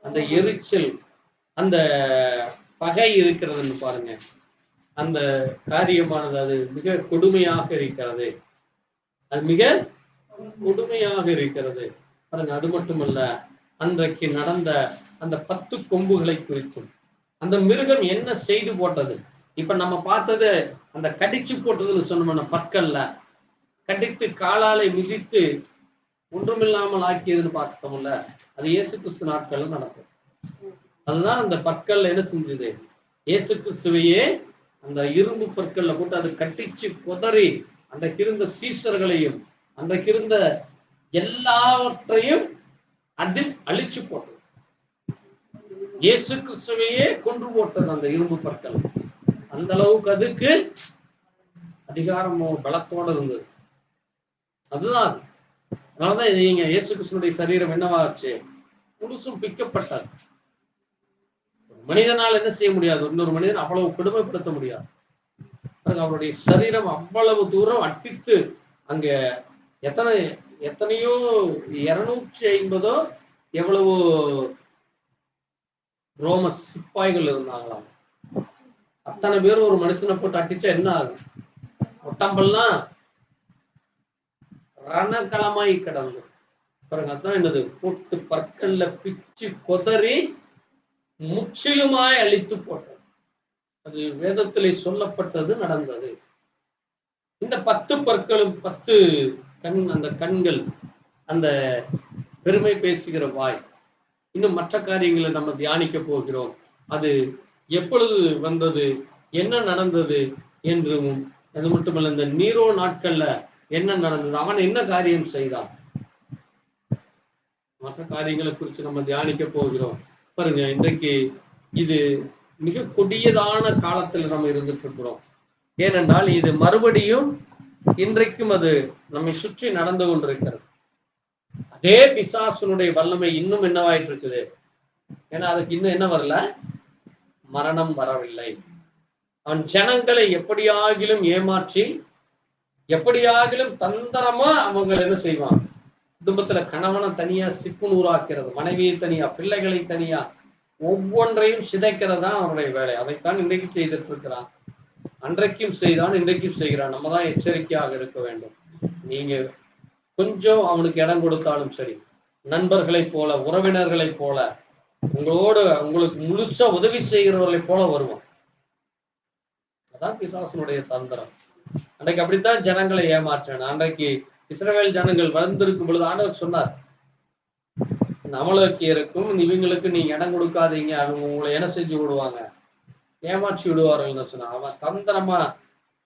அந்த எரிச்சல் அந்த பகை இருக்கிறதுன்னு பாருங்க. அந்த காரியமானது அது மிக கொடுமையாக இருக்கிறது. அது மிக கொடுமையாக இருக்கிறது. பாருங்க, அது மட்டுமல்ல, அன்றைக்கு நடந்த அந்த 10 கொம்புகளை குறித்தும் அந்த மிருகம் என்ன செய்து போட்டது. இப்ப நம்ம பார்த்தது அந்த கடிச்சு போட்டதுன்னு சொன்னோம்னா, பற்கள்ல கடித்து காலாலை மிதித்து ஒன்றுமில்லாமல் ஆக்கியதுன்னு பார்த்தோம்ல, அது இயேசு கிறிஸ்து நாட்கள்ல நடக்கும். அதுதான் அந்த பற்கள் என்ன செஞ்சது, இயேசு கிறிஸ்துவையே அந்த இரும்பு பற்கள்ல போட்டு அது கட்டிச்சு கொதறி அன்றைக்கு இருந்த சீசர்களையும் அன்றைக்கு இருந்த எல்லாவற்றையும் அதில் அழிச்சு போட்டது. இயேசு கிறிஸ்துவையே கொன்று போட்டது அந்த இரும்பு பற்கள். அந்த அளவுக்கு அதுக்கு அதிகாரமோ பலத்தோட இருந்தது. அதுதான். அதனாலதான் நீங்க இயேசு கிறிஸ்துனுடைய சரீரம் என்னவாச்சு, முழுசும் பிக்கப்பட்டது. மனிதனால் என்ன செய்ய முடியாது, இன்னொரு மனிதன் அவ்வளவு கொடுமைப்படுத்த முடியாது. அவருடைய சரீரம் அவ்வளவு தூரம் அட்டித்து அங்க எத்தனையோ 250 எவ்வளவு ரோம சிப்பாய்கள் இருந்தாங்களாம். அத்தனை பேர் ஒரு மனுஷனை போட்டு அட்டிச்சா என்ன ஆகும், ஒட்டம்பெல்லாம் ரணக்களமாய் கிடந்து பாருங்க. அதான் என்னது, போட்டு பற்கள்ல பிச்சு கொதறி முற்றிலுமாய் அழித்து போட்டது. அது வேதத்திலே சொல்லப்பட்டது, நடந்தது. இந்த 10 பற்களும் 10 அந்த கண்கள், அந்த பெருமை பேசுகிற வாய், இன்னும் மற்ற காரியங்களை நம்ம தியானிக்க போகிறோம். அது எப்பொழுது வந்தது, என்ன நடந்தது என்றும், அது மட்டுமல்ல, இந்த நீரோ நாட்கள்ல என்ன நடந்தது, அவன் என்ன காரியம் செய்தான், மற்ற காரியங்களை குறித்து நம்ம தியானிக்க போகிறோம். பாருங்க, இன்றைக்கு இது மிக கொடியதான காலத்துல நம்ம இருந்துட்டு இருக்கிறோம். ஏனென்றால் இது மறுபடியும் இன்றைக்கும் அது நம்மை சுற்றி நடந்து கொண்டிருக்கிறது. அதே பிசாசுனுடைய வல்லமை இன்னும் என்னவாயிட்டு இருக்குது. ஏன்னா அதுக்கு இன்னும் என்ன வரல, மரணம் வரவில்லை. அவன் ஜனங்களை எப்படியாகிலும் ஏமாற்றி, எப்படியாகிலும் தந்திரமா அவங்க என்ன செய்வான், குடும்பத்துல கணவனை தனியா சிக்குநூறாக்கிறது, மனைவியை தனியா, பிள்ளைகளை தனியா, ஒவ்வொன்றையும் சிதைக்கிறது தான் அவனுடைய வேலை. அதைத்தான் இன்றைக்கு செய்துட்டு இருக்கிறான். அன்றைக்கும் செய்தான், இன்றைக்கும் செய்கிறான். நம்ம தான் எச்சரிக்கையாக இருக்க வேண்டும். நீங்க கொஞ்சம் அவனுக்கு இடம் கொடுத்தாலும் சரி, நண்பர்களைப் போல, உறவினர்களைப் போல, உங்களுக்கு முழுசா உதவி செய்கிறவர்களைப் போல வருவான். அதான் பிசாசனுடைய தந்திரம். அன்றைக்கு அப்படித்தான் ஜனங்களை ஏமாற்றினான். அன்றைக்கு இஸ்ரவேல் ஜனங்கள் வந்திருக்கும் பொழுது ஆண்டவர் சொன்னார், அமலேக்கியருக்கும் இவங்களுக்கு நீங்க இடம் கொடுக்காதீங்க, அவங்க உங்களை என்ன செஞ்சு விடுவாங்க, ஏமாற்றி விடுவார்கள் சொன்னான். அவன் தந்திரமா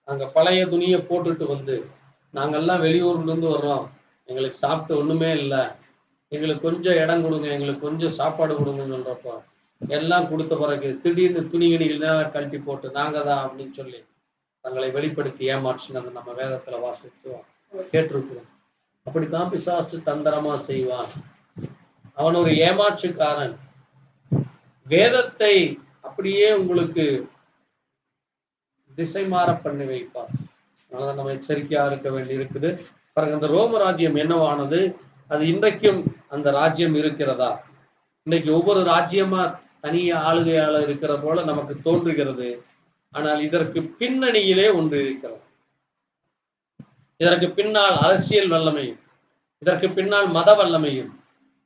அங்க பழைய துணியை போட்டுட்டு வந்து, நாங்கெல்லாம் வெளியூர்ல இருந்து வர்றோம், எங்களுக்கு சாப்பிட்டு ஒண்ணுமே இல்லை, எங்களுக்கு கொஞ்சம் இடம் கொடுங்க, எங்களுக்கு கொஞ்சம் சாப்பாடு கொடுங்கன்னு சொல்றப்போ எல்லாம் கொடுத்த பிறகு திடீர்னு துணிகணிகள் கழட்டி போட்டு நாங்க தான் அப்படின்னு சொல்லி தங்களை வெளிப்படுத்தி ஏமாற்றினது நம்ம வேதத்துல வாசிச்சோம், கேட்டிருக்கிறோம். அப்படித்தான் பிசாசு தந்திரமா செய்வான். அவன் ஒரு ஏமாற்றுக்காரன். வேதத்தை அப்படியே உங்களுக்கு திசை மாற பண்ணி வைப்பார். அதனால நம்ம எச்சரிக்கையா இருக்க வேண்டி இருக்குது. பாருங்க, அந்த ரோம ராஜ்யம் என்னவானது? அது இன்றைக்கும் அந்த ராஜ்யம் இருக்கிறதா? இன்னைக்கு ஒவ்வொரு ராஜ்யமா தனிய ஆளுகையாளர் இருக்கிற போல நமக்கு தோன்றுகிறது. ஆனால் இதற்கு பின்னணியிலே ஒன்று இருக்கிறது. இதற்கு பின்னால் அரசியல் வல்லமையும், இதற்கு பின்னால் மத வல்லமையும்,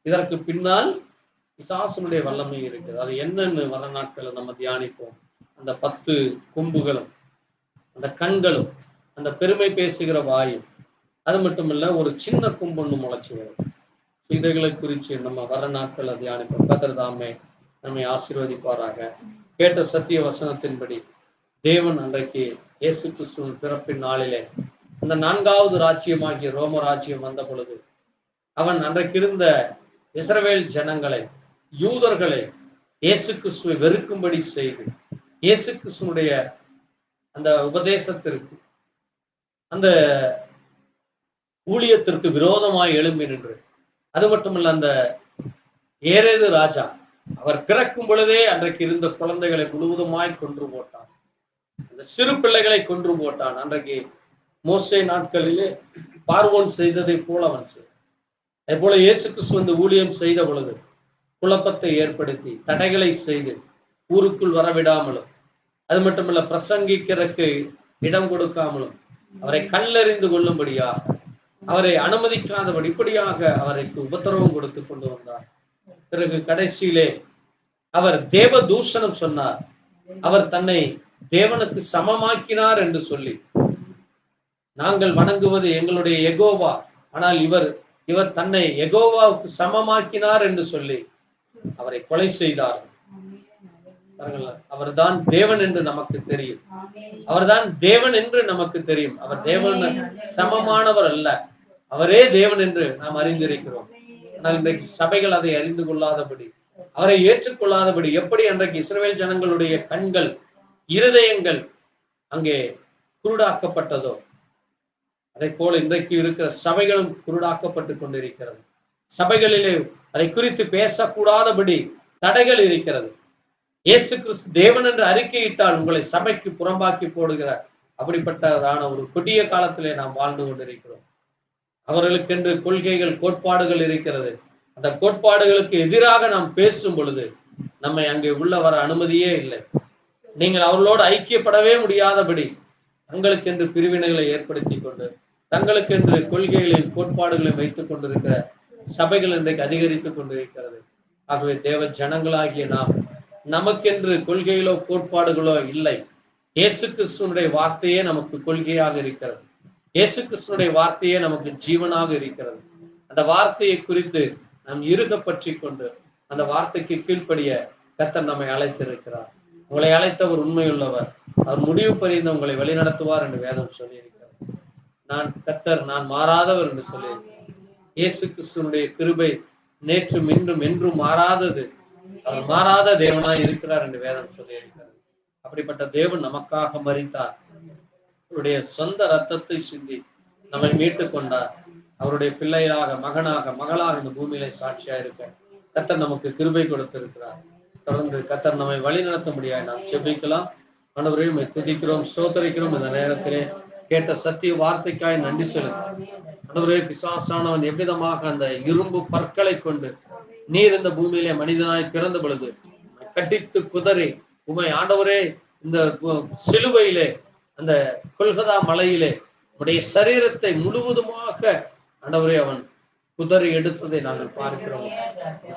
இதற்கு பின்னால் பிசாசனுடைய வல்லமை இருக்குது. அது என்னன்னு வர நாட்களை நம்ம தியானிப்போம். அந்த 10 கொம்புகளும், அந்த கண்களும், அந்த பெருமை பேசுகிற வாயும், அது மட்டுமில்ல ஒரு சின்ன கொம்பு ஒன்று முளைச்சு வரும். இதைகளை குறித்து நம்ம வர நாட்களை தியானிப்போம். கர்த்தர் தாமே நம்மை ஆசீர்வதிப்பாராக. கேட்ட சத்திய வசனத்தின்படி தேவன் அன்றைக்கு இயேசு கிறிஸ்துவின் பிறப்பின் நாளிலே அந்த 4வது ராஜ்யமாகிய ரோம ராஜ்யம் வந்த பொழுது அவன் அன்றைக்கு இருந்த இஸ்ரவேல் ஜனங்களை, யூதர்களை இயேசு கிறிஸ்துவை வெறுக்கும்படி செய்து, இயேசு கிறிஸ்துவனுடைய அந்த உபதேசத்திற்கு, அந்த ஊழியத்திற்கு விரோதமாய் எழும்பி நின்று, அது மட்டுமல்ல அந்த ஏரேது ராஜா அவர் பிறக்கும் பொழுதே அன்றைக்கு இருந்த குழந்தைகளை முழுவதுமாய் கொன்று போட்டான். அந்த சிறு பிள்ளைகளை கொன்று போட்டான். அன்றைக்கு மோசே நாட்களிலே பார்வோன் செய்ததை போல அவன் செய்தான். அதே போல இயேசு கிறிஸ்து வந்து ஊழியம் செய்த பொழுது குழப்பத்தை ஏற்படுத்தி, தடைகளை செய்து, ஊருக்குள் வரவிடாமலும், அது மட்டுமல்ல பிரசங்கிக்கிறதுக்கு இடம் கொடுக்காமலும், அவரை கல்லெறிந்து கொள்ளும்படியாக, அவரை அனுமதிக்காதபடி இப்படியாக அவருக்கு உபத்திரவம் கொடுத்து கொண்டு வந்தார். பிறகு கடைசியிலே அவர் தேவ தூஷணம் சொன்னார். அவர் தன்னை தேவனுக்கு சமமாக்கினார் என்று சொல்லி, நாங்கள் வணங்குவது எங்களுடைய யெகோவா, ஆனால் இவர் தன்னை யெகோவாவுக்கு சமமாக்கினார் என்று சொல்லி அவரை கொலை செய்தார். அவர்தான் தேவன் என்று நமக்கு தெரியும். அவர்தான் தேவன் என்று நமக்கு தெரியும். அவர் தேவன் சமமானவர் அல்ல, அவரே தேவன் என்று நாம் அறிந்திருக்கிறோம். ஆனால் இன்றைக்கு சபைகள் அதை அறிந்து கொள்ளாதபடி, அவரை ஏற்றுக்கொள்ளாதபடி, எப்படி அன்றைக்கு இஸ்ரவேல் ஜனங்களுடைய கண்கள், இருதயங்கள் அங்கே குருடாக்கப்பட்டதோ, அதை போல இன்றைக்கு இருக்கிற சபைகளும் குருடாக்கப்பட்டு கொண்டிருக்கிறது. சபைகளிலே அதை குறித்து பேசக்கூடாதபடி தடைகள் இருக்கிறது. இயேசு கிறிஸ்து தேவன் என்று அறிக்கையிட்டால் உங்களை சபைக்கு புறம்பாக்கி போடுகிறார். அப்படிப்பட்டதான ஒரு கொடிய காலத்திலே நாம் வாழ்ந்து கொண்டிருக்கிறோம். அவர்களுக்கென்று கொள்கைகள், கோட்பாடுகள் இருக்கிறது. அந்த கோட்பாடுகளுக்கு எதிராக நாம் பேசும் பொழுது நம்மை அங்கே உள்ள வர அனுமதியே இல்லை. நீங்கள் அவர்களோடு ஐக்கியப்படவே முடியாதபடி தங்களுக்கென்று பிரிவினைகளை ஏற்படுத்தி கொண்டு, தங்களுக்கென்று கொள்கைகளையும் கோட்பாடுகளையும் வைத்துக் கொண்டிருக்கிற சபைகள் இன்றைக்கு அதிகரித்துக் கொண்டிருக்கிறது. ஆகவே தேவ ஜனங்களாகிய நாம், நமக்கென்று கொள்கைகளோ கோட்பாடுகளோ இல்லை. இயேசு கிறிஸ்துவனுடைய வார்த்தையே நமக்கு கொள்கையாக இருக்கிறது. இயேசு கிறிஸ்துவனுடைய வார்த்தையே நமக்கு ஜீவனாக இருக்கிறது. அந்த வார்த்தையை குறித்து நாம் இறுக பற்றி கொண்டு அந்த வார்த்தைக்கு கீழ்ப்படிய கர்த்தர் நம்மை அழைத்திருக்கிறார். உங்களை அழைத்தவர் உண்மையுள்ளவர், அவர் முடிவு பரிந்து உங்களை வழிநடத்துவார் என்று வேதம் சொல்லியிருக்கிறார். நான் கர்த்தர், நான் மாறாதவர் என்று சொல்லியிருக்கிறார். இயேசு கிறிஸ்துவனுடைய கிருபை நேற்றும் இன்றும் என்றும் மாறாதது. அவர் மாறாத தேவனாய் இருக்கிறார் என்று வேதம் சொல்லியிருக்கிறது. அப்படிப்பட்ட தேவன் நமக்காக மரித்தார். அவருடைய சொந்த ரத்தத்தை சிந்தி நம்மை மீட்டுக் கொண்டார். அவருடைய பிள்ளையாக, மகனாக, மகளாக இந்த பூமியில சாட்சியா இருக்க கர்த்தர் நமக்கு கிருபை கொடுத்திருக்கிறார். தொடர்ந்து கர்த்தர் நம்மை வழி நடத்த முடியாது. நாம் செபிக்கலாம். ஆண்டவரே, உம்மை துதிக்கிறோம், ஸ்தோத்திரிக்கிறோம். இந்த நேரத்திலே கேட்ட சத்திய வார்த்தைக்காய் நன்றி செலுத்துகிறோம். ஆண்டவரே, பிசாசானவன் எவ்விதமாக அந்த இரும்பு பற்களை கொண்டு நீர் இந்த பூமியிலே மனிதனாய் பிறந்த பொழுது கட்டித்து குதறி உம்மை ஆண்டவரே இந்த சிலுவையிலே அந்த கொல்கதா மலையிலே உடைய சரீரத்தை முழுவதுமாக ஆண்டவரே அவன் குதறி எடுத்ததை நாங்கள் பார்க்கிறோம்.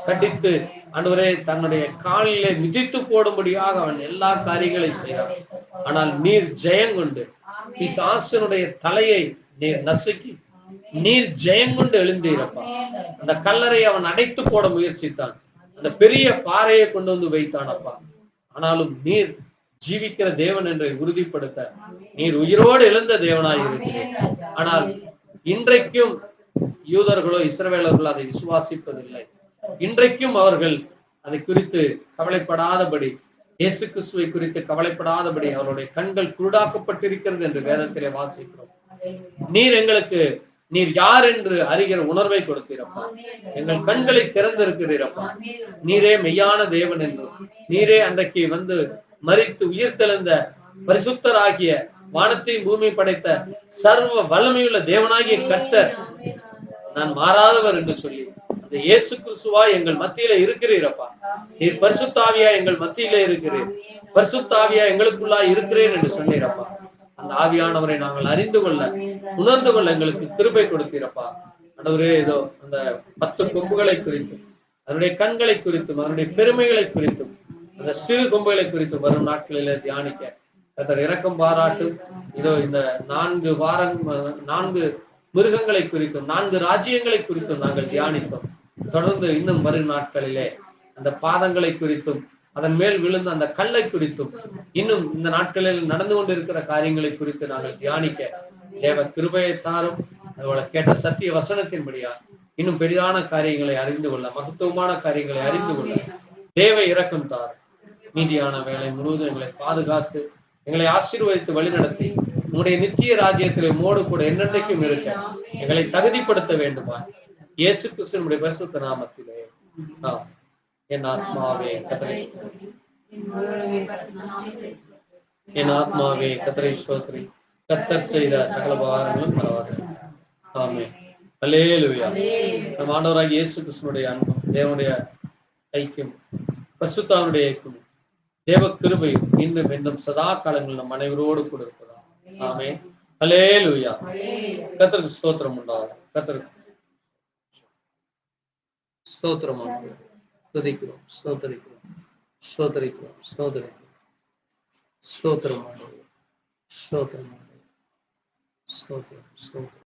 கடித்து ஆண்டவரே தன்னுடைய காலிலே மிதித்து போடும்படியாக அவன் எல்லா காரியங்களையும் செய்தான். ஆனால் நீர் ஜெயங்கொண்டு பிசாசனுடைய தலையை நீர் நசுக்கி நீர் ஜெயங்கொண்டு எழுந்தீரப்பா. அந்த கல்லறை அவன் அடைத்து போட முயற்சித்தான். அந்த பெரிய பாறையை கொண்டு வந்து வைத்தான் அப்பா. ஆனாலும் நீர் ஜீவிக்கிற தேவன் என்று உறுதிப்படுத்த நீர் உயிரோடு எழுந்த தேவனாய் இருக்கிறீர். ஆனால் இன்றைக்கும் யூதர்களோ இஸ்ரவேலர்களோ அதை விசுவாசிப்பதில்லை. இன்றைக்கும் அவர்கள் அதை குறித்து கவலைப்படாதபடி, இயேசு கிறிஸ்துவை குறித்து கவலைப்படாதபடி அவருடைய கண்கள் குருடாக்கப்பட்டிருக்கிறது என்று வேதத்திலே வாசிக்கிறோம். நீர் எங்களுக்கு நீர் யார் என்று அறிகிற உணர்வை கொடுத்தீரப்பா. எங்கள் கண்களை திறந்திருக்கிறீரப்பா. நீரே மெய்யான தேவன் என்றும், நீரே அன்றைக்கு வந்து மரித்து உயிர் தெழுந்த பரிசுத்தராகிய வானத்தையும் பூமி படைத்த சர்வ வல்லமையுள்ள தேவனாகிய கர்த்தர் நான் மாறாதவர் என்று சொல்லி அந்த இயேசு கிறிஸ்துவா எங்கள் மத்தியில இருக்கிறீரப்பா. நீர் பரிசுத்தாவியா எங்கள் மத்தியில இருக்கிறீர், பரிசுத்தாவியா எங்களுக்குள்ளா இருக்கிறேன் என்று சொன்னீரப்பா. அந்த ஆவியானவரை நாங்கள் அறிந்து கொள்ள உணர்ந்து கொள்ள எங்களுக்கு கிருபை கொடுத்தீரப்பா. ஆண்டவரே, ஏதோ அந்த 10 கொம்புகளை குறித்தும் அதனுடைய கண்களை குறித்தும் அதனுடைய பெருமைகளை குறித்தும் அந்த சிறு கொம்புகளை குறித்தும் வரும் நாட்களில தியானிக்க கர்த்தர் இரக்கம் பாராட்டும். இதோ இந்த 4 மிருகங்களை குறித்தும் 4 ராஜ்யங்களை குறித்தும் நாங்கள் தியானித்தோம். தொடர்ந்து இன்னும் வரும் நாட்களிலே அந்த பாதங்களை குறித்தும் அதன் மேல் விழுந்த அந்த கல்லை குறித்தும் இன்னும் இந்த நாட்களில் நடந்து கொண்டிருக்கிற காரியங்களை குறித்து நாங்கள் தியானிக்க தேவ கிருபையை தாரும். அதுபோல கேட்ட சத்திய வசனத்தின்படியா இன்னும் பெரிதான காரியங்களை அறிந்து கொள்ள, மகத்துவமான காரியங்களை அறிந்து கொள்ள தேவ இரக்கம் தாரும். மீதியான வேலை முழுவதும் எங்களை பாதுகாத்து எங்களை ஆசீர்வதித்து வழிநடத்தி உங்களுடைய நித்திய ராஜ்யத்திலே மோடு கூட என்னென்றைக்கும் இருக்க எங்களை தகுதிப்படுத்த வேண்டுமா இயேசு கிறிஸ்துவினுடைய பரிசுத்த நாமத்திலே. என் ஆத்மாவே கர்த்தரை ஸ்தோத்திரி. கர்த்தர் செய்த சகல உபகாரங்களும் பரவாயில்லை. ஆமென். அல்லேலூயா. நம் ஆண்டவராகிய இயேசு கிறிஸ்துவினுடைய அன்பும் தேவனுடைய ஐக்கியம் பரிசுத்தாவினுடைய ஐக்கியம் தேவ கிருபையும் இன்னும் இன்னும் சதா காலங்கள் நம் அனைவரோடு கூட இருப்பதா. ஆமென். அல்லேலூயா. கர்த்தருக்கு ஸ்தோத்திரம் உண்டாகும். கர்த்தருக்கு ஸ்தோத்திரம் உண்டாகும். ஸ்தோத்திரிக்கிறோம், ஸ்தோத்திரிக்கிறோம், ஸ்தோத்திரிக்கிறோம், ஸ்தோத்திரிக்கிறோம். ஸ்தோத்திரம், ஸ்தோத்திரம், ஸ்தோத்திரம்.